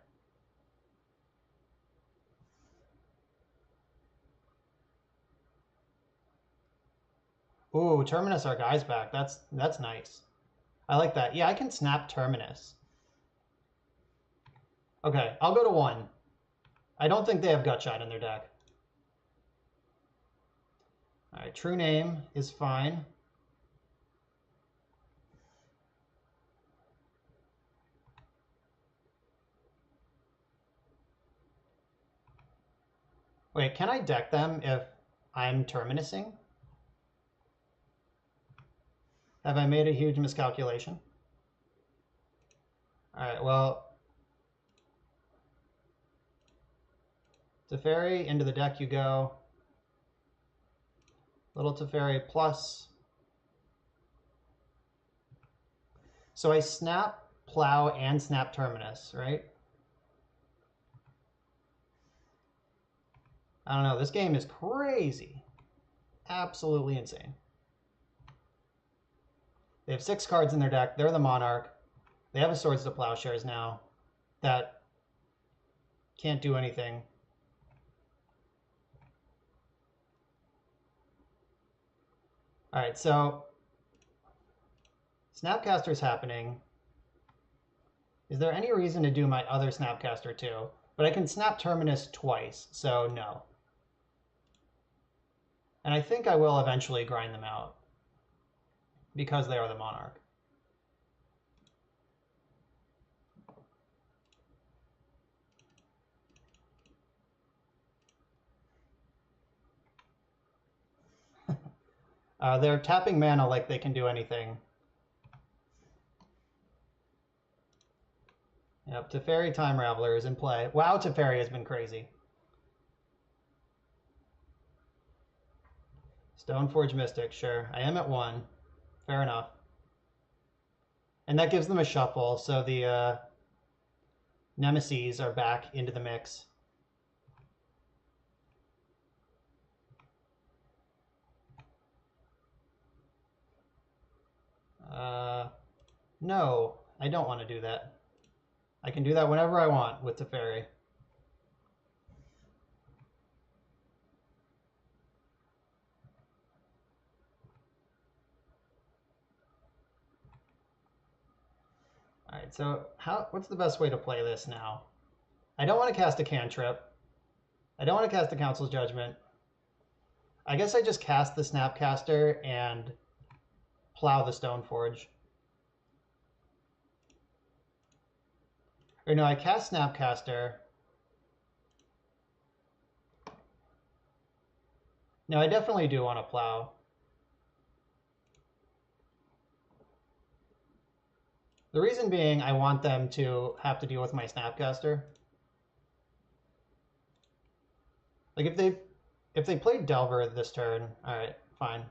Ooh, Terminus our guy's back. That's nice. I like that. Yeah, I can snap Terminus. Okay, I'll go to 1. I don't think they have Gutshot in their deck. All right, True Name is fine. Wait, can I deck them if I'm Terminusing? Have I made a huge miscalculation? All right, well, Teferi, into the deck you go. Little Teferi plus. So I snap Plow and snap Terminus, right? I don't know. This game is crazy. Absolutely insane. They have 6 cards in their deck. They're the Monarch. They have a Swords to Plowshares now that can't do anything. All right, so Snapcaster's happening. Is there any reason to do my other Snapcaster too? But I can snap Terminus twice, so no. And I think I will eventually grind them out because they are the Monarch. They're tapping mana like they can do anything. Yep, Teferi Time Raveler is in play. Wow, Teferi has been crazy. Stoneforge Mystic, sure. I am at 1. Fair enough. And that gives them a shuffle, so the Nemesis are back into the mix. No, I don't want to do that. I can do that whenever I want with Teferi. All right, so what's the best way to play this now? I don't want to cast a cantrip. I don't want to cast a Council's Judgment. I guess I just cast the Snapcaster and plow the Stoneforge. Or no, I cast Snapcaster. No, I definitely do want to plow. The reason being, I want them to have to deal with my Snapcaster. Like if they played Delver this turn, all right, fine.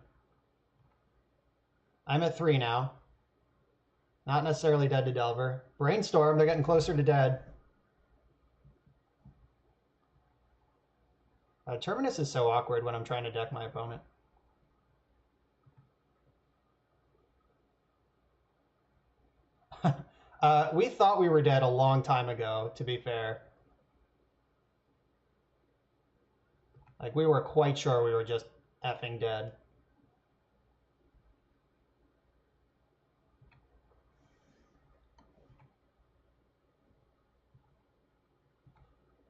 I'm at 3 now. Not necessarily dead to Delver. Brainstorm, they're getting closer to dead. Terminus is so awkward when I'm trying to deck my opponent. We thought we were dead a long time ago, to be fair. Like, we were quite sure we were just effing dead.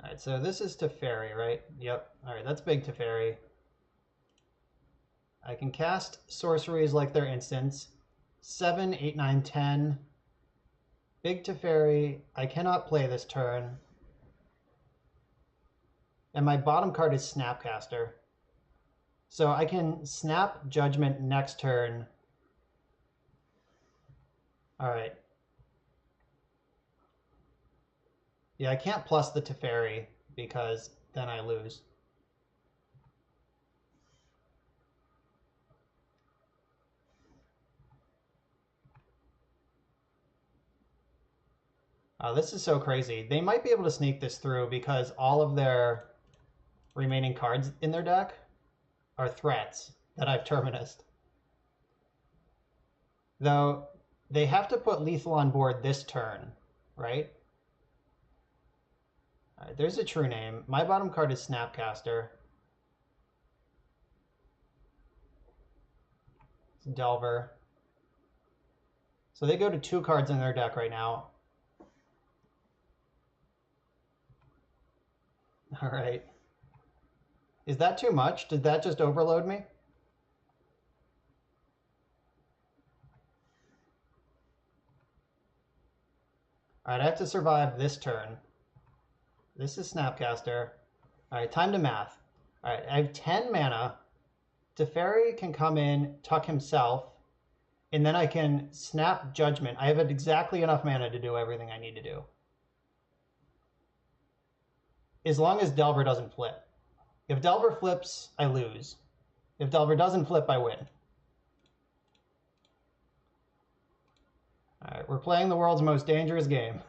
All right, so this is Teferi, right? Yep. All right, that's big Teferi. I can cast sorceries like their instants. 7, 8, 9, 10. Big Teferi. I cannot play this turn. And my bottom card is Snapcaster. So I can snap Judgment next turn. All right. Yeah, I can't plus the Teferi because then I lose. This is so crazy. They might be able to sneak this through because all of their remaining cards in their deck are threats that I've terminused. Though they have to put lethal on board this turn, right? All right, there's a true name. My bottom card is Snapcaster. It's Delver. So they go to 2 cards in their deck right now. All right. Is that too much? Did that just overload me? All right, I have to survive this turn. This is Snapcaster. All right, time to math. All right, I have 10 mana. Teferi can come in, tuck himself, and then I can snap Judgment. I have exactly enough mana to do everything I need to do. As long as Delver doesn't flip. If Delver flips, I lose. If Delver doesn't flip, I win. All right, we're playing the world's most dangerous game.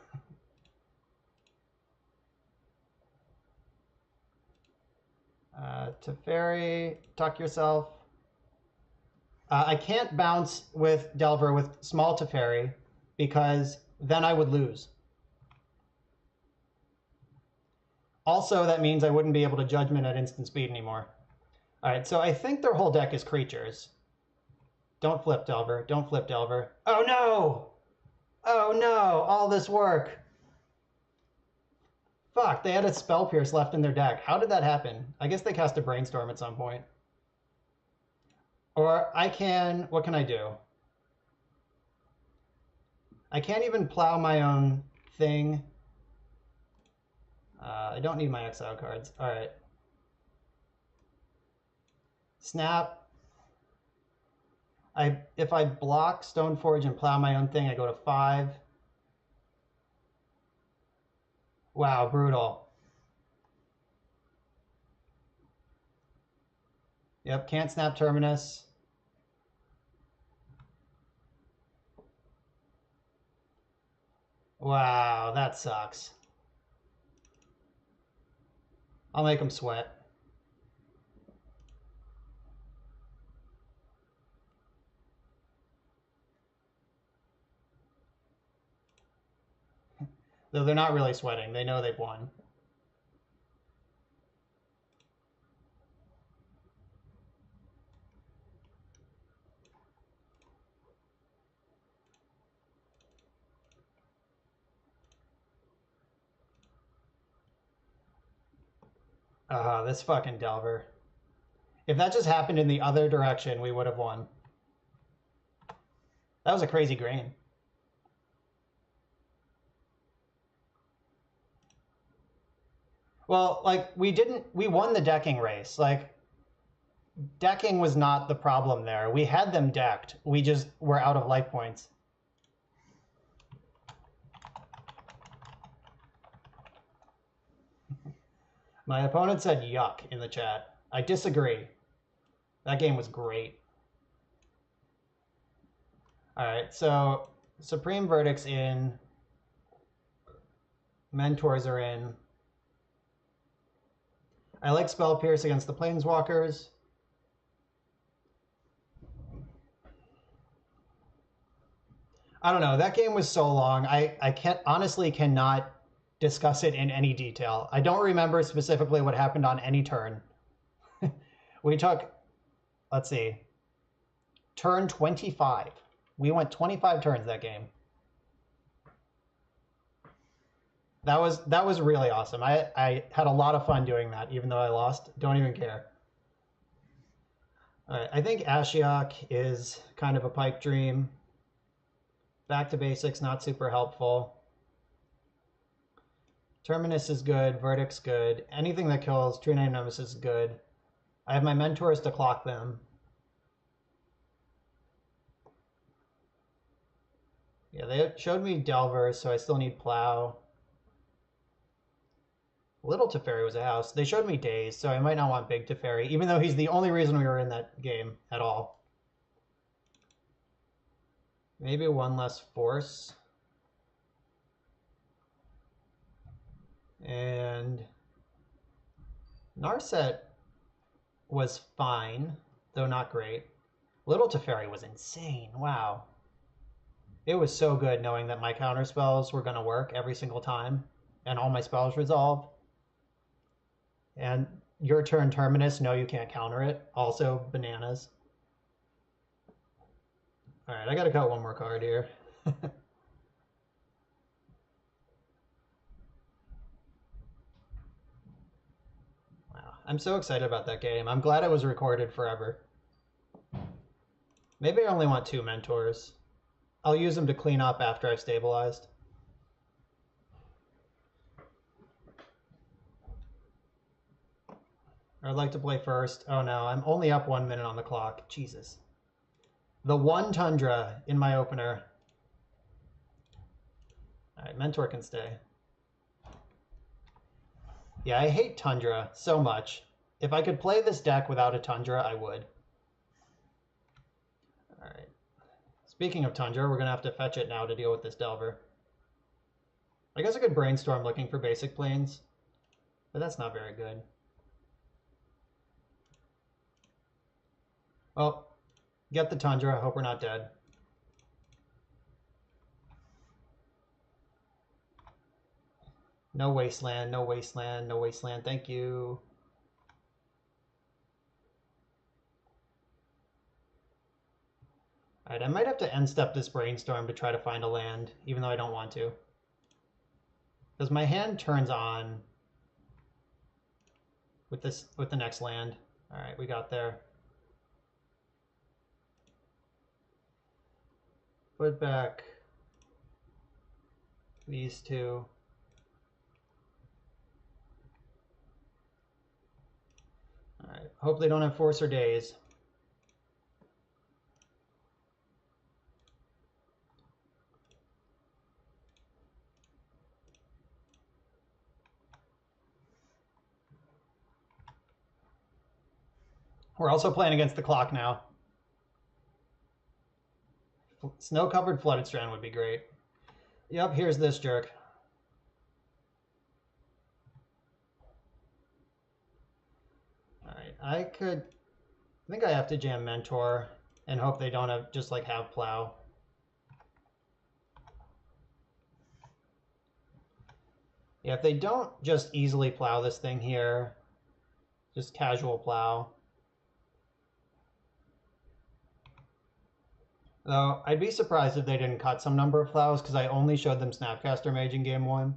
Teferi, tuck yourself. I can't bounce with Delver with small Teferi because then I would lose. Also, that means I wouldn't be able to Judgment at instant speed anymore. All right, so I think their whole deck is creatures. Don't flip, Delver. Don't flip, Delver. Oh, no! Oh, no! All this work. Fuck, they had a Spell Pierce left in their deck. How did that happen? I guess they cast a Brainstorm at some point. Or I can... What can I do? I can't even plow my own thing. I don't need my exile cards. All right. Snap. If I block Stoneforge and plow my own thing, I go to 5. Wow, brutal. Yep, can't snap Terminus. Wow, that sucks. I'll make him sweat. Though they're not really sweating. They know they've won. This fucking Delver. If that just happened in the other direction, we would have won. That was a crazy green. Well, like, we won the decking race. Like, decking was not the problem there. We had them decked. We just were out of life points. My opponent said yuck in the chat. I disagree. That game was great. All right, so Supreme Verdict's in. Mentors are in. I like Spell Pierce against the Planeswalkers. I don't know. That game was so long. I honestly cannot discuss it in any detail. I don't remember specifically what happened on any turn. We took, let's see, turn 25. We went 25 turns that game. That was really awesome. I had a lot of fun doing that, even though I lost. Don't even care. All right, I think Ashiok is kind of a pipe dream. Back to basics, not super helpful. Terminus is good. Verdict's good. Anything that kills True Name Nemesis is good. I have my mentors to clock them. Yeah, they showed me Delver, so I still need Plow. Little Teferi was a house. They showed me Daze, so I might not want Big Teferi, even though he's the only reason we were in that game at all. Maybe one less force. And Narset was fine, though not great. Little Teferi was insane. Wow. It was so good knowing that my counter spells were going to work every single time and all my spells resolve. And your turn Terminus, no, you can't counter it. Also bananas. All right, I got to cut one more card here. Wow, I'm so excited about that game. I'm glad it was recorded forever. Maybe I only want 2 mentors. I'll use them to clean up after I've stabilized. I'd like to play first. Oh no, I'm only up 1 minute on the clock. Jesus. The 1 Tundra in my opener. All right, Mentor can stay. Yeah, I hate Tundra so much. If I could play this deck without a Tundra, I would. All right. Speaking of Tundra, we're going to have to fetch it now to deal with this Delver. I guess I could brainstorm looking for basic planes, but that's not very good. Well, get the Tundra. Hope we're not dead. No wasteland, no wasteland, no wasteland. Thank you. All right, I might have to end step this brainstorm to try to find a land, even though I don't want to. Because my hand turns on with the next land. All right, we got there. Put back these two. All right, hope they don't have Force or Daze. We're also playing against the clock now. Snow-covered Flooded Strand would be great. Yep, here's this jerk. All right, I think I have to jam Mentor and hope they don't have just like have Plow. Yeah, if they don't just easily plow this thing here, just casual plow. Though I'd be surprised if they didn't cut some number of plows because I only showed them Snapcaster Mage in game 1.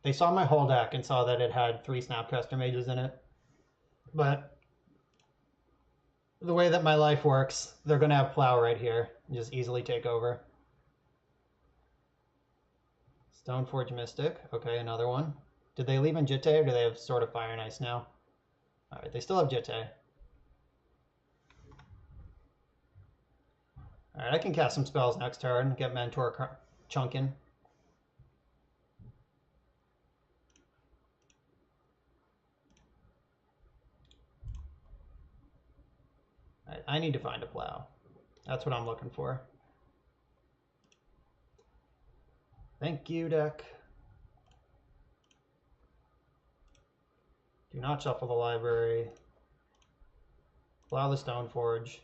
They saw my whole deck and saw that it had 3 Snapcaster Mages in it. But the way that my life works, they're going to have plow right here and just easily take over. Stoneforge Mystic. Okay, another one. Did they leave in Jitte or do they have Sword of Fire and Ice now? Alright, they still have Jitte. Alright, I can cast some spells next turn, get Mentor chunking. Alright, I need to find a plow. That's what I'm looking for. Thank you, deck. Do not shuffle the library. Plow the Stoneforge.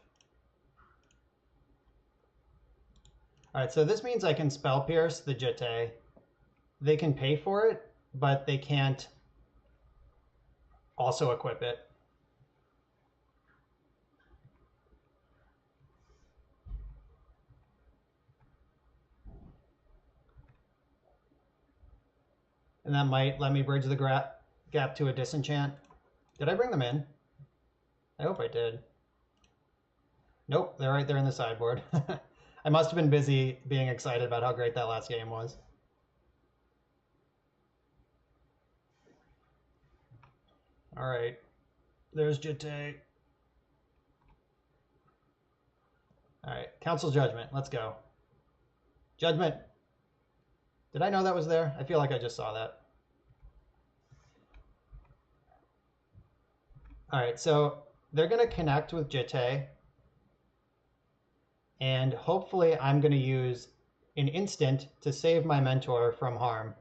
Alright, so this means I can Spell Pierce the Jitte. They can pay for it, but they can't also equip it. And that might let me bridge the gap to a Disenchant. Did I bring them in? I hope I did. Nope, they're right there in the sideboard. I must have been busy being excited about how great that last game was. All right, there's Jitte. All right, Council Judgment, let's go. Judgment. Did I know that was there? I feel like I just saw that. All right, so they're going to connect with Jitte. And hopefully I'm going to use an instant to save my Mentor from harm.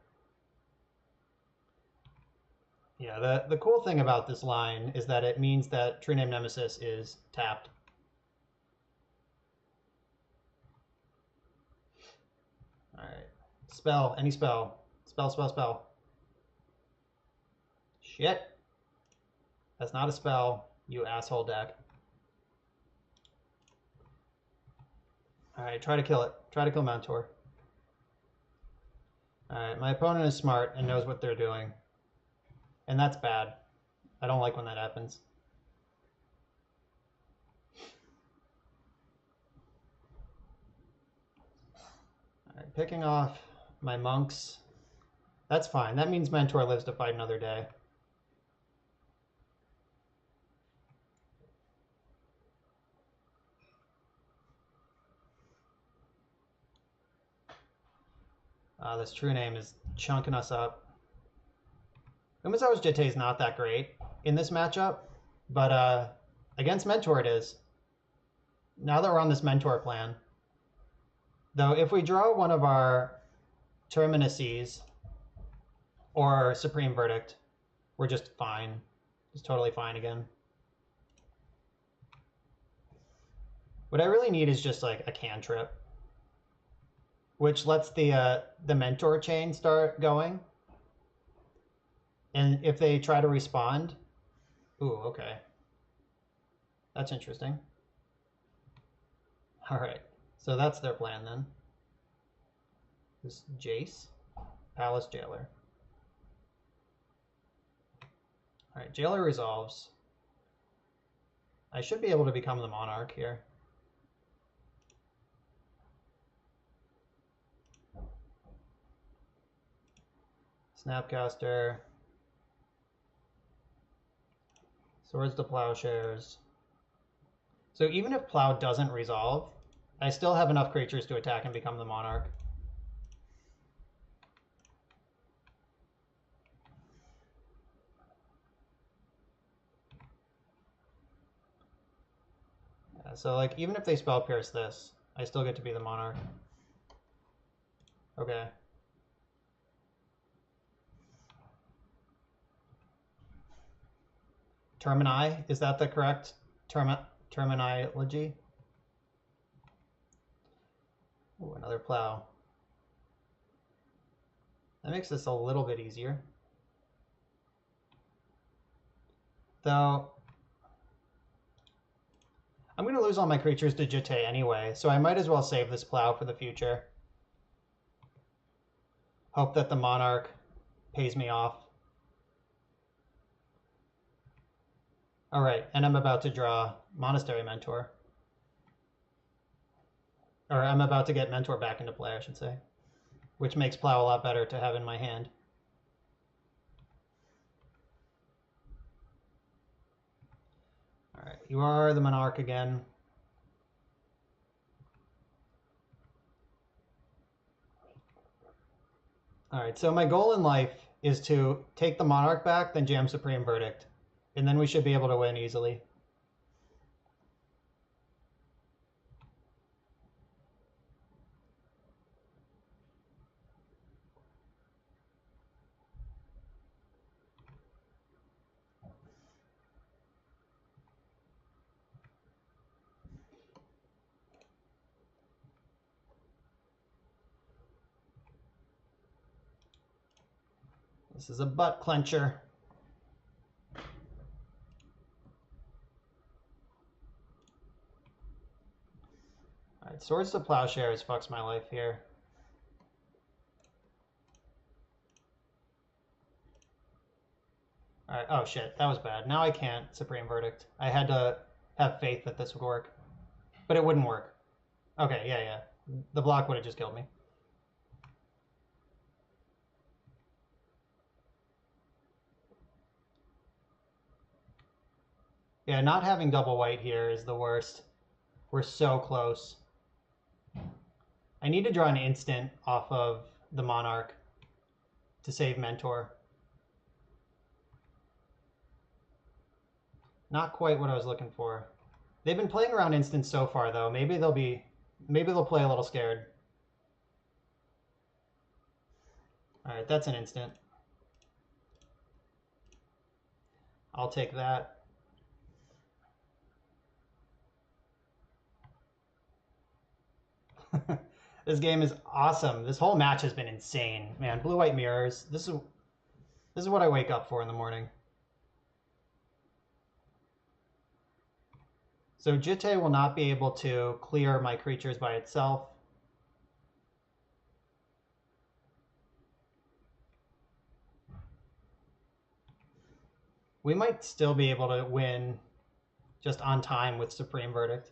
Yeah, the cool thing about this line is that it means that True Name Nemesis is tapped. All right. Spell, any spell. Spell, spell, spell. Shit. That's not a spell, you asshole deck. All right, try to kill it. Try to kill Mentor. All right, my opponent is smart and knows what they're doing. And that's bad. I don't like when that happens. All right, picking off my monks. That's fine. That means Mentor lives to fight another day. This True Name is chunking us up. Umezawa's Jitte is not that great in this matchup, but against Mentor it is. Now that we're on this Mentor plan. Though if we draw one of our Terminuses or Supreme Verdict, we're just fine. Just totally fine again. What I really need is just like a cantrip, which lets the mentor chain start going. And if they try to respond, ooh, okay. That's interesting. All right, so that's their plan then. This Jace, Palace Jailer. All right, Jailer resolves. I should be able to become the Monarch here. Snapcaster. Swords to Plowshares. So even if Plow doesn't resolve, I still have enough creatures to attack and become the Monarch. Yeah, so like even if they Spell Pierce this, I still get to be the Monarch. Okay. Termini, is that the correct terminology? Ooh, another Plow. That makes this a little bit easier. Though, I'm going to lose all my creatures to Jitte anyway, so I might as well save this Plow for the future. Hope that the Monarch pays me off. All right, and I'm about to draw Monastery Mentor. Or I'm about to get Mentor back into play, I should say. Which makes Plow a lot better to have in my hand. All right, you are the Monarch again. All right, so my goal in life is to take the Monarch back, then jam Supreme Verdict. And then we should be able to win easily. This is a butt clencher. All right, Swords to Plowshares fucks my life here. All right, oh shit, that was bad. Now I can't Supreme Verdict. I had to have faith that this would work. But it wouldn't work. Okay, yeah. The block would have just killed me. Yeah, not having double white here is the worst. We're so close. I need to draw an instant off of the Monarch to save Mentor. Not quite what I was looking for. They've been playing around instants so far, though. Maybe they'll play a little scared. All right, that's an instant. I'll take that. This game is awesome. This whole match has been insane, man. Blue-white mirrors. This is what I wake up for in the morning. So Jitte will not be able to clear my creatures by itself. We might still be able to win just on time with Supreme Verdict.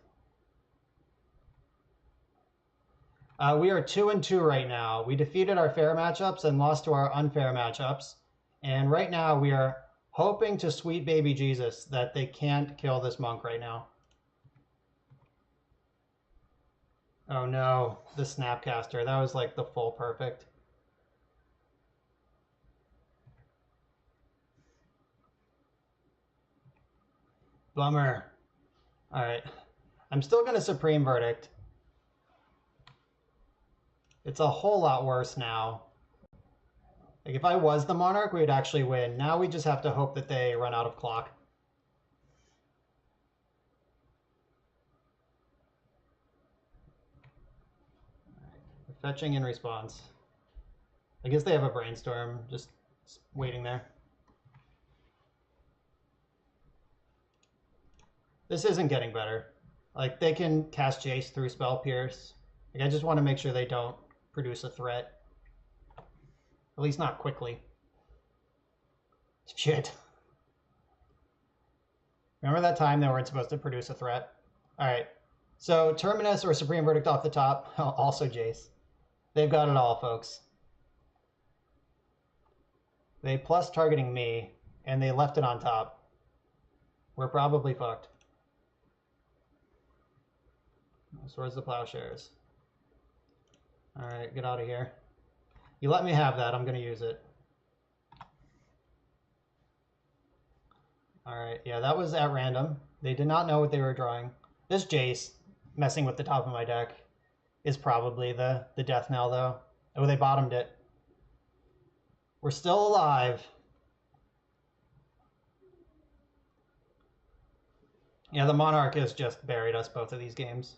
We are 2-2 right now. We defeated our fair matchups and lost to our unfair matchups. And right now we are hoping to sweet baby Jesus that they can't kill this monk right now. Oh no, the Snapcaster. That was like the full perfect. Bummer. All right. I'm still going to Supreme Verdict. It's a whole lot worse now. Like if I was the Monarch, we would actually win. Now we just have to hope that they run out of clock. Fetching in response. I guess they have a brainstorm just waiting there. This isn't getting better. Like, they can cast Jace through Spell Pierce. Like, I just want to make sure they don't produce a threat. At least not quickly. Shit. Remember that time they weren't supposed to produce a threat? Alright. So, Terminus or Supreme Verdict off the top. Also Jace. They've got it all, folks. They plus targeting me, and they left it on top. We're probably fucked. Swords the Plowshares. Alright, get out of here. You let me have that, I'm going to use it. Alright, yeah, that was at random. They did not know what they were drawing. This Jace, messing with the top of my deck, is probably the death knell, though. Oh, they bottomed it. We're still alive. Yeah, the Monarch has just buried us both of these games.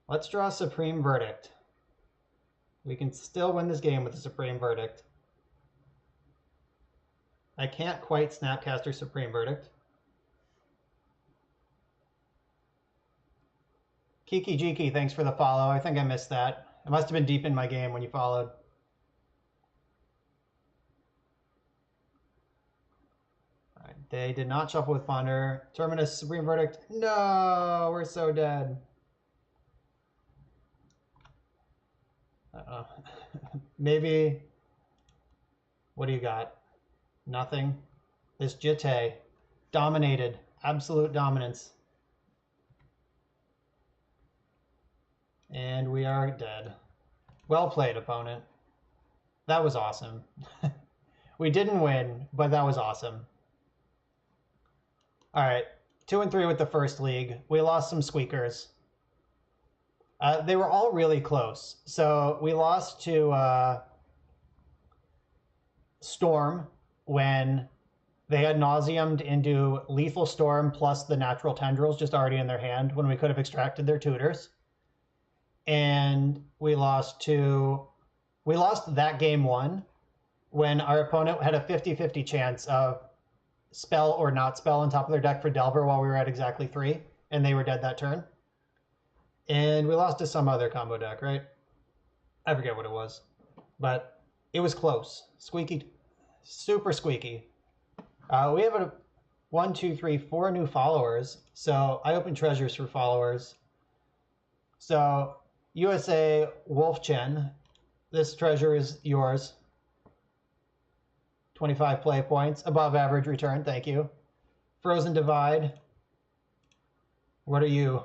Let's draw Supreme Verdict. We can still win this game with the Supreme Verdict. I can't quite Snapcaster Supreme Verdict. Kiki Jiki, thanks for the follow. I think I missed that. It must have been deep in my game when you followed. All right, they did not shuffle with Ponder. Terminus Supreme Verdict. No, we're so dead. Uh-oh. Maybe. What do you got? Nothing. This Jitte. Dominated. Absolute dominance. And we are dead. Well played, opponent. That was awesome. We didn't win, but that was awesome. All right, 2-3 with the first league. We lost some squeakers. They were all really close. So we lost to Storm when they had Nauseamed into Lethal Storm plus the Natural Tendrils just already in their hand when we could have extracted their tutors. And we lost that game 1 when our opponent had a 50-50 chance of spell or not spell on top of their deck for Delver while we were at exactly 3, and they were dead that turn. And we lost to some other combo deck, right? I forget what it was, but it was close. Squeaky, super squeaky. We have 4 new followers, so I open treasures for followers. So USA Wolfchen, this treasure is yours. 25 play points, above average return, thank you. Frozen Divide, what are you?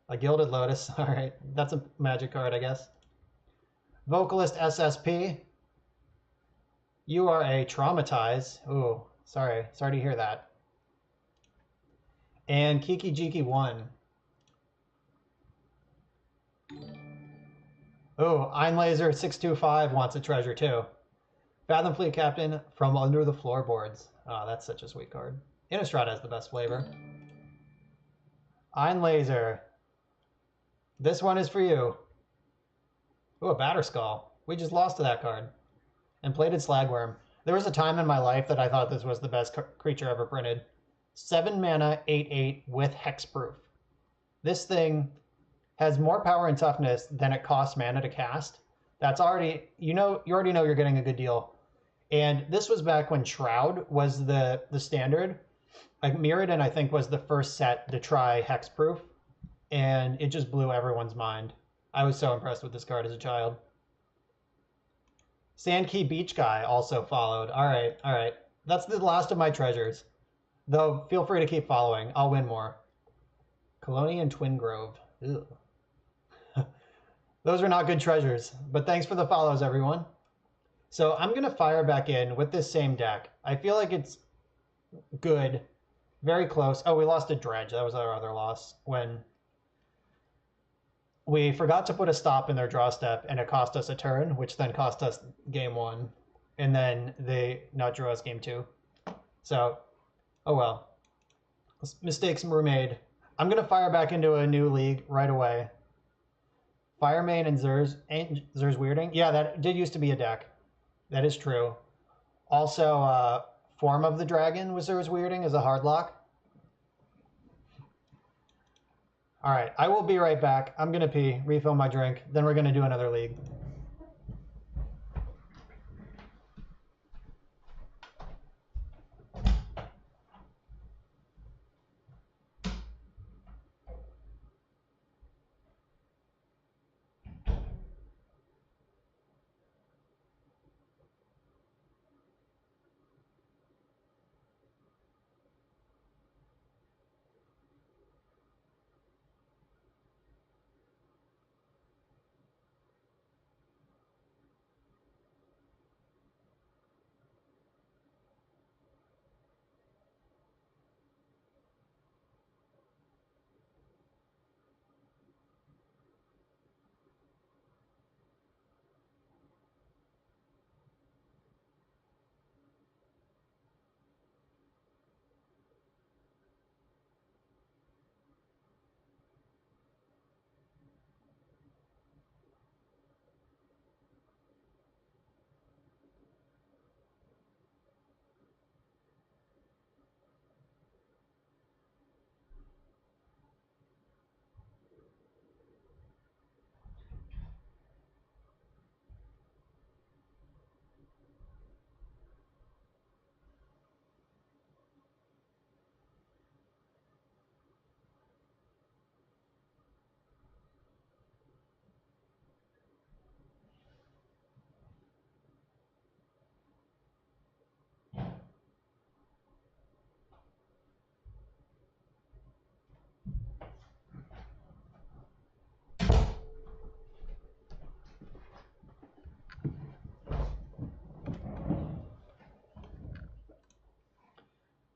A Gilded Lotus, all right, that's a magic card, I guess. Vocalist SSP, you are a Traumatize. Ooh, sorry to hear that. And Kiki Jiki 1. Oh, Einlaser 625 wants a treasure too. Fathom Fleet Captain from under the floorboards. Oh, that's such a sweet card. Innistrad has the best flavor. Einlaser. This one is for you. Oh, a Batterskull. We just lost to that card. And Plated Slagworm. There was a time in my life that I thought this was the best creature ever printed. 7 mana, 8/8 with hexproof. This thing has more power and toughness than it costs mana to cast. That's already, you already know you're getting a good deal. And this was back when Shroud was the standard. Like Mirrodin, I think, was the first set to try hexproof, and it just blew everyone's mind. I was so impressed with this card as a child. Sandkey Beach Guy also followed. All right. That's the last of my treasures. Though, feel free to keep following. I'll win more. Colonian Twin Grove. Ew. Those are not good treasures, but thanks for the follows, everyone. So I'm going to fire back in with this same deck. I feel like it's good. Very close. Oh, we lost a Dredge. That was our other loss. When we forgot to put a stop in their draw step, and it cost us a turn, which then cost us game 1. And then they not drew us game 2. So, oh well. Mistakes were made. I'm going to fire back into a new league right away. Firemane and Zers. Ain't Zers Weirding? Yeah, that did used to be a deck. That is true. Also, Form of the Dragon was Zers Weirding as a hard lock. All right, I will be right back. I'm going to pee, refill my drink, then we're going to do another league.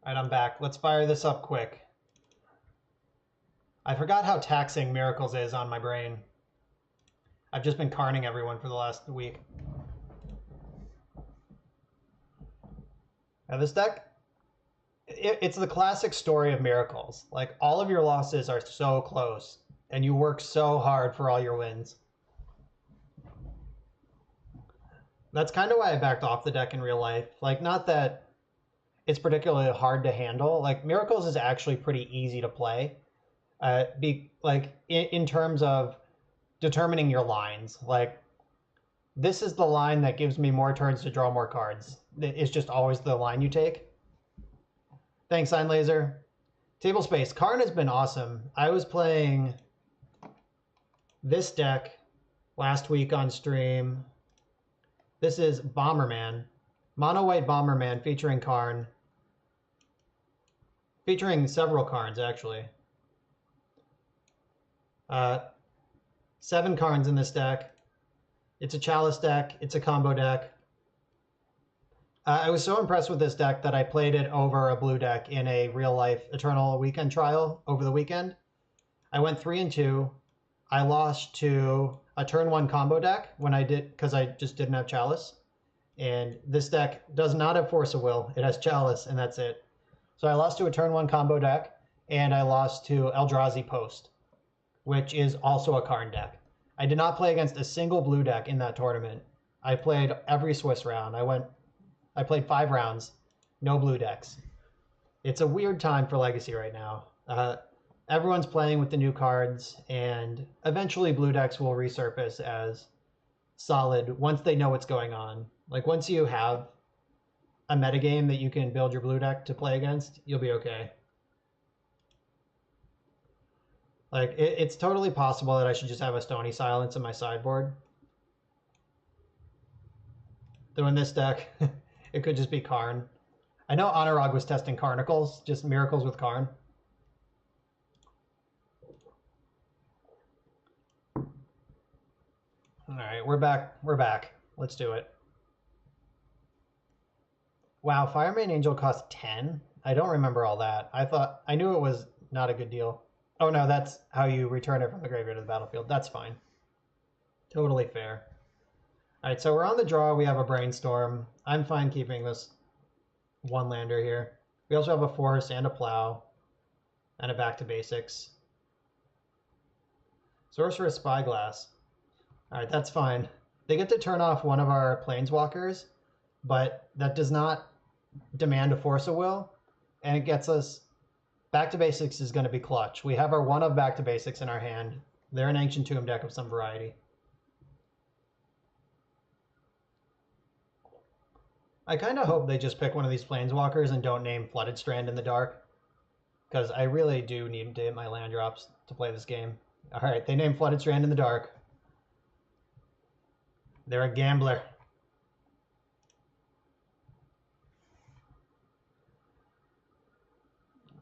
All right, I'm back. Let's fire this up quick. I forgot how taxing Miracles is on my brain. I've just been carning everyone for the last week. Now this deck, it's the classic story of Miracles. Like, all of your losses are so close, and you work so hard for all your wins. That's kind of why I backed off the deck in real life. Like, not that it's particularly hard to handle. Like, Miracles is actually pretty easy to play. In terms of determining your lines. Like, this is the line that gives me more turns to draw more cards. It's just always the line you take. Thanks, Sign Laser. Table Space. Karn has been awesome. I was playing this deck last week on stream. This is Bomberman. Mono White Bomberman featuring Karn. Featuring several Karns, actually. 7 Karns in this deck. It's a Chalice deck. It's a combo deck. I was so impressed with this deck that I played it over a blue deck in a real-life Eternal Weekend trial over the weekend. I went 3-2. I lost to a turn 1 combo deck when I did, because I just didn't have Chalice. And this deck does not have Force of Will. It has Chalice, and that's it. So I lost to a turn 1 combo deck, and I lost to Eldrazi Post, which is also a Karn deck. I did not play against a single blue deck in that tournament. I played every Swiss round. I played 5 rounds, no blue decks. It's a weird time for Legacy right now. Everyone's playing with the new cards, and eventually blue decks will resurface as solid once they know what's going on. Like, once you have a metagame that you can build your blue deck to play against, you'll be okay. Like, it's totally possible that I should just have a Stony Silence in my sideboard. Though in this deck, it could just be Karn. I know Anurag was testing Karnicles, just Miracles with Karn. All right, we're back. We're back. Let's do it. Wow, Firemane Angel cost 10? I don't remember all that. I knew it was not a good deal. Oh no, that's how you return it from the graveyard to the battlefield. That's fine. Totally fair. All right, so we're on the draw. We have a Brainstorm. I'm fine keeping this one lander here. We also have a Force and a Plow. and a back to basics. Sorcerer's Spyglass. All right, that's fine. They get to turn off one of our planeswalkers, but that does not demand a Force of Will, and it gets us back to basics is going to be clutch. We have our one of back to basics in our hand. They're an Ancient Tomb deck of some variety. I kind of hope they just pick one of these planeswalkers and don't name Flooded Strand in the Dark, because I really do need to hit my land drops to play this game. All right, they named Flooded Strand in the Dark. They're a gambler.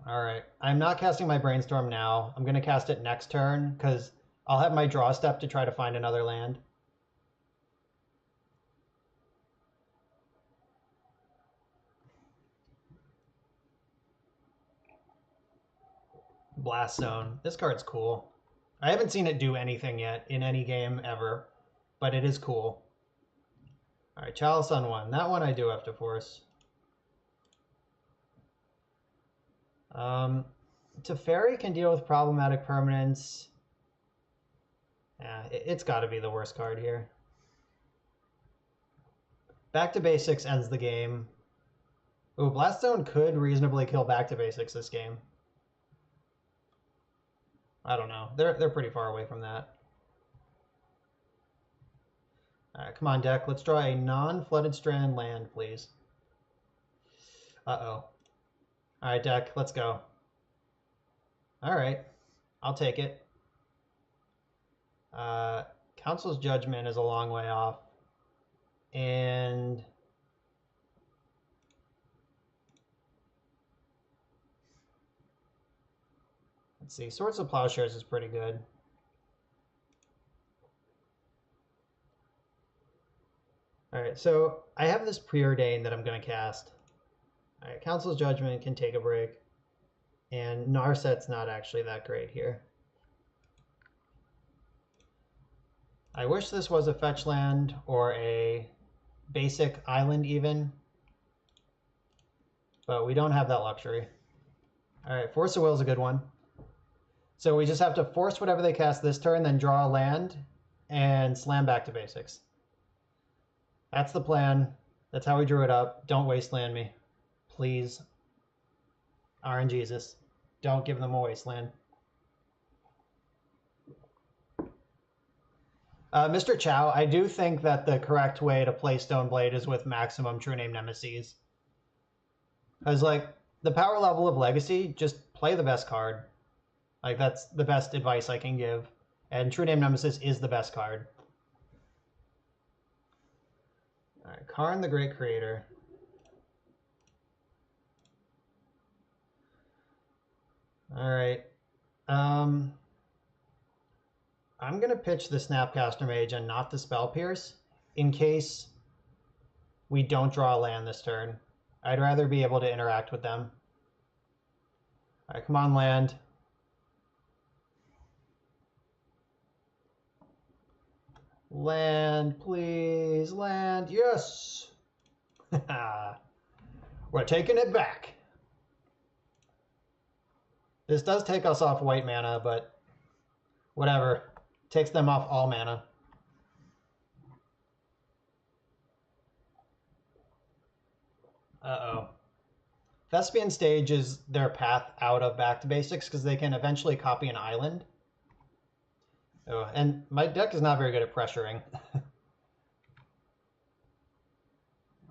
All right, I'm not casting my Brainstorm now. I'm going to cast it next turn because I'll have my draw step to try to find another land. Blast Zone. This card's cool. I haven't seen it do anything yet in any game ever, but it is cool. All right, Chalice on one. That one I do have to force. Teferi can deal with problematic permanents. Yeah, it's got to be the worst card here. Back to basics ends the game. Ooh, Blast Zone could reasonably kill back to basics this game. I don't know. They're pretty far away from that. All right, come on, deck. Let's draw a non-Flooded Strand land, please. Uh-oh. All right, deck. Let's go. All right. I'll take it. Council's Judgment is a long way off. And let's see. Swords of Plowshares is pretty good. All right, so I have this Preordain that I'm going to cast. All right, Council's Judgment can take a break. And Narset's not actually that great here. I wish this was a fetch land or a basic island even, but we don't have that luxury. All right, Force of Will is a good one. So we just have to force whatever they cast this turn, then draw a land and slam back to basics. That's the plan. That's how we drew it up. Don't wasteland me, please. RNGesus, don't give them a wasteland. Mr. Chow, I do think that the correct way to play Stoneblade is with maximum True Name Nemesis. Because, like, the power level of Legacy, just play the best card. Like, that's the best advice I can give. And True Name Nemesis is the best card. All right, Karn the Great Creator. All right. I'm going to pitch the Snapcaster Mage and not the Spell Pierce in case we don't draw a land this turn. I'd rather be able to interact with them. All right, come on, land. Land, please, land. Yes! We're taking it back. This does take us off white mana, but whatever. Takes them off all mana. Uh-oh. Thespian Stage is their path out of back to basics because they can eventually copy an island. Oh, and my deck is not very good at pressuring.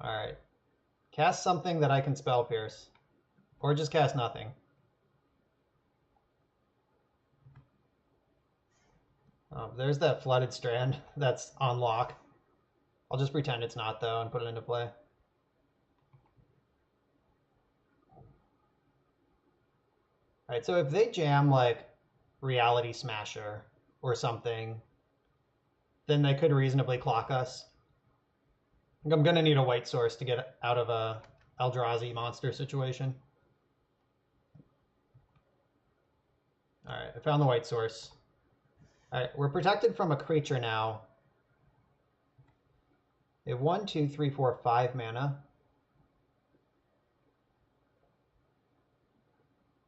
All right. Cast something that I can Spell Pierce. Or just cast nothing. Oh, there's that Flooded Strand that's on lock. I'll just pretend it's not, though, and put it into play. Alright, so if they jam, like, Reality Smasher or something, then they could reasonably clock us. I'm going to need a white source to get out of a Eldrazi monster situation. Alright, I found the white source. Alright, we're protected from a creature now. They have 1, 2, 3, 4, 5 mana.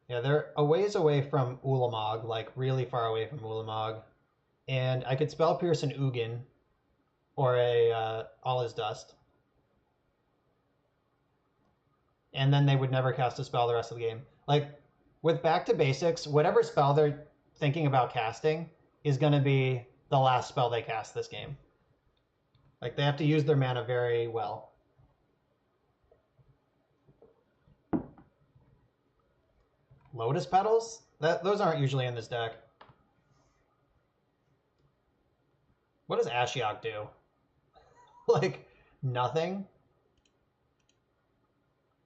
Yeah, they're a ways away from Ulamog, like really far away from Ulamog. And I could spell Pierce an Ugin or a All Is Dust. And then they would never cast a spell the rest of the game. Like, with Back to Basics, whatever spell they're thinking about casting is going to be the last spell they cast this game. Like, they have to use their mana very well. Lotus Petals? Those aren't usually in this deck. What does Ashiok do? Like, nothing?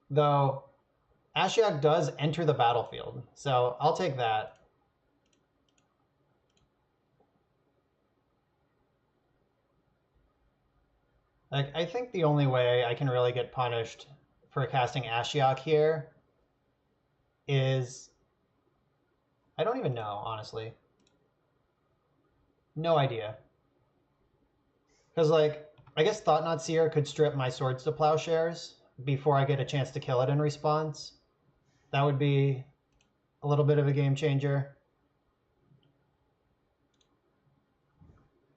Though, Ashiok does enter the battlefield, so I'll take that. Like, I think the only way I can really get punished for casting Ashiok here is... I don't even know, honestly. No idea. Because, like, I guess Thought-Knot Seer could strip my Swords to Plowshares before I get a chance to kill it in response. That would be a little bit of a game changer.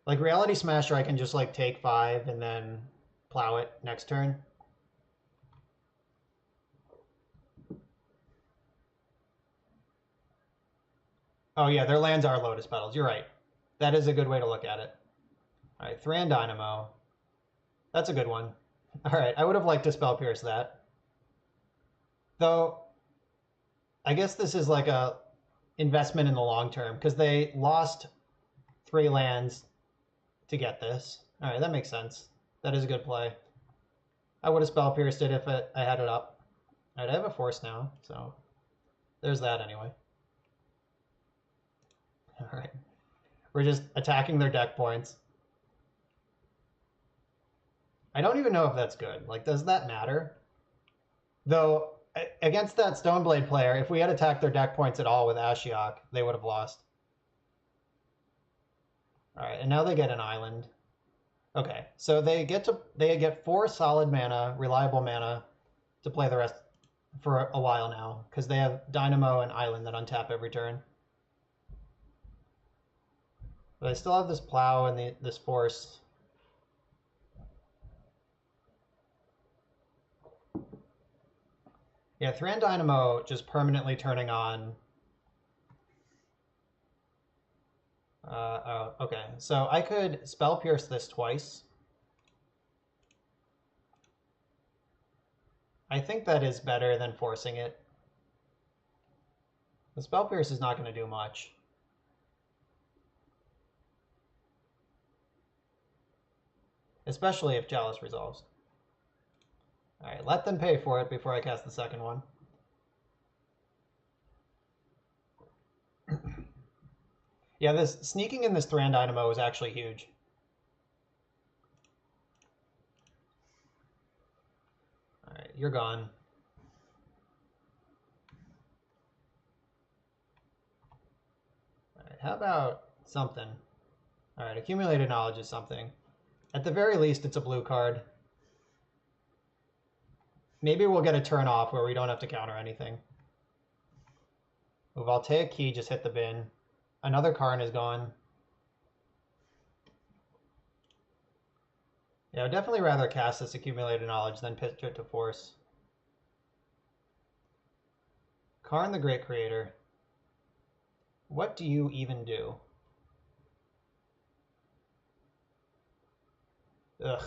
Like, Reality Smasher, I can just, like, take 5 and then plow it next turn. Oh, yeah, their lands are Lotus Petals. You're right. That is a good way to look at it. All right, Thran Dynamo. That's a good one. All right, I would have liked to Spell Pierce that. Though, I guess this is like a investment in the long term because they lost 3 lands to get this. All right, that makes sense. That is a good play. I would have Spell Pierced it if I had it up. All right, I have a Force now, so there's that anyway. All right, we're just attacking their deck points. I don't even know if that's good. Like, does that matter? Though, against that Stoneblade player, if we had attacked their deck points at all with Ashiok, they would have lost. All right, and now they get an island. Okay, so they get 4 solid mana, reliable mana, to play the rest for a while now, because they have Dynamo and Island that untap every turn. But I still have this Plow and this Force. Yeah, Thran Dynamo just permanently turning on. Oh, okay. So I could Spell Pierce this twice. I think that is better than forcing it. The Spell Pierce is not going to do much. Especially if Chalice resolves. Alright, let them pay for it before I cast the second one. Yeah, this sneaking in this Thran Dynamo is actually huge. Alright, you're gone. Alright, how about something? Alright, Accumulated Knowledge is something. At the very least, it's a blue card. Maybe we'll get a turn off where we don't have to counter anything. Voltaic Key just hit the bin. Another Karn is gone. Yeah, I'd definitely rather cast this Accumulated Knowledge than pitch it to Force. Karn the Great Creator. What do you even do? Ugh.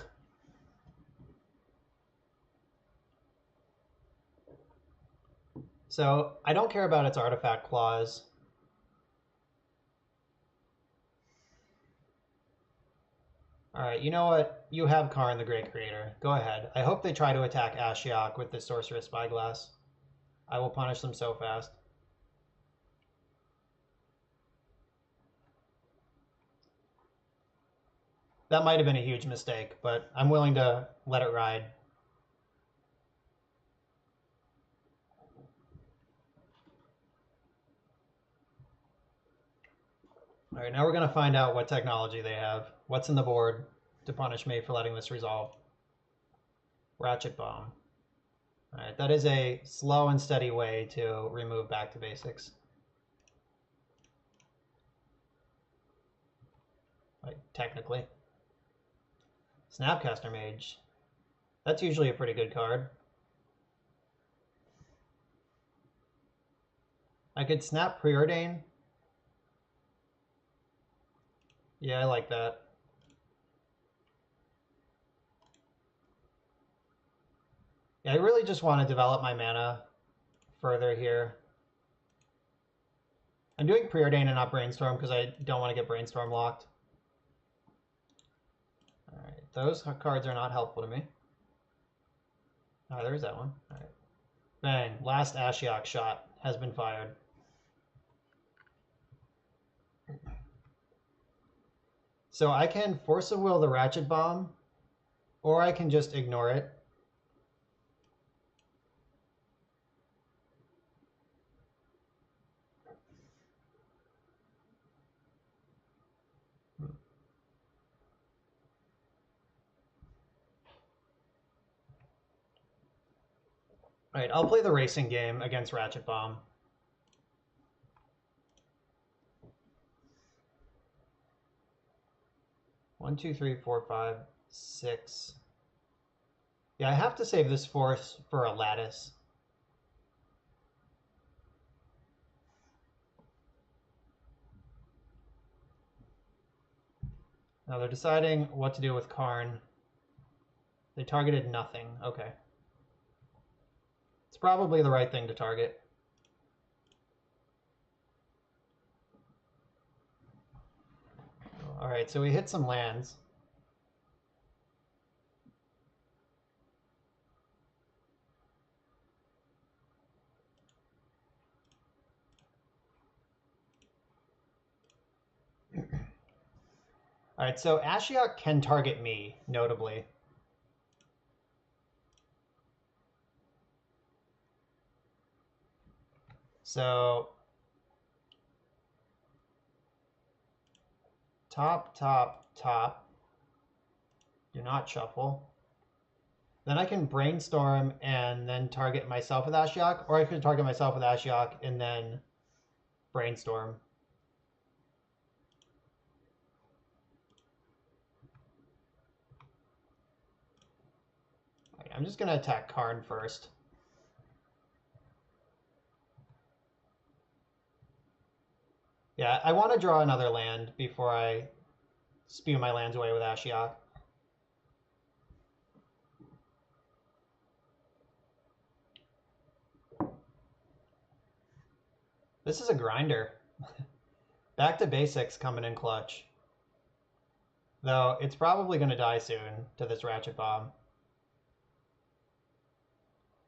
So, I don't care about its artifact clause. Alright, you know what? You have Karn the Great Creator. Go ahead. I hope they try to attack Ashiok with this Sorcerous Spyglass. I will punish them so fast. That might have been a huge mistake, but I'm willing to let it ride. All right, now we're going to find out what technology they have. What's in the board to punish me for letting this resolve? Ratchet Bomb. All right, that is a slow and steady way to remove back to basics. Like, technically. Snapcaster Mage. That's usually a pretty good card. I could snap Preordain. Yeah, I like that. Yeah, I really just want to develop my mana further here. I'm doing Preordain and not Brainstorm because I don't want to get Brainstorm locked. All right, those cards are not helpful to me. Oh, there's that one. All right. Bang, last Ashiok shot has been fired. So I can Force of Will the Ratchet Bomb, or I can just ignore it. All right, I'll play the racing game against Ratchet Bomb. One, two, three, four, five, six. Yeah, I have to save this force for a lattice. Now they're deciding what to do with Karn. They targeted nothing. Okay. It's probably the right thing to target. All right, so we hit some lands. All right, so Ashiok can target me, notably. So top, top, top. Do not shuffle. Then I can Brainstorm and then target myself with Ashiok, or I could target myself with Ashiok and then Brainstorm. Right, I'm just going to attack Karn first. Yeah, I want to draw another land before I spew my lands away with Ashiok. This is a grinder. Back to basics coming in clutch. Though it's probably going to die soon to this Ratchet Bomb.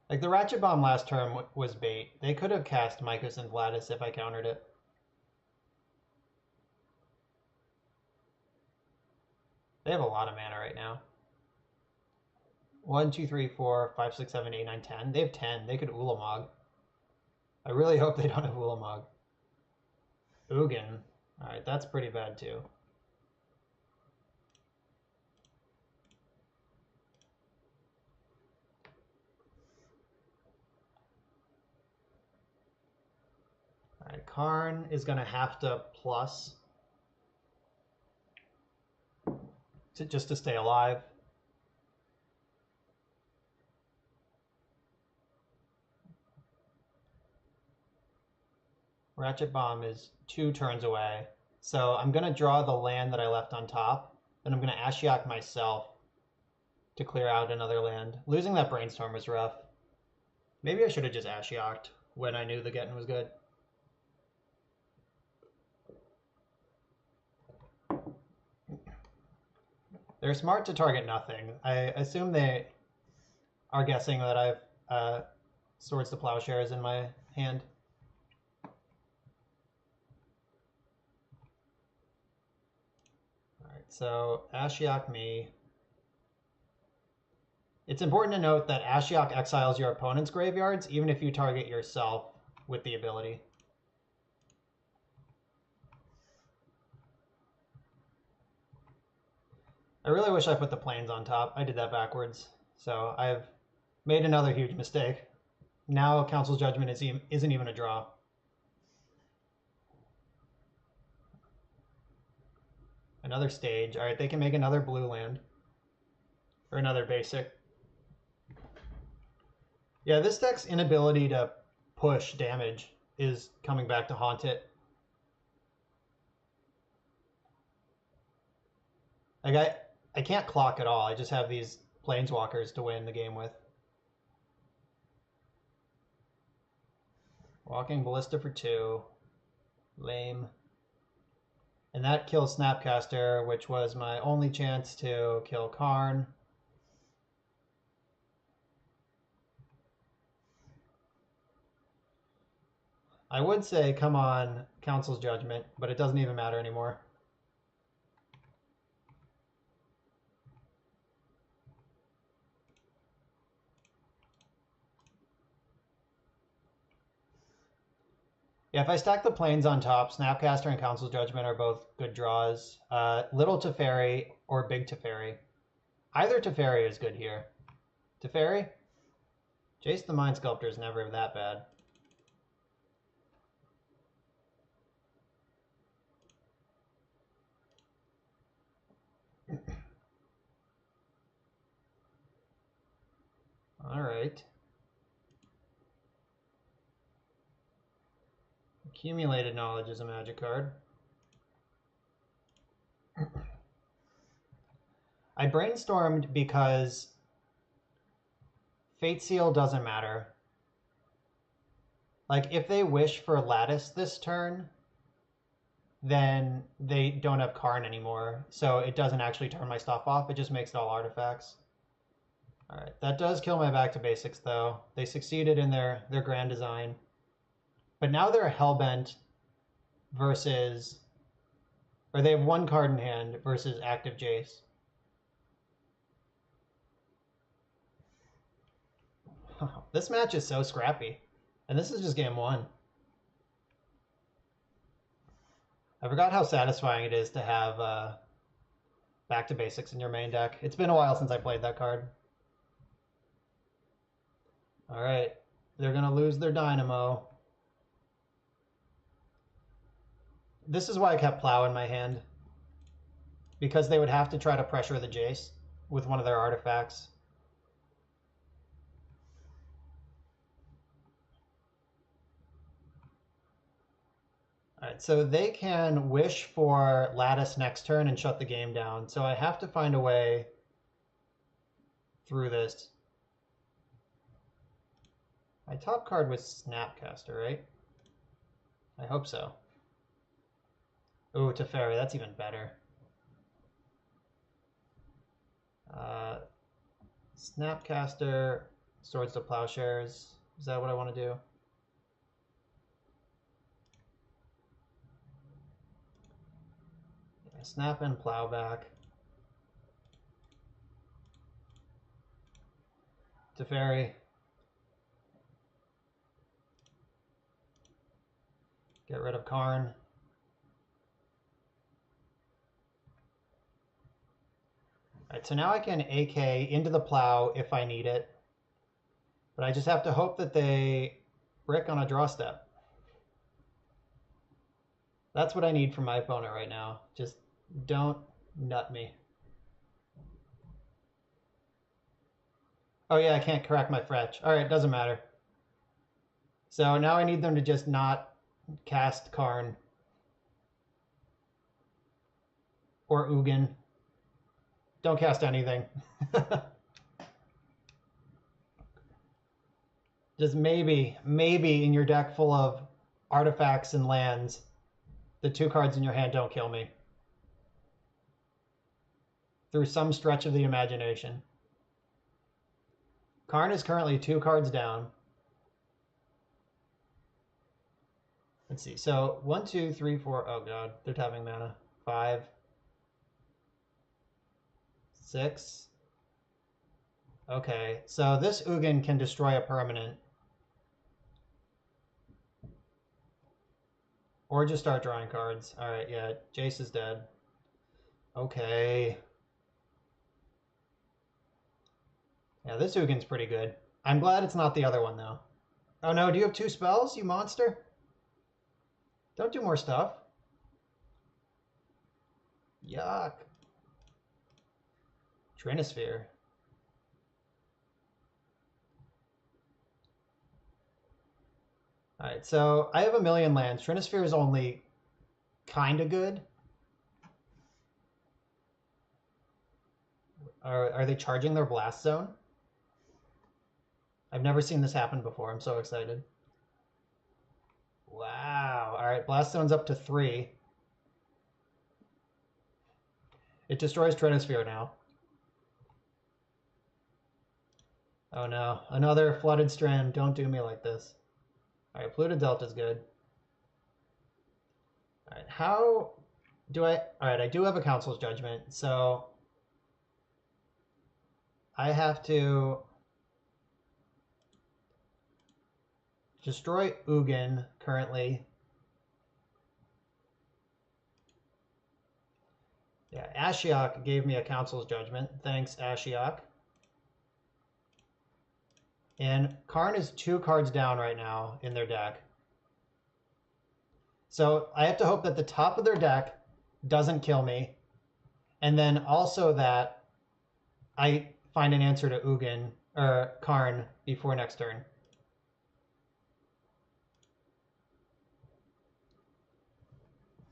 Like, the Ratchet Bomb last turn was bait. They could have cast Mycos and Vladis if I countered it. They have a lot of mana right now. 1, 2, 3, 4, 5, 6, 7, 8, 9, 10. They have 10. They could Ulamog. I really hope they don't have Ulamog. Ugin. Alright, that's pretty bad too. Alright, Karn is going to have to plus just to stay alive. Ratchet Bomb is 2 turns away. So I'm going to draw the land that I left on top. Then I'm going to Ashiok myself to clear out another land. Losing that Brainstorm was rough. Maybe I should have just Ashioked when I knew the getting was good. They're smart to target nothing. I assume they are guessing that I have Swords to Plowshares in my hand. Alright, so Ashiok me. It's important to note that Ashiok exiles your opponent's graveyards, even if you target yourself with the ability. I really wish I put the plains on top. I did that backwards. So I have Made another huge mistake. Now Council's Judgment isn't even a draw. Another stage. All right, they can make another blue land. Or another basic. Yeah, this deck's inability to push damage is coming back to haunt it. Like I can't clock at all. I just have these planeswalkers to win the game with. Walking Ballista for 2. Lame. And that kills Snapcaster, which was my only chance to kill Karn. I would say, come on, Council's Judgment, but it doesn't even matter anymore. Yeah, if I stack the planes on top, Snapcaster and Council's Judgment are both good draws. Little Teferi or Big Teferi. Either Teferi is good here. Teferi? Jace the Mind Sculptor is never that bad. All right. Accumulated Knowledge is a magic card. I brainstormed because Fate Seal doesn't matter. Like, if they wish for Lattice this turn, then they don't have Karn anymore, so it doesn't actually turn my stuff off. It just makes it all artifacts. All right, that does kill my back to basics, though. They succeeded in their grand design. But now they're Hellbent versus... Or they have 1 card in hand versus active Jace. This match is so scrappy. And this is just game 1. I forgot how satisfying it is to have back to basics in your main deck. It's been a while since I played that card. All right, they're going to lose their Dynamo. This is why I kept Plow in my hand. Because they would have to try to pressure the Jace with one of their artifacts. All right, so they can wish for Lattice next turn and shut the game down. So I have to find a way through this. My top card was Snapcaster, right? I hope so. Ooh, Teferi, that's even better. Snapcaster, Swords to Plowshares. Is that what I want to do? Yeah, snap and Plowback. Teferi. Get rid of Karn. Alright, so now I can AK into the Plow if I need it. But I just have to hope that they brick on a draw step. That's what I need from my opponent right now. Just don't nut me. Oh yeah, I can't correct my fetch. Alright, doesn't matter. So now I need them to just not cast Karn. Or Ugin. Don't cast anything. Just maybe in your deck full of artifacts and lands, the 2 cards in your hand don't kill me. Through some stretch of the imagination. Karn is currently 2 cards down. Let's see. So 1, 2, 3, 4. Oh god, they're tapping mana. 5, 6. Okay, so this Ugin can destroy a permanent. Or just start drawing cards. Alright, yeah, Jace is dead. Okay. Yeah, this Ugin's pretty good. I'm glad it's not the other one, though. Oh no, do you have 2 spells, you monster? Don't do more stuff. Yuck. Trinisphere. Alright, so I have 1,000,000 lands. Trinisphere is only kind of good. Are they charging their blast zone? I've never seen this happen before. I'm so excited. Wow. All right, blast zone's up to 3. It destroys Trinisphere now. Oh no, another flooded strand. Don't do me like this. All right, Pluto Delta's good. All right, how do I... All right, I do have a Council's Judgment, so I have to destroy Ugin currently. Yeah, Ashiok gave me a Council's Judgment. Thanks, Ashiok. And Karn is 2 cards down right now in their deck. So I have to hope that the top of their deck doesn't kill me. And then also that I find an answer to Ugin or Karn before next turn.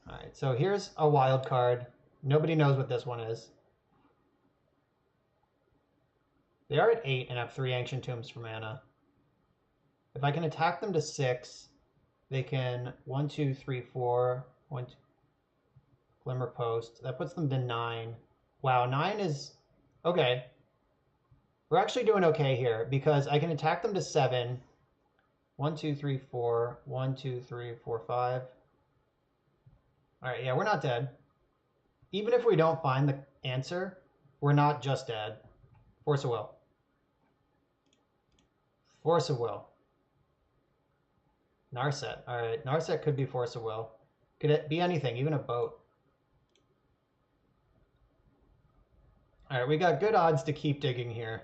All right, so here's a wild card. Nobody knows what this one is. They are at 8 and have 3 Ancient Tombs for mana. If I can attack them to 6, they can 1, 2, 3, 4, 1, 2, Glimmer Post. That puts them to 9. Wow, 9 is... Okay. We're actually doing okay here because I can attack them to 7. 1, 2, 3, 4. 1, 2, 3, 4, 5. All right, yeah, we're not dead. Even if we don't find the answer, we're not just dead. Force of Will. Force of Will. Narset. All right, Narset could be Force of Will. Could it be anything, even a boat? All right, we got good odds to keep digging here.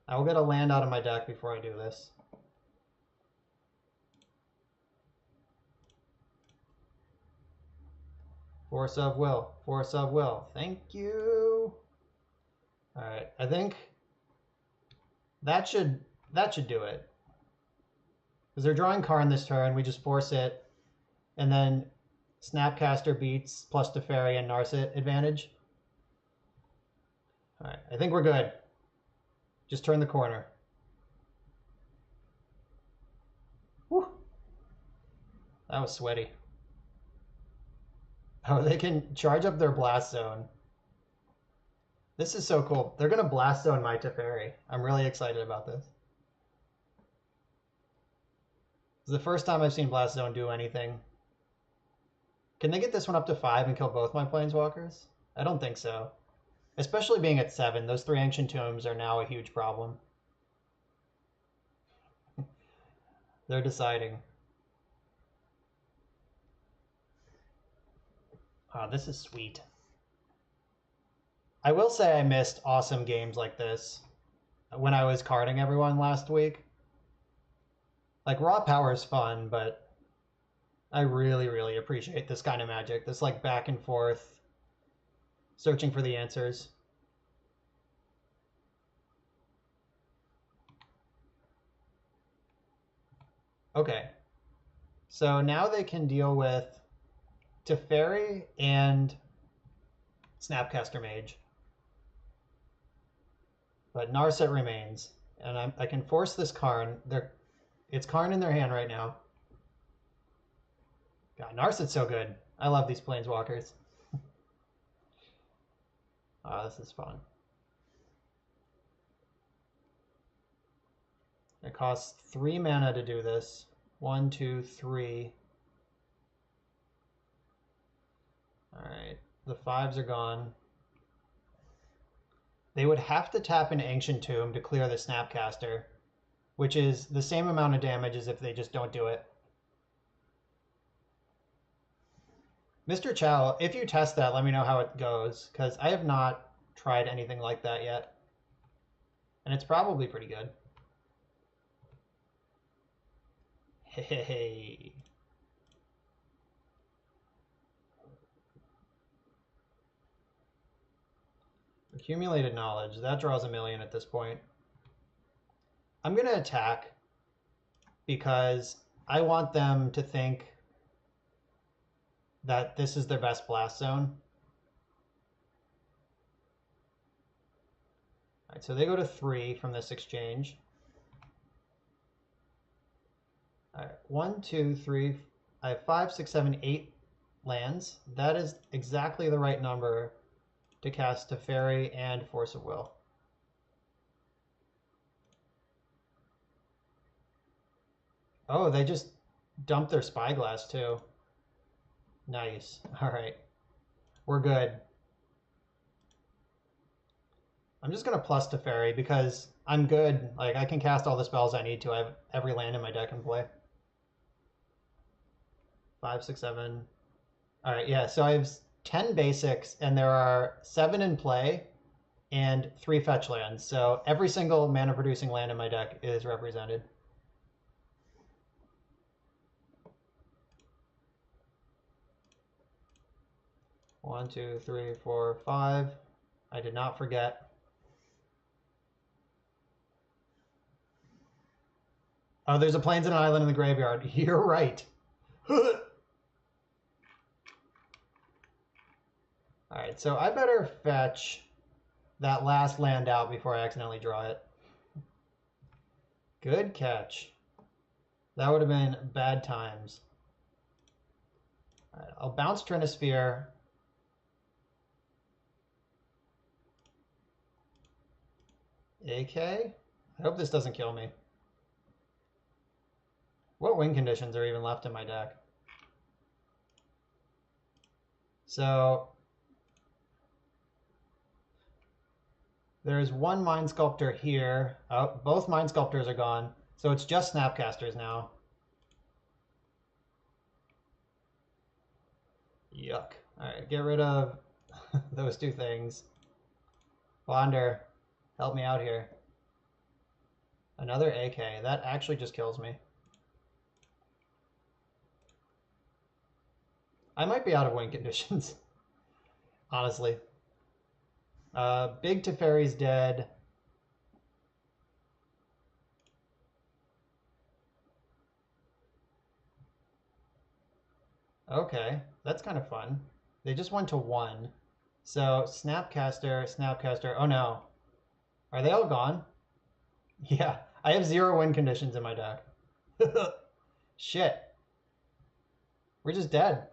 I will get a land out of my deck before I do this. Force of Will. Force of Will. Thank you. All right, I think that should do it. Because they're drawing Karn this turn, we just force it, and then Snapcaster beats plus Teferi and Narset advantage. All right, I think we're good. Just turn the corner. Whew. That was sweaty. Oh, they can charge up their blast zone. This is so cool. They're going to blast zone my Teferi. I'm really excited about this. It's the first time I've seen blast zone do anything. Can they get this one up to 5 and kill both my planeswalkers? I don't think so. Especially being at 7, those 3 Ancient Tombs are now a huge problem. They're deciding. Oh, this is sweet. I will say I missed awesome games like this when I was carding everyone last week. Like, raw power is fun, but I really, really appreciate this kind of magic. This, like, back and forth, searching for the answers. Okay. So now they can deal with Teferi and Snapcaster Mage. But Narset remains. And I can force this Karn. It's Karn in their hand right now. God, Narset's so good. I love these planeswalkers. Oh, this is fun. It costs 3 mana to do this. 1, 2, 3. Alright, the 5s are gone. They would have to tap an Ancient Tomb to clear the Snapcaster, which is the same amount of damage as if they just don't do it. Mr. Chow, if you test that, let me know how it goes, because I have not tried anything like that yet. And it's probably pretty good. Hey. Accumulated knowledge. That draws 1,000,000 at this point. I'm going to attack because I want them to think that this is their best blast zone. All right, so they go to 3 from this exchange. All right, 1, 2, 3. I have 5, 6, 7, 8 lands. That is exactly the right number to cast Teferi and Force of Will. Oh, they just dumped their Spyglass too. Nice. All right. We're good. I'm just going to plus Teferi because I'm good. Like, I can cast all the spells I need to. I have every land in my deck in play. 5, 6, 7. All right, yeah, so I have 10 basics, and there are 7 in play and 3 fetch lands. So every single mana-producing land in my deck is represented. One, 2, 3, 4, 5. I did not forget. Oh, there's a Plains and an Island in the graveyard. You're right. All right, so I better fetch that last land out before I accidentally draw it. Good catch. That would have been bad times. All right, I'll bounce Trinisphere. AK? I hope this doesn't kill me. What win conditions are even left in my deck? So there's one Mind Sculptor here. Oh, both Mind Sculptors are gone. So it's just Snapcasters now. Yuck. All right, get rid of those 2 things. Wander, help me out here. Another AK. That actually just kills me. I might be out of win conditions, honestly. Big Teferi's dead. Okay, that's kind of fun. They just went to 1. So Snapcaster, Snapcaster. Oh no. Are they all gone? Yeah, I have 0 win conditions in my deck. Shit. We're just dead.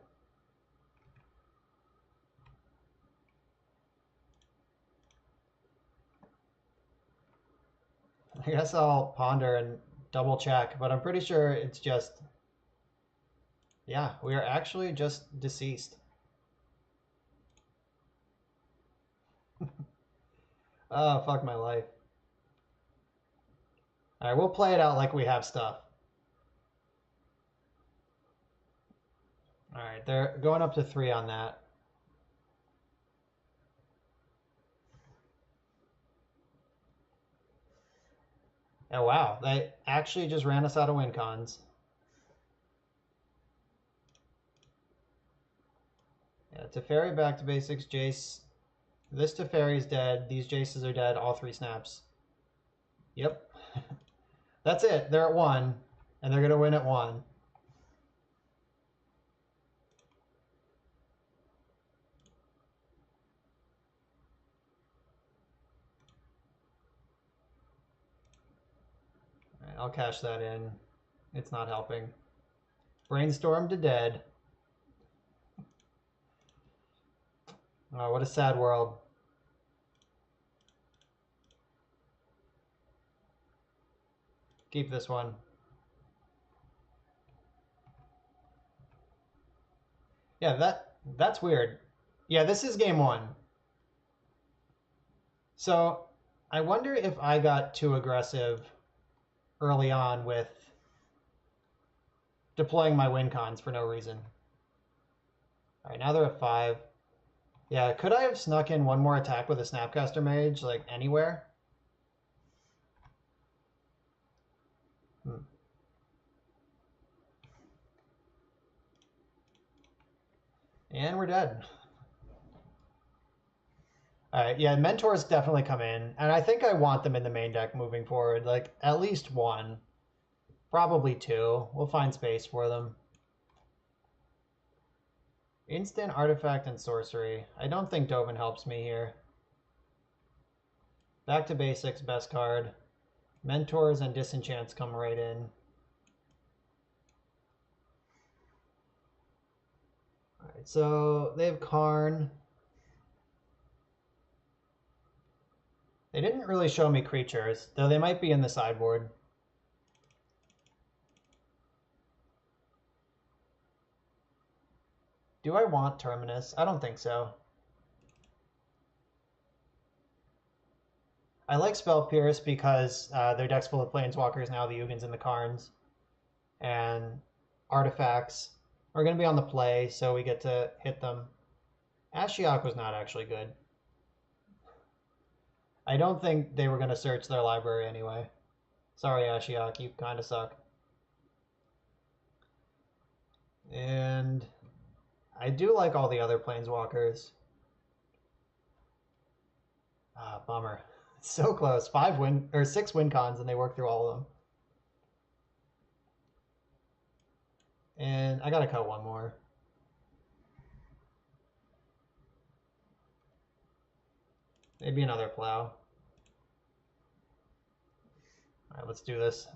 I guess I'll ponder and double check, but I'm pretty sure it's just... Yeah, we are actually just deceased. Oh, fuck my life. All right, we'll play it out like we have stuff. All right, they're going up to 3 on that. Oh, wow. They actually just ran us out of win cons. Yeah, Teferi back to basics. Jace. This Teferi's dead. These Jaces are dead. All 3 snaps. Yep. That's it. They're at 1, and they're going to win at 1. All right, I'll cash that in. It's not helping. Brainstorm to dead. Oh, what a sad world. Keep this one. Yeah, that's weird. Yeah, this is game 1. So I wonder if I got too aggressive early on with deploying my win cons for no reason. All right, now they're at 5. Yeah, could I have snuck in one more attack with a Snapcaster Mage, like anywhere? And we're dead. Alright, yeah, mentors definitely come in. And I think I want them in the main deck moving forward. Like, at least one. Probably two. We'll find space for them. Instant, artifact, and sorcery. I don't think Dovin helps me here. Back to basics, best card. Mentors and disenchants come right in. Alright, so they have Karn. They didn't really show me creatures, though they might be in the sideboard. Do I want Terminus? I don't think so. I like Spell Pierce because their deck's full of Planeswalkers now, the Ugins and the Karns. And artifacts are going to be on the play, so we get to hit them. Ashiok was not actually good. I don't think they were going to search their library anyway. Sorry, Ashiok, you kind of suck. And I do like all the other Planeswalkers. Ah, bummer. So close. 6 win cons, and they work through all of them. And I gotta cut one more. Maybe another plow. All right, let's do this.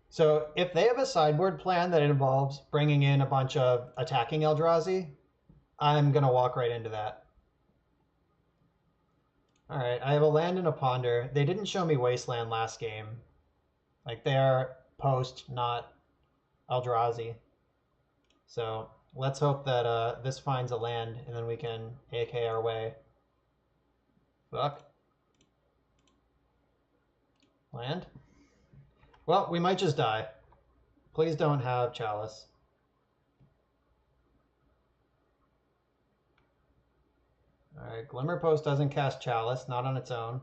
So if they have a sideboard plan that involves bringing in a bunch of attacking Eldrazi, I'm going to walk right into that. All right, I have a land and a ponder. They didn't show me Wasteland last game. Like, they are post, not Eldrazi. So let's hope that this finds a land, and then we can AK our way. Fuck. Land? Well, we might just die. Please don't have Chalice. Alright, Glimmer Post doesn't cast Chalice, not on its own.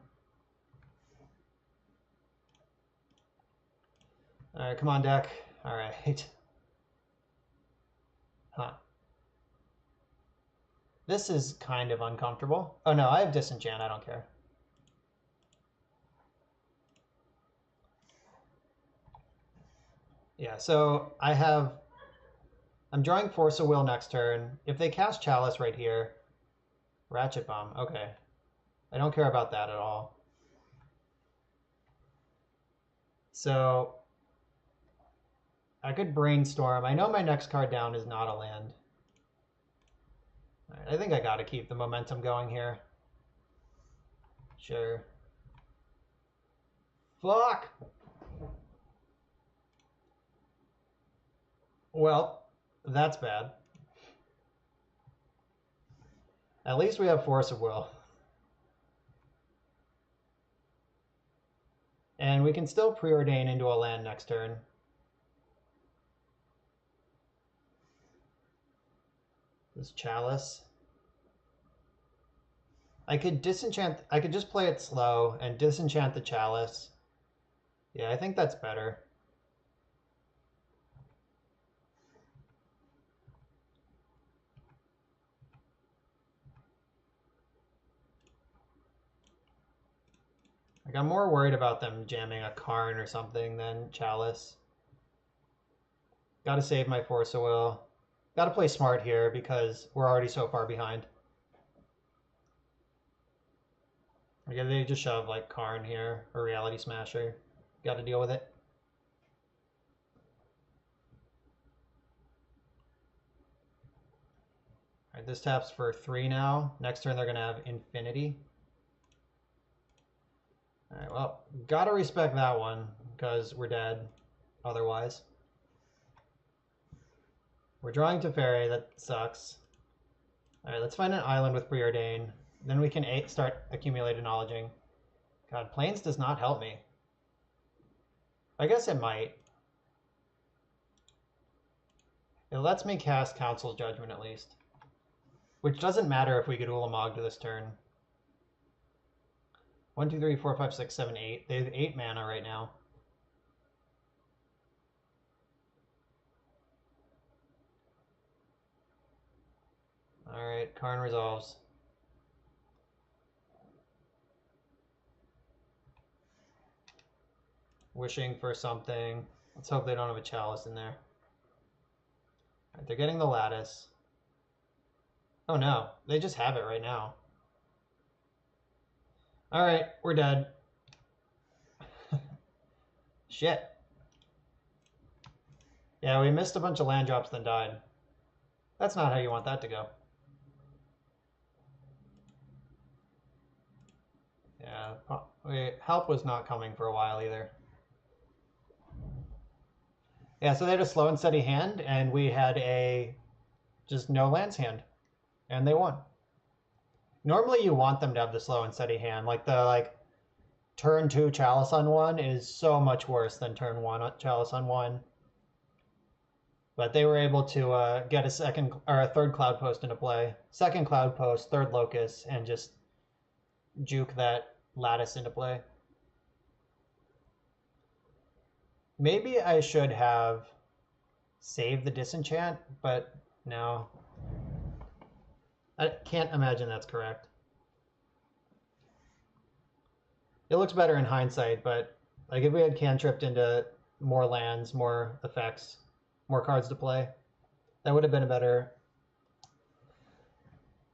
Alright, come on, deck. Alright. Huh. This is kind of uncomfortable. Oh no, I have Disenchant, I don't care. Yeah, so I'm drawing Force of Will next turn. If they cast Chalice right here, Ratchet Bomb, okay. I don't care about that at all. So I could Brainstorm. I know my next card down is not a land. All right, I think I gotta keep the momentum going here. Sure. Fuck! Well, that's bad. At least we have Force of Will. And we can still preordain into a land next turn. This Chalice. I could just play it slow and disenchant the Chalice. Yeah, I think that's better. Like, I'm more worried about them jamming a Karn or something than Chalice. Gotta save my Force of Will. Gotta play smart here because we're already so far behind. Okay, they just shove like Karn here or Reality Smasher. Gotta deal with it. Alright, this taps for 3 now. Next turn they're gonna have Infinity. Alright, well, gotta respect that one, because we're dead otherwise. We're drawing Teferi, that sucks. Alright, let's find an island with Preordain. Then we can start accumulating knowledging. God, Plains does not help me. I guess it might. It lets me cast Council's Judgment at least. Which doesn't matter if we get Ulamog to this turn. 1, 2, 3, 4, 5, 6, 7, 8. They have 8 mana right now. Alright, Karn resolves. Wishing for something. Let's hope they don't have a chalice in there. Alright, they're getting the lattice. Oh no, they just have it right now. Alright, we're dead. Shit. Yeah, we missed a bunch of land drops then died. That's not how you want that to go. Yeah, help was not coming for a while either. Yeah, so they had a slow and steady hand, and we had a just no lands hand, and they won. Normally you want them to have the slow and steady hand. Like the turn 2 chalice on 1 is so much worse than turn 1 chalice on 1. But they were able to get a second or a third cloud post into play, second cloud post, third locus, and just juke that lattice into play. Maybe I should have saved the disenchant, but no. I can't imagine that's correct. It looks better in hindsight, but like if we had cantripped into more lands, more effects, more cards to play, that would have been a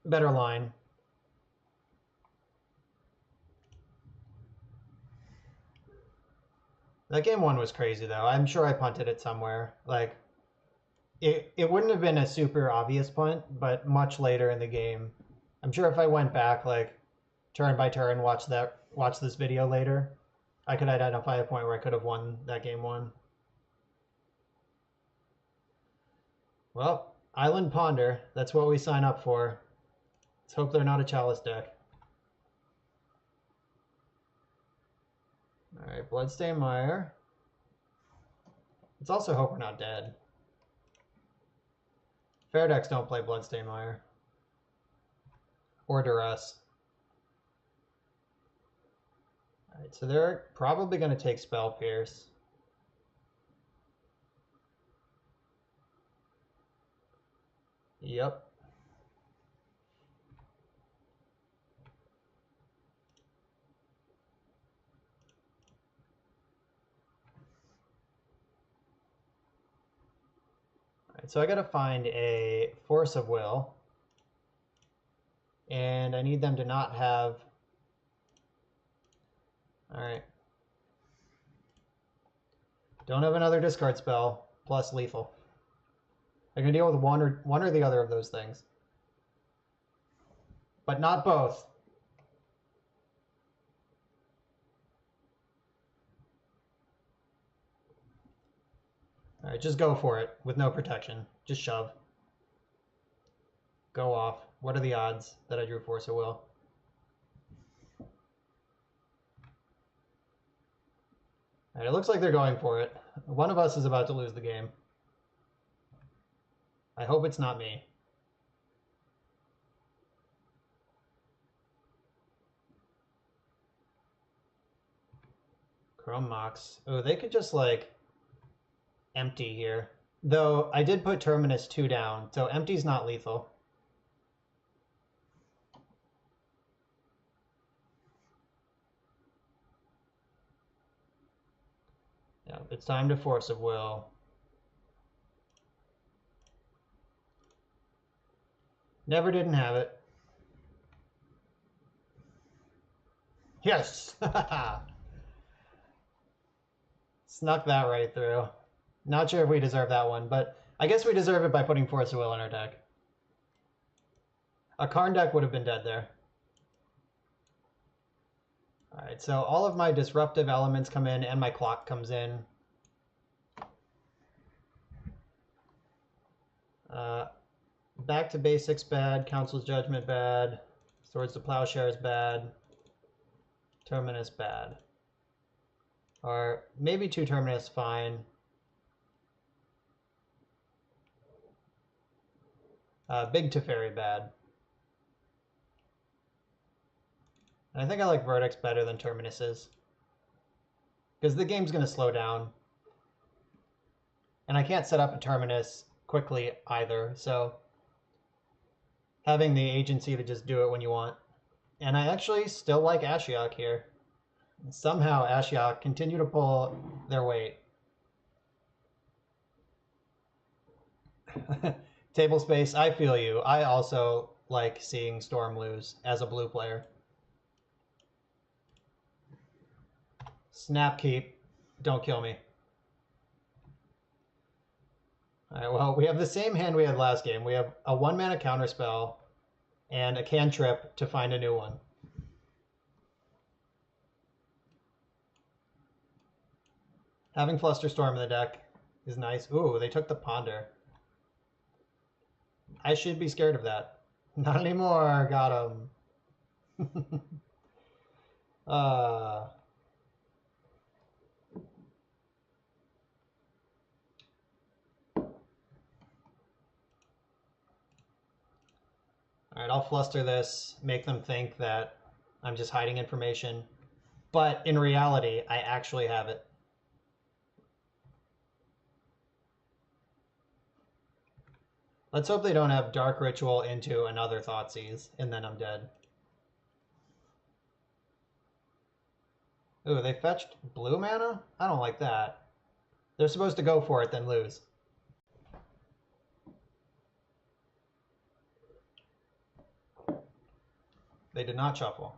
better line. That game 1 was crazy though. I'm sure I punted it somewhere. Like it wouldn't have been a super obvious punt, but much later in the game. I'm sure if I went back like turn by turn, watch this video later, I could identify a point where I could have won that game 1. Well, Island Ponder, that's what we sign up for. Let's hope they're not a chalice deck. Alright, Bloodstain Mire. Let's also hope we're not dead. Fair decks don't play Bloodstain Mire. Or Duress. Alright, so they're probably going to take Spell Pierce. Yep. Alright, so I gotta find a Force of Will. And I need them to not have... Alright. Don't have another discard spell, plus lethal. I can deal with one or the other of those things. But not both. Alright, just go for it with no protection. Just shove. Go off. What are the odds that I drew Force of Will? Alright, it looks like they're going for it. One of us is about to lose the game. I hope it's not me. Chrome Mox. Oh, they could just like empty here. Though I did put Terminus 2 down, so empty's not lethal. Yeah, it's time to Force of Will. Never didn't have it. Yes! Snuck that right through. Not sure if we deserve that one, but I guess we deserve it by putting Force of Will in our deck. A Karn deck would have been dead there. Alright, so all of my disruptive elements come in and my clock comes in. Back to Basics bad, Council's Judgment bad, Swords to Plowshares bad, Terminus bad. Or maybe 2 Terminus fine. Big Teferi bad. And I think I like Verdicts better than Terminuses. Because the game's going to slow down. And I can't set up a Terminus quickly either, so... having the agency to just do it when you want. And I actually still like Ashiok here. Somehow Ashiok continue to pull their weight. Table space, I feel you. I also like seeing Storm lose as a blue player. Snap keep. Don't kill me. Alright, well, we have the same hand we had last game. We have a 1-mana counterspell and a cantrip to find a new one. Having Flusterstorm in the deck is nice. Ooh, they took the Ponder. I should be scared of that. Not anymore. Got him. uh... Alright, I'll fluster this, make them think that I'm just hiding information. But in reality, I actually have it. Let's hope they don't have Dark Ritual into another Thoughtseize, and then I'm dead. Ooh, they fetched blue mana? I don't like that. They're supposed to go for it, then lose. They did not shuffle.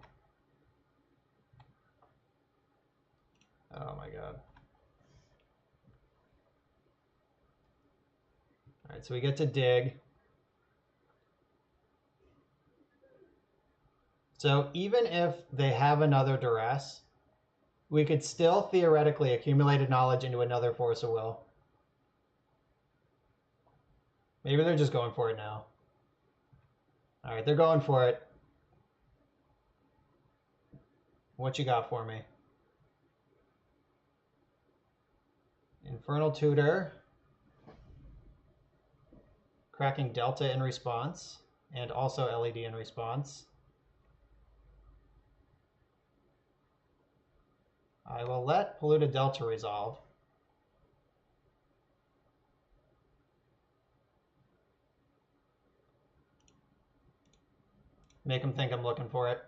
Oh my god. Alright, so we get to dig. So even if they have another duress, we could still theoretically accumulate knowledge into another Force of Will. Maybe they're just going for it now. Alright, they're going for it. What you got for me? Infernal Tutor. Cracking Delta in response. And also LED in response. I will let Polluted Delta resolve. Make them think I'm looking for it.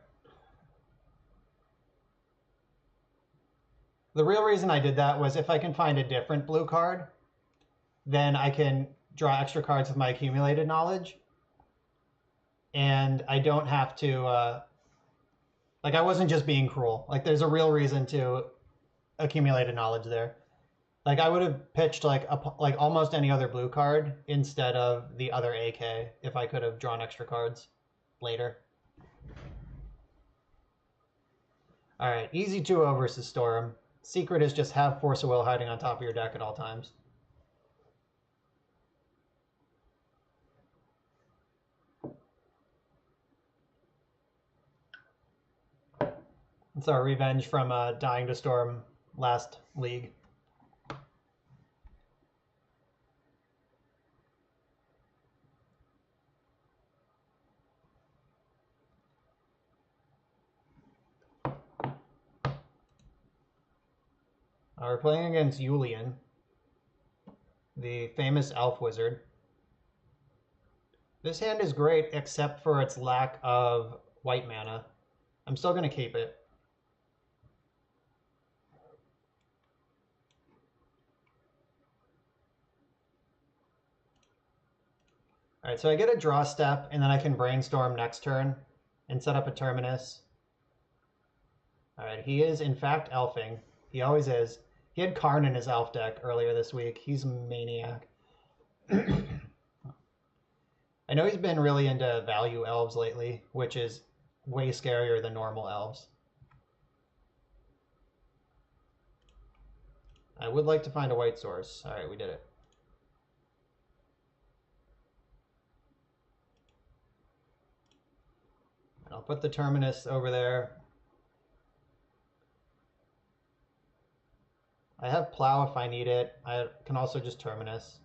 The real reason I did that was if I can find a different blue card, then I can draw extra cards with my accumulated knowledge. And I don't have to, like I wasn't just being cruel. Like there's a real reason to accumulate knowledge there. Like I would have pitched like almost any other blue card instead of the other AK if I could have drawn extra cards later. All right, easy 2-0 versus Storm. Secret is just have Force of Will hiding on top of your deck at all times. It's our revenge from dying to Storm last league. We're playing against Yulian, the famous elf wizard. This hand is great except for its lack of white mana. I'm still going to keep it. Alright, so I get a draw step, and then I can brainstorm next turn and set up a terminus. Alright, he is in fact elfing. He always is. He had Karn in his elf deck earlier this week. He's a maniac. I know he's been really into value elves lately, which is way scarier than normal elves. I would like to find a white source. Alright, we did it. I'll put the terminus over there. I have plow if I need it. I can also just terminus.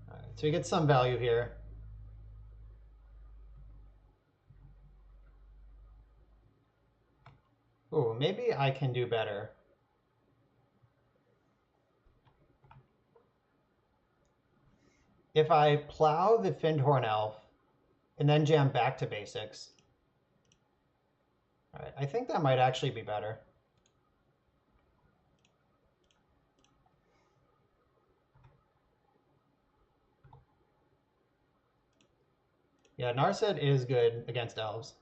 Alright, so we get some value here. Ooh, maybe I can do better. if I plow the Findhorn Elf and then jam back to basics, all right, I think that might actually be better. Yeah, Narset is good against elves.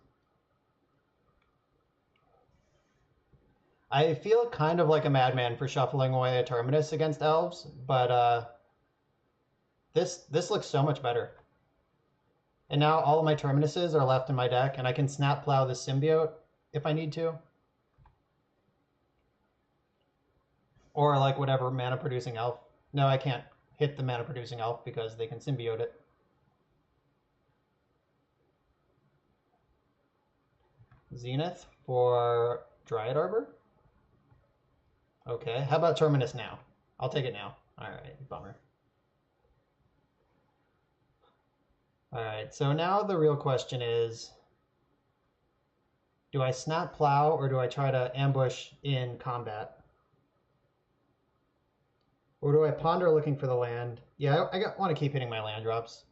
I feel kind of like a madman for shuffling away a Terminus against elves, but this looks so much better. And now all of my Terminuses are left in my deck, and I can snap plow the Symbiote if I need to. Or like whatever mana producing elf. No, I can't hit the mana producing elf because they can symbiote it. Zenith for Dryad Arbor? Okay, how about Terminus now? I'll take it now. Alright, bummer. Alright, so now the real question is, do I snap plow or do I try to ambush in combat? Or do I ponder looking for the land? Yeah, I want to keep hitting my land drops.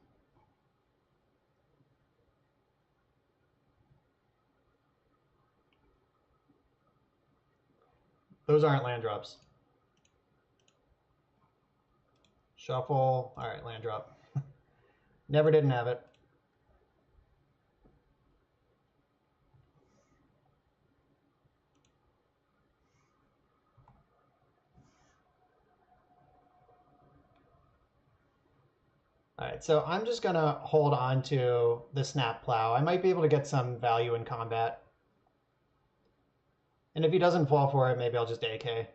Those aren't land drops. Shuffle. All right, land drop. Never didn't have it. All right, so I'm just going to hold on to the snap plow. I might be able to get some value in combat. And if he doesn't fall for it, maybe I'll just AK.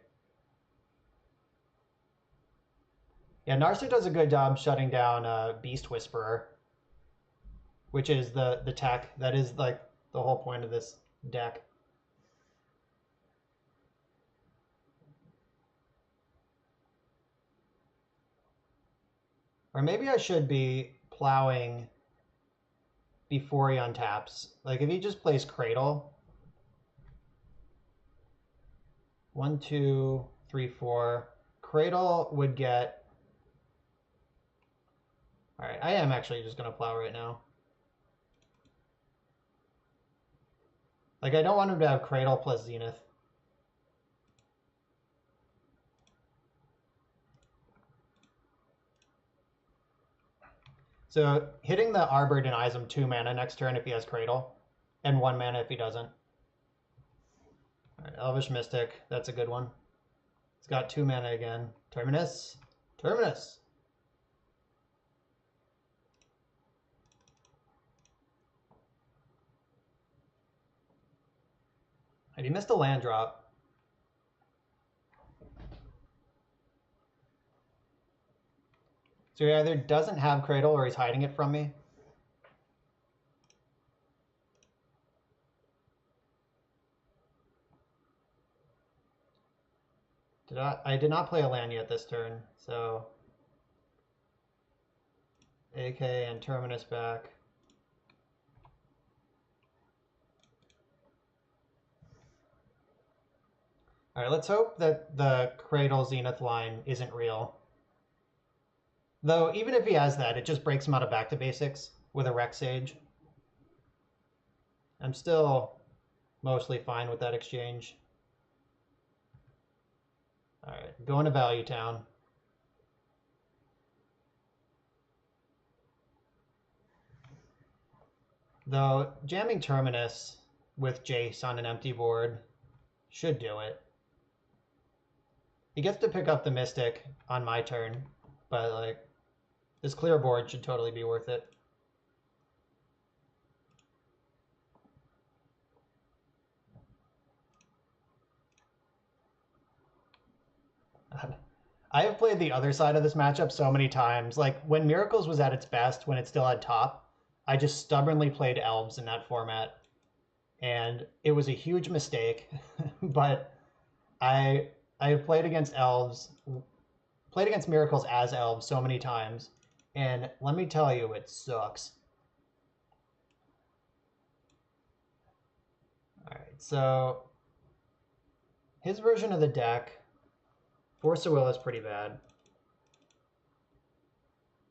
Yeah, Narset does a good job shutting down Beast Whisperer, which is the tech. That is like the whole point of this deck. Or maybe I should be plowing before he untaps. Like if he just plays Cradle. 1, 2, 3, 4. Cradle would get... All right, I am actually just going to plow right now. Like I don't want him to have Cradle plus Zenith. So hitting the Arbor denies him 2 mana next turn if he has Cradle, and 1 mana if he doesn't. All right, Elvish Mystic, that's a good one. It's got 2 mana again. Terminus, Terminus. And he missed a land drop. So he either doesn't have Cradle or he's hiding it from me. I did not play a land yet this turn, so AK and Terminus back. All right, let's hope that the Cradle Zenith line isn't real. Though, even if he has that, it just breaks him out of back to basics with a Rex Sage. I'm still mostly fine with that exchange. All right, going to Value Town. Though, jamming Terminus with Jace on an empty board should do it. He gets to pick up the Mystic on my turn, but like, this clear board should totally be worth it. I have played the other side of this matchup so many times. Like, when Miracles was at its best, when it still had top, I just stubbornly played Elves in that format. And it was a huge mistake, but I have played against Elves, played against Miracles as Elves so many times, and let me tell you, it sucks. All right, so his version of the deck, Force of Will is pretty bad.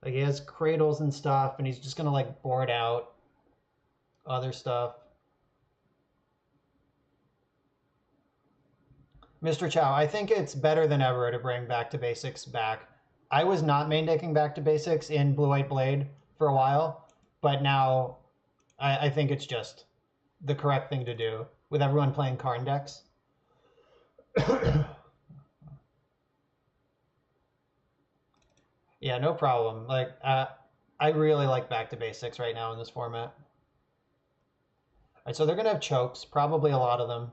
Like he has cradles and stuff, and he's just gonna like board out other stuff. Mr. Chow, I think it's better than ever to bring Back to Basics back. I was not main decking Back to Basics in Blue White Blade for a while, but now I think it's just the correct thing to do with everyone playing Karn decks. Yeah, no problem. Like, I really like Back to Basics right now in this format. All right, so they're gonna have chokes, probably a lot of them.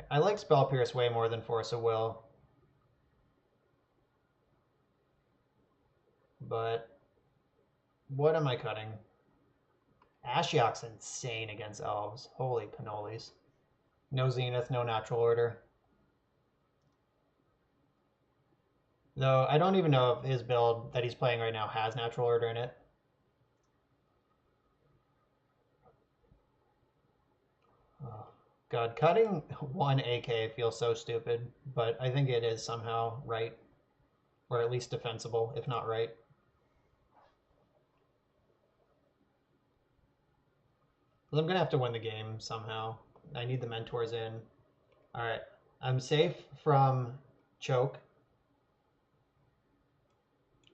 I like Spell Pierce way more than Force of Will, but what am I cutting? Ashiok's insane against elves. Holy cannolis. No Zenith, no Natural Order. Though I don't even know if his build that he's playing right now has Natural Order in it. Oh, God, cutting one AK feels so stupid, but I think it is somehow right. Or at least defensible, if not right. But I'm going to have to win the game somehow. I need the mentors in. All right. I'm safe from choke.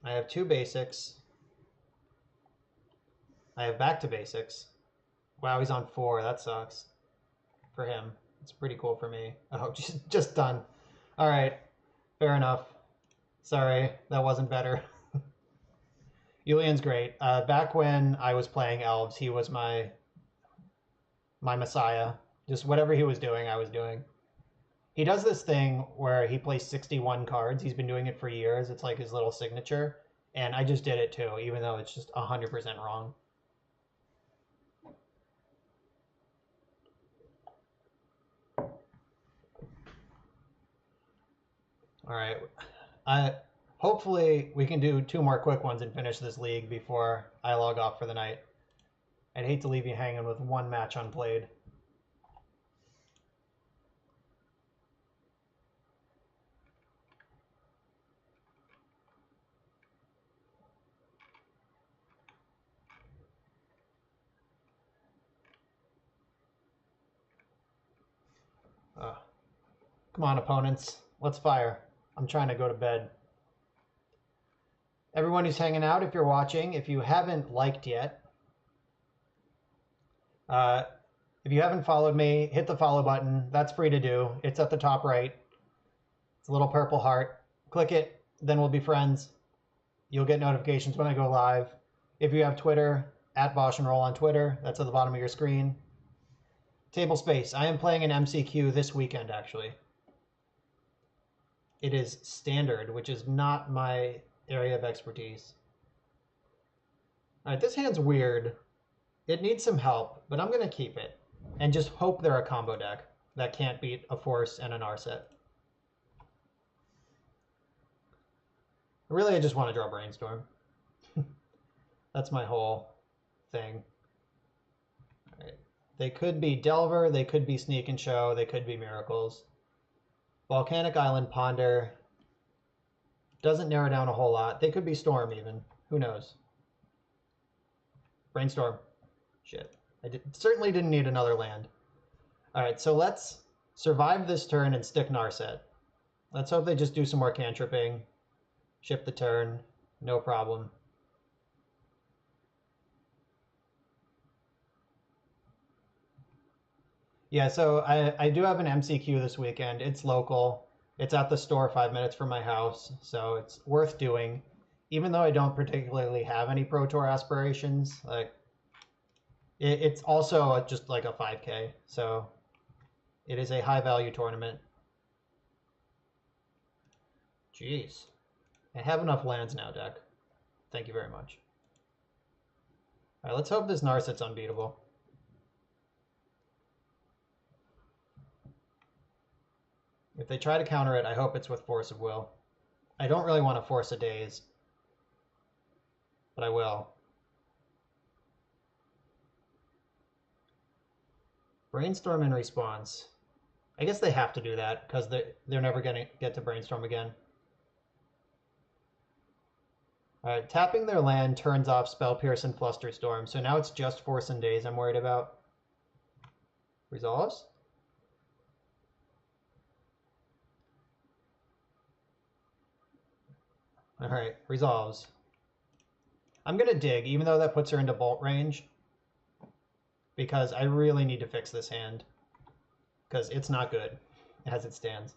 I have 2 basics. I have back to basics. Wow, he's on 4. That sucks. For him. It's pretty cool for me. Oh, just done. All right. Fair enough. Sorry, that wasn't better. Yulian's great. Back when I was playing elves, he was my messiah. Just whatever he was doing, I was doing. He does this thing where he plays 61 cards. He's been doing it for years. It's like his little signature. And I just did it too, even though it's just 100% wrong. All right. Hopefully we can do 2 more quick ones and finish this league before I log off for the night. I'd hate to leave you hanging with 1 match unplayed. Come on, opponents. Let's fire. I'm trying to go to bed. Everyone who's hanging out, if you're watching, if you haven't liked yet, if you haven't followed me, hit the follow button. That's free to do. It's at the top right. It's a little purple heart. Click it, then we'll be friends. You'll get notifications when I go live. If you have Twitter, at Bosch and Roll on Twitter, that's at the bottom of your screen. Table space. I am playing an MCQ this weekend, actually. It is standard, which is not my area of expertise. All right, this hand's weird. It needs some help, but I'm going to keep it and just hope they're a combo deck that can't beat a Force and an Narset. Really, I just want to draw Brainstorm. That's my whole thing. All right. They could be Delver, they could be Sneak and Show, they could be Miracles. Volcanic Island Ponder doesn't narrow down a whole lot. They could be Storm even. Who knows? Brainstorm. Shit. Certainly didn't need another land. All right, so let's survive this turn and stick Narset. Let's hope they just do some more cantripping. Ship the turn. No problem. Yeah, so I do have an MCQ this weekend. It's local. It's at the store 5 minutes from my house, so it's worth doing. Even though I don't particularly have any Pro Tour aspirations, like it's also just like a 5K, so it is a high value tournament. Jeez. I have enough lands now, deck. Thank you very much. All right, let's hope this Narset's unbeatable. If they try to counter it, I hope it's with Force of Will. I don't really want to force a Daze, but I will. Brainstorm in response. I guess they have to do that because they're never going to get to brainstorm again. All right, tapping their land turns off Spell Pierce and Flusterstorm, so now it's just Force and Daze I'm worried about. Resolves? All right, resolves. I'm going to dig, even though that puts her into bolt range, because I really need to fix this hand, because it's not good as it stands.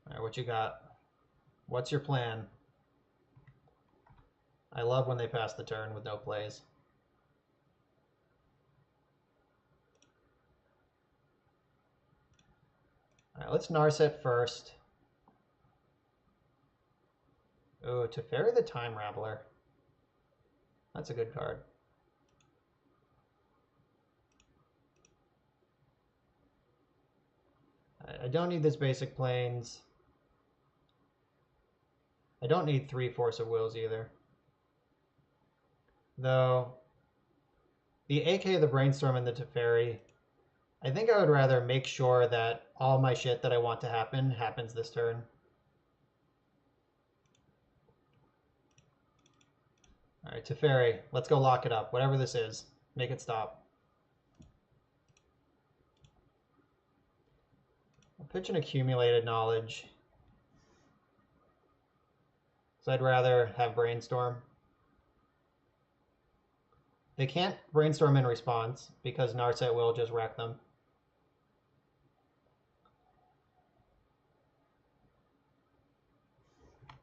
All right, what you got? What's your plan? I love when they pass the turn with no plays. All right, let's Narset first. Oh, Teferi the Time Raveler. That's a good card. I don't need this basic planes. I don't need 3 Force of Wills either. Though, the AK, the Brainstorm, and the Teferi, I think I would rather make sure that all my shit that I want to happen happens this turn. All right, Teferi, let's go lock it up. Whatever this is, make it stop. I'll pitch an Accumulated Knowledge. So I'd rather have Brainstorm. They can't Brainstorm in response because Narset will just wreck them.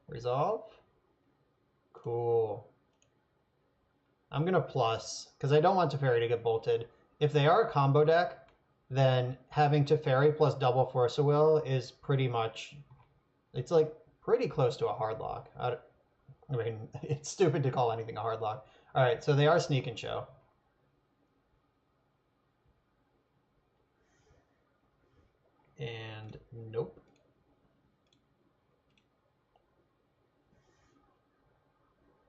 Resolve? Cool. I'm going to plus, because I don't want Teferi to get bolted. If they are a combo deck, then having Teferi plus double Force of Will is pretty much, it's like pretty close to a hard lock. I mean, it's stupid to call anything a hard lock. All right, so they are Sneak and Show. And nope.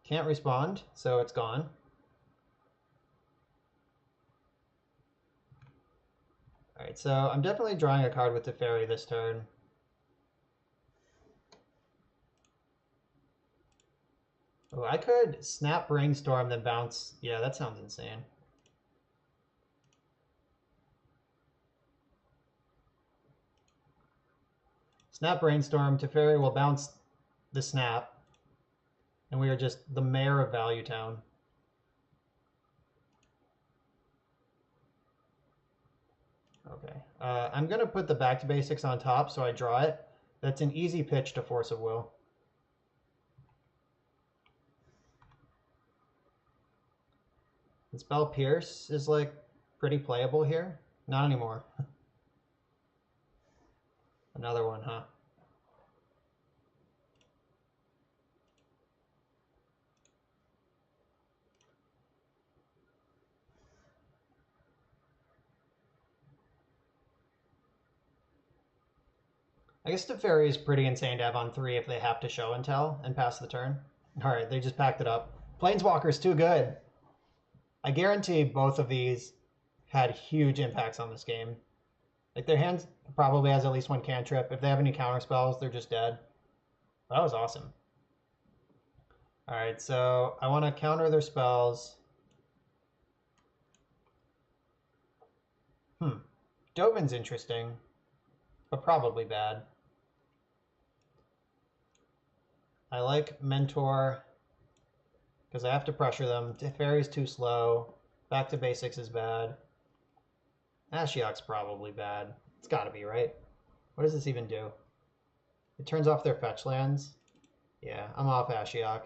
Can't respond, so it's gone. All right, so I'm definitely drawing a card with Teferi this turn. Oh, I could snap Brainstorm, then bounce. Yeah, that sounds insane. Snap Brainstorm, Teferi will bounce the snap, and we are just the mayor of Value Town. Okay, I'm going to put the Back to Basics on top so I draw it. That's an easy pitch to Force of Will. And Spell Pierce is like pretty playable here. Not anymore. Another one, huh? I guess Teferi is pretty insane to have on 3 if they have to show and tell and pass the turn. All right, they just packed it up. Planeswalker's too good. I guarantee both of these had huge impacts on this game. Like their hand probably has at least 1 cantrip. If they have any counter spells, they're just dead. That was awesome. All right, so I want to counter their spells. Dovin's interesting, but probably bad. I like Mentor because I have to pressure them. Teferi's too slow. Back to Basics is bad. Ashiok's probably bad. It's got to be, right? What does this even do? It turns off their fetch lands. Yeah, I'm off Ashiok.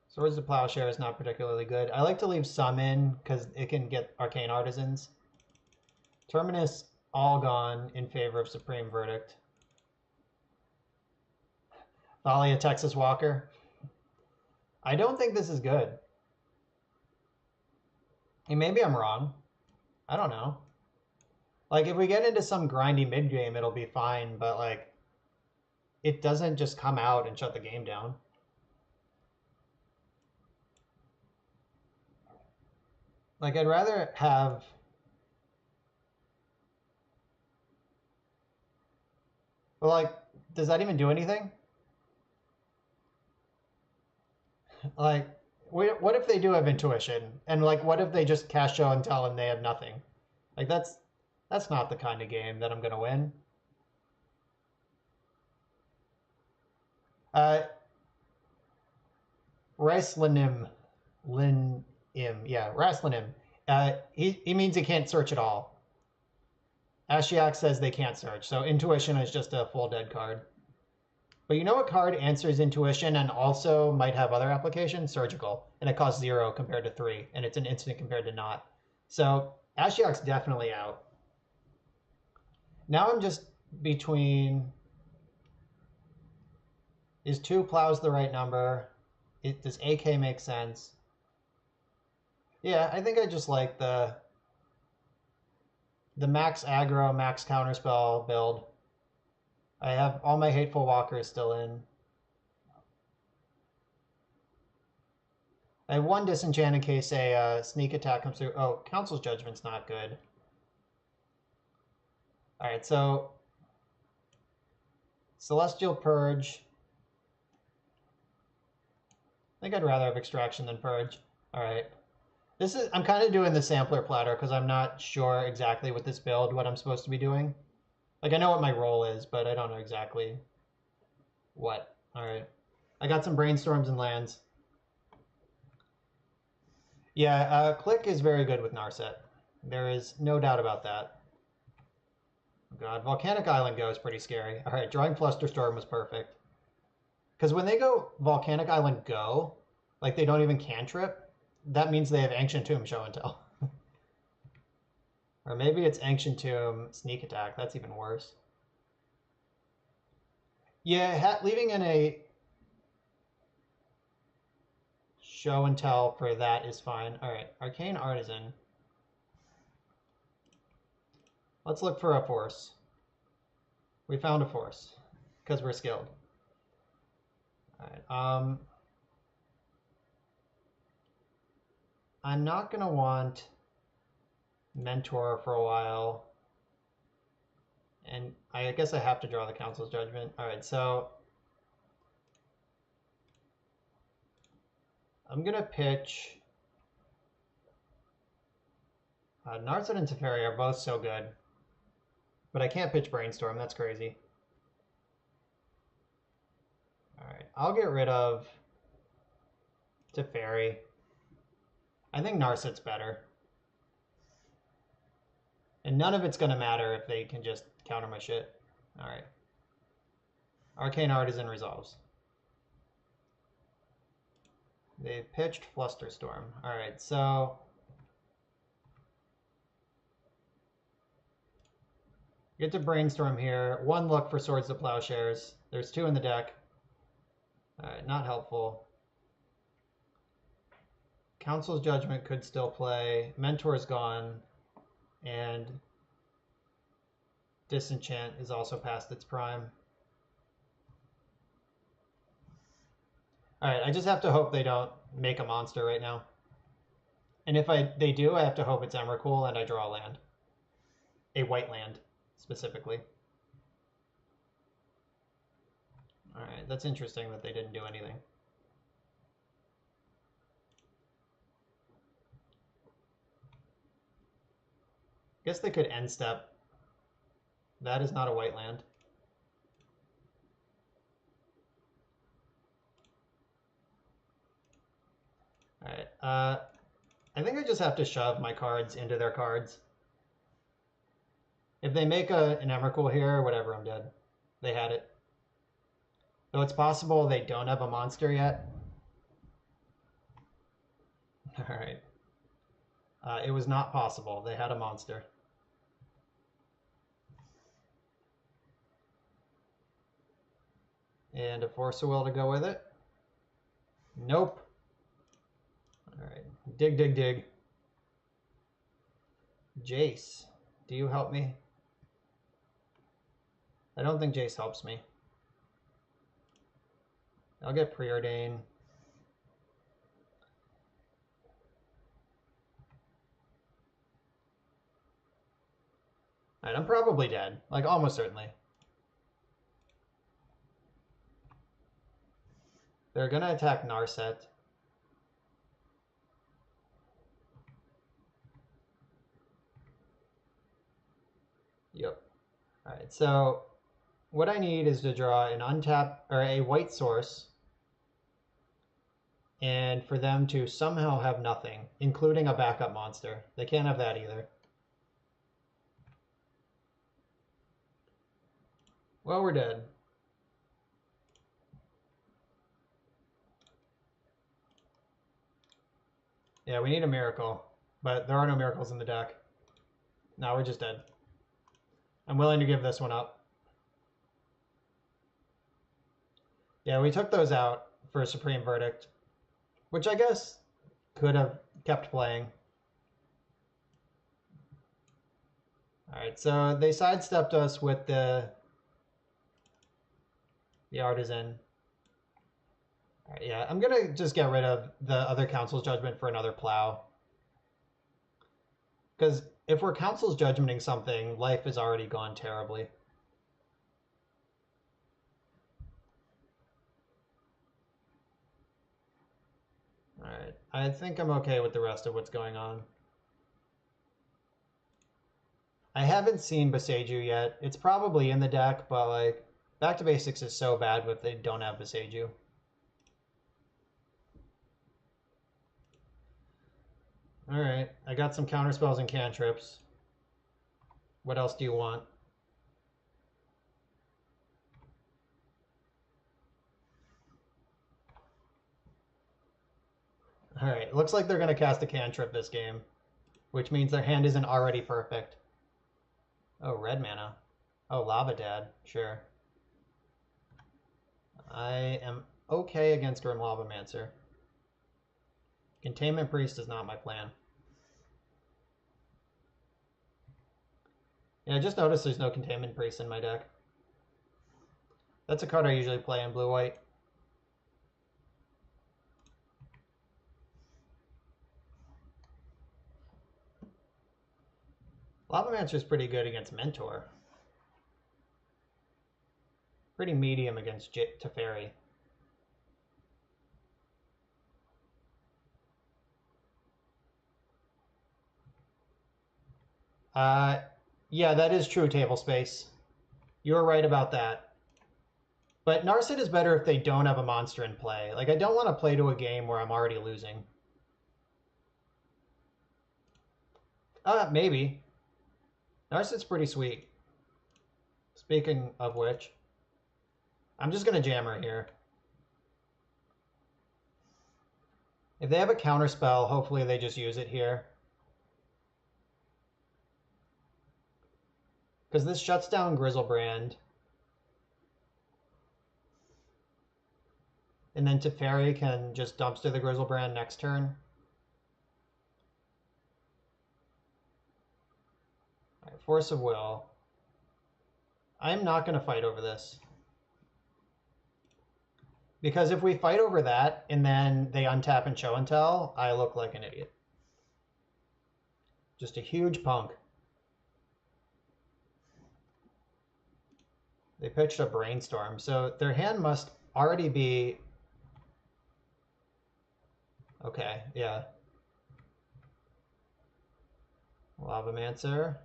Swords to Plowshare is not particularly good. I like to leave some in because it can get Arcane Artisans. Terminus all gone in favor of Supreme Verdict. Thalia Texas Walker. I don't think this is good. And maybe I'm wrong. I don't know. Like, if we get into some grindy mid-game, it'll be fine, but, like, it doesn't just come out and shut the game down. Like, I'd rather have... Well, like, does that even do anything? Like, what if they do have intuition? And, like, what if they just cast show and tell and they have nothing? Like, that's not the kind of game that I'm going to win. Raislanim. Yeah, Raislanim. He means he can't search at all. Ashiok says they can't search, so intuition is just a full dead card. But you know what card answers intuition and also might have other applications? Surgical. And it costs 0 compared to 3, and it's an instant compared to not. So Ashiok's definitely out. Now I'm just between... Is 2 plows the right number? Does AK make sense? Yeah, I think I just like the max aggro, max counterspell build. I have all my Hateful Walkers still in. I have 1 disenchant in case a sneak attack comes through. Oh, Council's Judgment's not good. Alright, so... Celestial Purge. I think I'd rather have Extraction than Purge. Alright. I'm kind of doing the sampler platter because I'm not sure exactly with this build what I'm supposed to be doing. Like, I know what my role is, but I don't know exactly what. Alright. I got some Brainstorms and lands. Yeah, Click is very good with Narset. There is no doubt about that. Oh god, Volcanic Island Go is pretty scary. Alright, drawing Flusterstorm was perfect. Because when they go Volcanic Island Go, like they don't even cantrip, that means they have Ancient Tomb Show and Tell. Or maybe it's Ancient Tomb Sneak Attack. That's even worse. Yeah, leaving in a Show and Tell for that is fine. Alright, Arcane Artisan. Let's look for a force. We found a force. Because we're skilled. Alright, I'm not going to want Mentor for a while. And I guess I have to draw the Council's Judgment. Alright, so... I'm going to pitch... Narset and Teferi are both so good. But I can't pitch Brainstorm, that's crazy. Alright, I'll get rid of Teferi. I think Narset's better. And none of it's going to matter if they can just counter my shit. Alright. Arcane Artisan resolves. They pitched Flusterstorm. Alright, so... Get to Brainstorm here. 1 look for Swords to Plowshares. There's 2 in the deck. Alright, not helpful. Council's Judgment could still play. Mentor's gone. And Disenchant is also past its prime. Alright, I just have to hope they don't make a monster right now. And if they do, I have to hope it's Emrakul and I draw a land. A white land, specifically. Alright, that's interesting that they didn't do anything. Guess they could end step. That is not a white land. Alright, I think I just have to shove my cards into their cards. If they make an Emrakul here, whatever, I'm dead. They had it. Though it's possible they don't have a monster yet. Alright. It was not possible. They had a monster. And a Force of Will to go with it. Nope. Alright. Dig, dig, dig. Jace, do you help me? I don't think Jace helps me. I'll get Preordain. Alright, I'm probably dead. Like, almost certainly. They're gonna attack Narset. Yep. Alright, so what I need is to draw an untap or a white source, and for them to somehow have nothing, including a backup monster. They can't have that either. Well, we're dead. Yeah, we need a miracle, but there are no miracles in the deck. No, we're just dead. I'm willing to give this one up. Yeah, we took those out for a Supreme Verdict, which I guess could have kept playing. All right, so they sidestepped us with the Artisan. All right, yeah, I'm gonna just get rid of the other Council's Judgment for another Plow. Because if we're Council's Judgmenting something, life has already gone terribly. Alright, I think I'm okay with the rest of what's going on. I haven't seen Boseiju yet. It's probably in the deck, but like, Back to Basics is so bad if they don't have Boseiju. Alright, I got some counterspells and cantrips. What else do you want? Alright, looks like they're going to cast a cantrip this game, which means their hand isn't already perfect. Oh, red mana. Oh, Lava Dad. Sure. I am okay against Grim Lavamancer. Containment Priest is not my plan. Yeah, I just noticed there's no Containment Priest in my deck. That's a card I usually play in blue-white. Lavamancer is pretty good against Mentor. Pretty medium against Teferi. Yeah, that is true, Table Space. You were right about that. But Narset is better if they don't have a monster in play. Like, I don't want to play to a game where I'm already losing. Maybe. Narset's pretty sweet. Speaking of which, I'm just going to Jammer here. If they have a counter spell, hopefully they just use it here. Because this shuts down Grizzlebrand. And then Teferi can just dumpster the Grizzlebrand next turn. All right, Force of Will. I'm not going to fight over this. Because if we fight over that, and then they untap and show and tell, I look like an idiot. Just a huge punk. They pitched a Brainstorm, so their hand must already be... Okay, yeah. Lavamancer.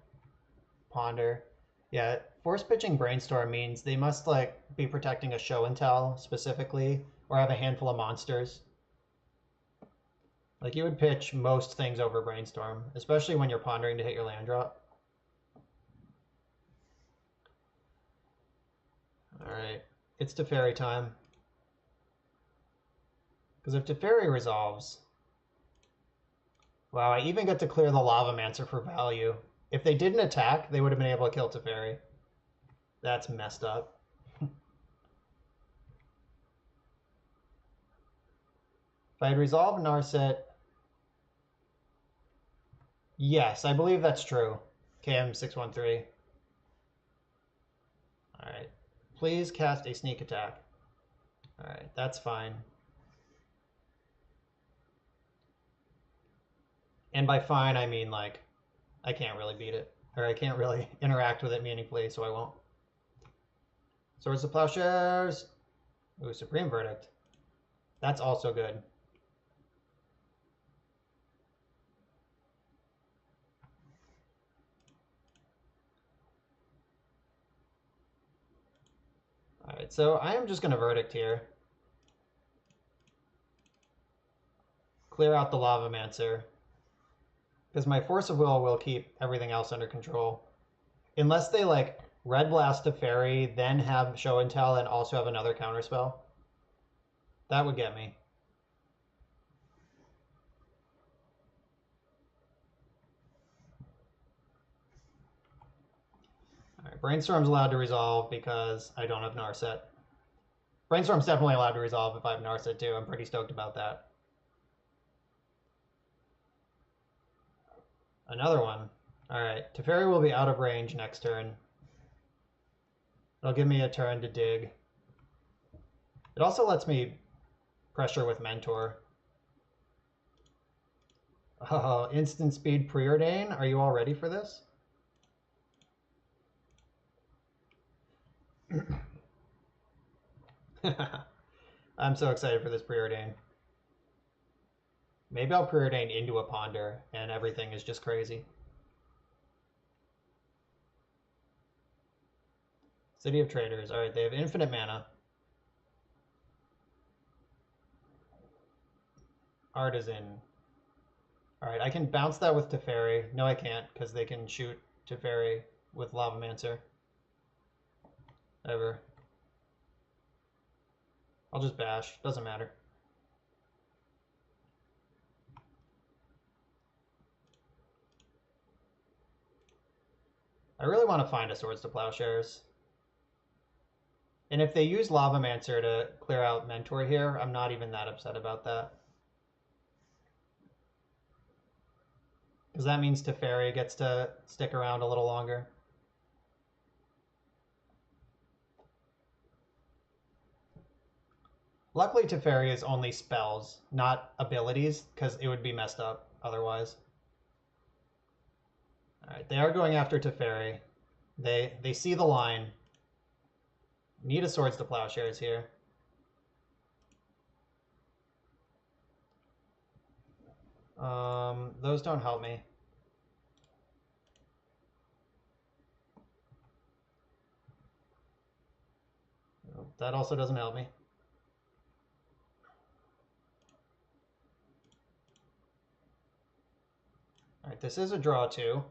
Ponder. Yeah, force pitching Brainstorm means they must like be protecting a show and tell specifically, or have a handful of monsters. Like you would pitch most things over Brainstorm, especially when you're pondering to hit your land drop. Alright, it's Teferi time. Because if Teferi resolves... Wow, I even get to clear the Lavamancer for value. If they didn't attack, they would have been able to kill Teferi. That's messed up. If I had resolved Narset... Yes, I believe that's true. KM613. Alright. Please cast a sneak attack. Alright, that's fine. And by fine, I mean, like, I can't really beat it. Or I can't really interact with it meaningfully, so I won't. Swords to Plowshares. Ooh, Supreme Verdict. That's also good. Alright, so I am just going to Verdict here. Clear out the Lavamancer. Because my Force of Will keep everything else under control. Unless they, like, Red Blast to Fairy, then have Show and Tell, and also have another counterspell. That would get me. Alright, Brainstorm's allowed to resolve because I don't have Narset. Brainstorm's definitely allowed to resolve if I have Narset too. I'm pretty stoked about that. Another one. Alright, Teferi will be out of range next turn. It'll give me a turn to dig. It also lets me pressure with Mentor. Oh, instant speed preordain? Are you all ready for this? I'm so excited for this preordain. Maybe I'll preordain into a Ponder and everything is just crazy. City of Traders. Alright, they have infinite mana. Artisan. Alright, I can bounce that with Teferi. No, I can't, because they can shoot Teferi with Lavamancer. Whatever. I'll just bash. Doesn't matter. I really want to find a Swords to Plowshares. And if they use Lavamancer to clear out Mentor here, I'm not even that upset about that. Because that means Teferi gets to stick around a little longer. Luckily, Teferi is only spells, not abilities, because it would be messed up otherwise. Alright, they are going after Teferi. They see the line. Need a Swords to Plowshares here. Those don't help me. That also doesn't help me. Alright, this is a draw too.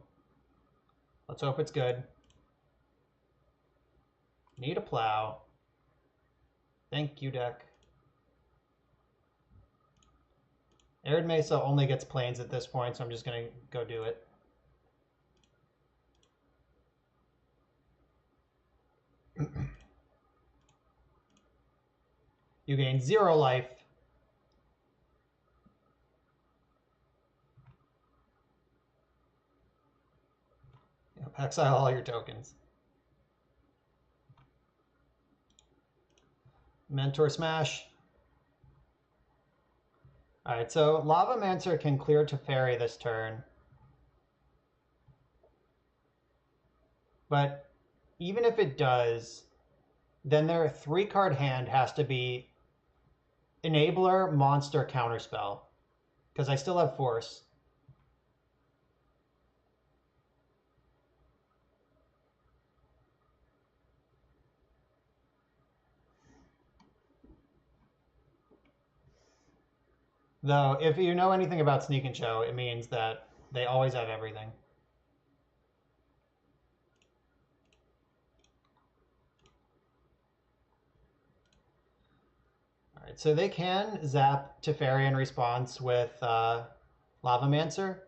Let's hope it's good. Need a plow. Thank you, deck. Arid Mesa only gets plains at this point, so I'm just going to go do it. You gain 0 life. Yep, exile all your tokens. Mentor Smash. Alright, so Lavamancer can clear Teferi this turn. But even if it does, then their 3-card hand has to be Enabler, Monster, Counterspell. Because I still have Force. Though, if you know anything about Sneak and Show, it means that they always have everything. Alright, so they can zap Teferi in response with Lavamancer,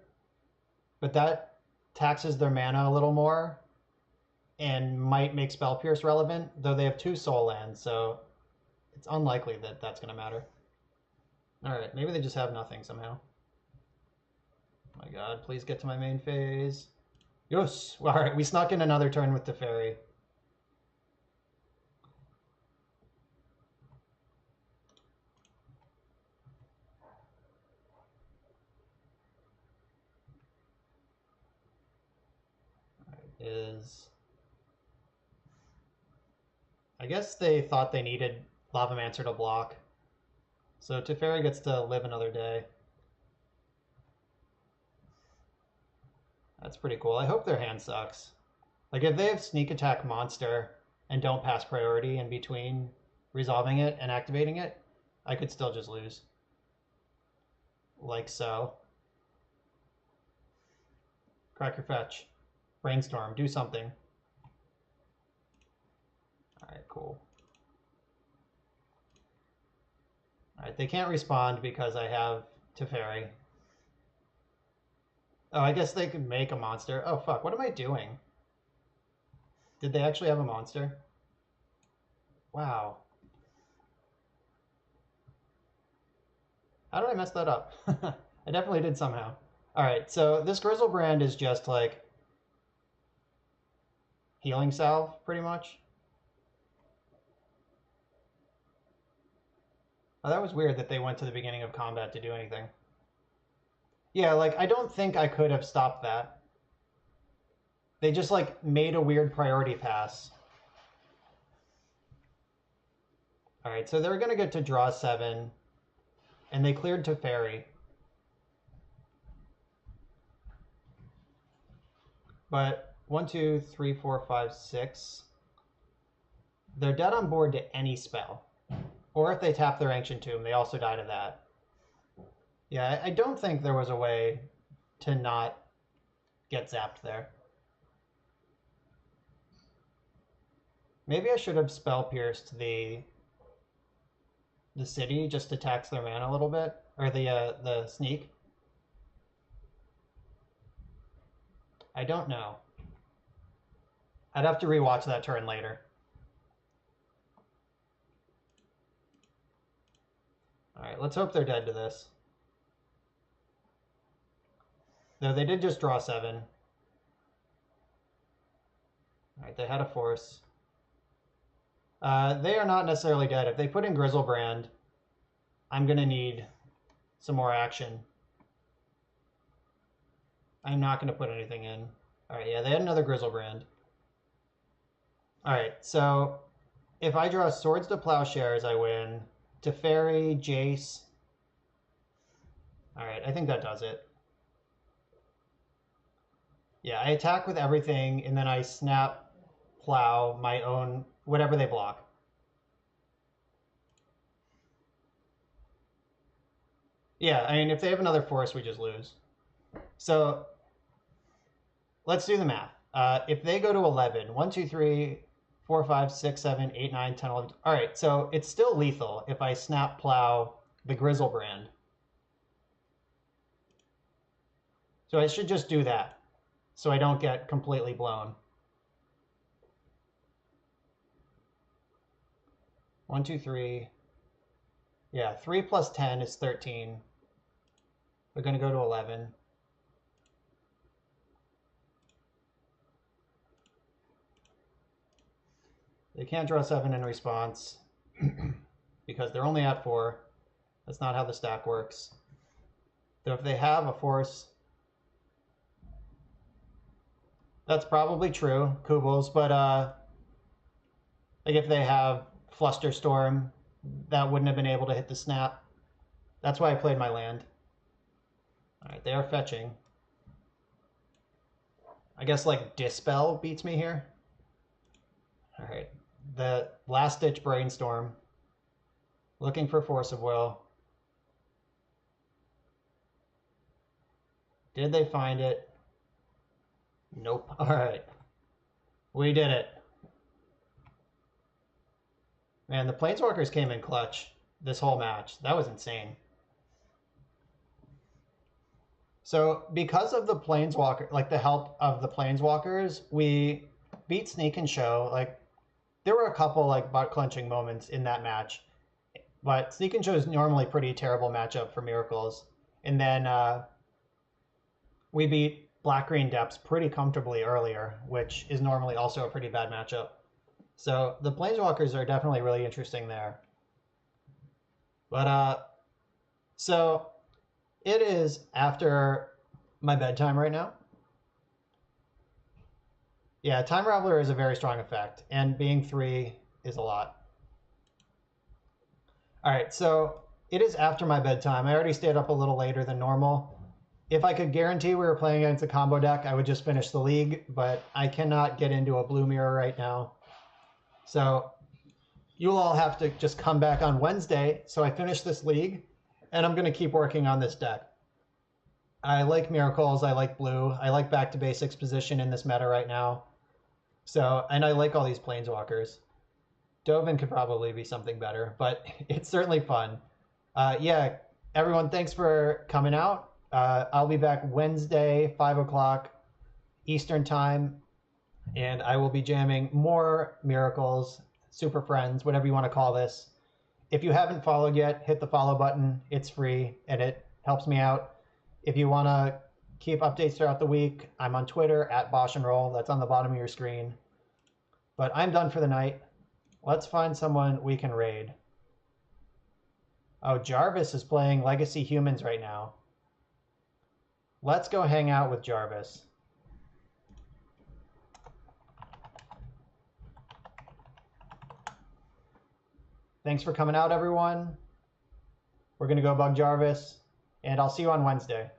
but that taxes their mana a little more and might make Spell Pierce relevant, though they have 2 soul lands, so it's unlikely that that's going to matter. Alright, maybe they just have nothing somehow. Oh my god, please get to my main phase. Yes! Alright, we snuck in another turn with Teferi. is... I guess they thought they needed Lavamancer to block. So Teferi gets to live another day. That's pretty cool. I hope their hand sucks. Like, if they have sneak attack monster and don't pass priority in between resolving it and activating it, I could still just lose. Like so. Cracker fetch. Brainstorm. Do something. Alright, cool. Alright, they can't respond because I have Teferi. Oh, I guess they could make a monster. Oh, fuck. What am I doing? Did they actually have a monster? Wow. How did I mess that up? I definitely did somehow. Alright, so this Grizzlebrand is just like healing salve, pretty much. Oh, that was weird that they went to the beginning of combat to do anything. Yeah, like, I don't think I could have stopped that. They just, like, made a weird priority pass. Alright, so they're going to get to draw 7. And they cleared Teferi. But 1, 2, 3, 4, 5, 6. They're dead on board to any spell. Or if they tap their Ancient Tomb, they also die to that. Yeah, I don't think there was a way to not get zapped there. Maybe I should have spell pierced the city just to tax their mana a little bit, or the sneak. I don't know. I'd have to rewatch that turn later. All right, let's hope they're dead to this. Though they did just draw 7. All right, they had a force. They are not necessarily dead. If they put in Grizzlebrand, I'm going to need some more action. I'm not going to put anything in. All right, yeah, they had another Grizzlebrand. All right, so if I draw Swords to Plowshares, I win. Teferi, Jace. All right, I think that does it. Yeah, I attack with everything, and then I snap Plow my own, whatever they block. Yeah, I mean, if they have another force, we just lose. So let's do the math. If they go to 11, 1, 2, 3, 4, 5, 6, 7, 8, 9, 10, 11. All right, so it's still lethal if I snap Plow the Grizzlebrand. So I should just do that so I don't get completely blown. 1, 2, 3. Yeah, 3 plus 10 is 13. We're going to go to 11. They can't draw 7 in response because they're only at 4. That's not how the stack works. So if they have a force, that's probably true, Kubels, but like if they have Flusterstorm, that wouldn't have been able to hit the snap. That's why I played my land. All right, they are fetching. I guess like Dispel beats me here. All right, the last ditch Brainstorm. Looking for Force of Will. Did they find it? Nope. All right. We did it. Man, the Planeswalkers came in clutch this whole match. That was insane. So because of the Planeswalker, like the help of the Planeswalkers, we beat Sneak and Show. Like there were a couple like butt clenching moments in that match, but Sneak and Show is normally a pretty terrible matchup for Miracles. And then we beat Black Green Depths pretty comfortably earlier, which is normally also a pretty bad matchup. So the Planeswalkers are definitely really interesting there. But so it is after my bedtime right now. Yeah, Time Raveler is a very strong effect, and being 3 is a lot. All right, so it is after my bedtime. I already stayed up a little later than normal. If I could guarantee we were playing against a combo deck, I would just finish the league, but I cannot get into a blue mirror right now. So you'll all have to just come back on Wednesday so I finish this league, and I'm going to keep working on this deck. I like Miracles, I like blue, I like back to basics position in this meta right now. So, and I like all these planeswalkers. Dovin could probably be something better, but it's certainly fun. Yeah, everyone, thanks for coming out. I'll be back Wednesday, 5 o'clock Eastern Time, and I will be jamming more Miracles, Super Friends, whatever you want to call this. If you haven't followed yet, hit the follow button. It's free, and it helps me out. If you want to keep updates throughout the week, I'm on Twitter at Bosch and Roll. That's on the bottom of your screen. But I'm done for the night. Let's find someone we can raid. Oh, Jarvis is playing Legacy Humans right now. Let's go hang out with Jarvis. Thanks for coming out, everyone. We're going to go bug Jarvis, and I'll see you on Wednesday.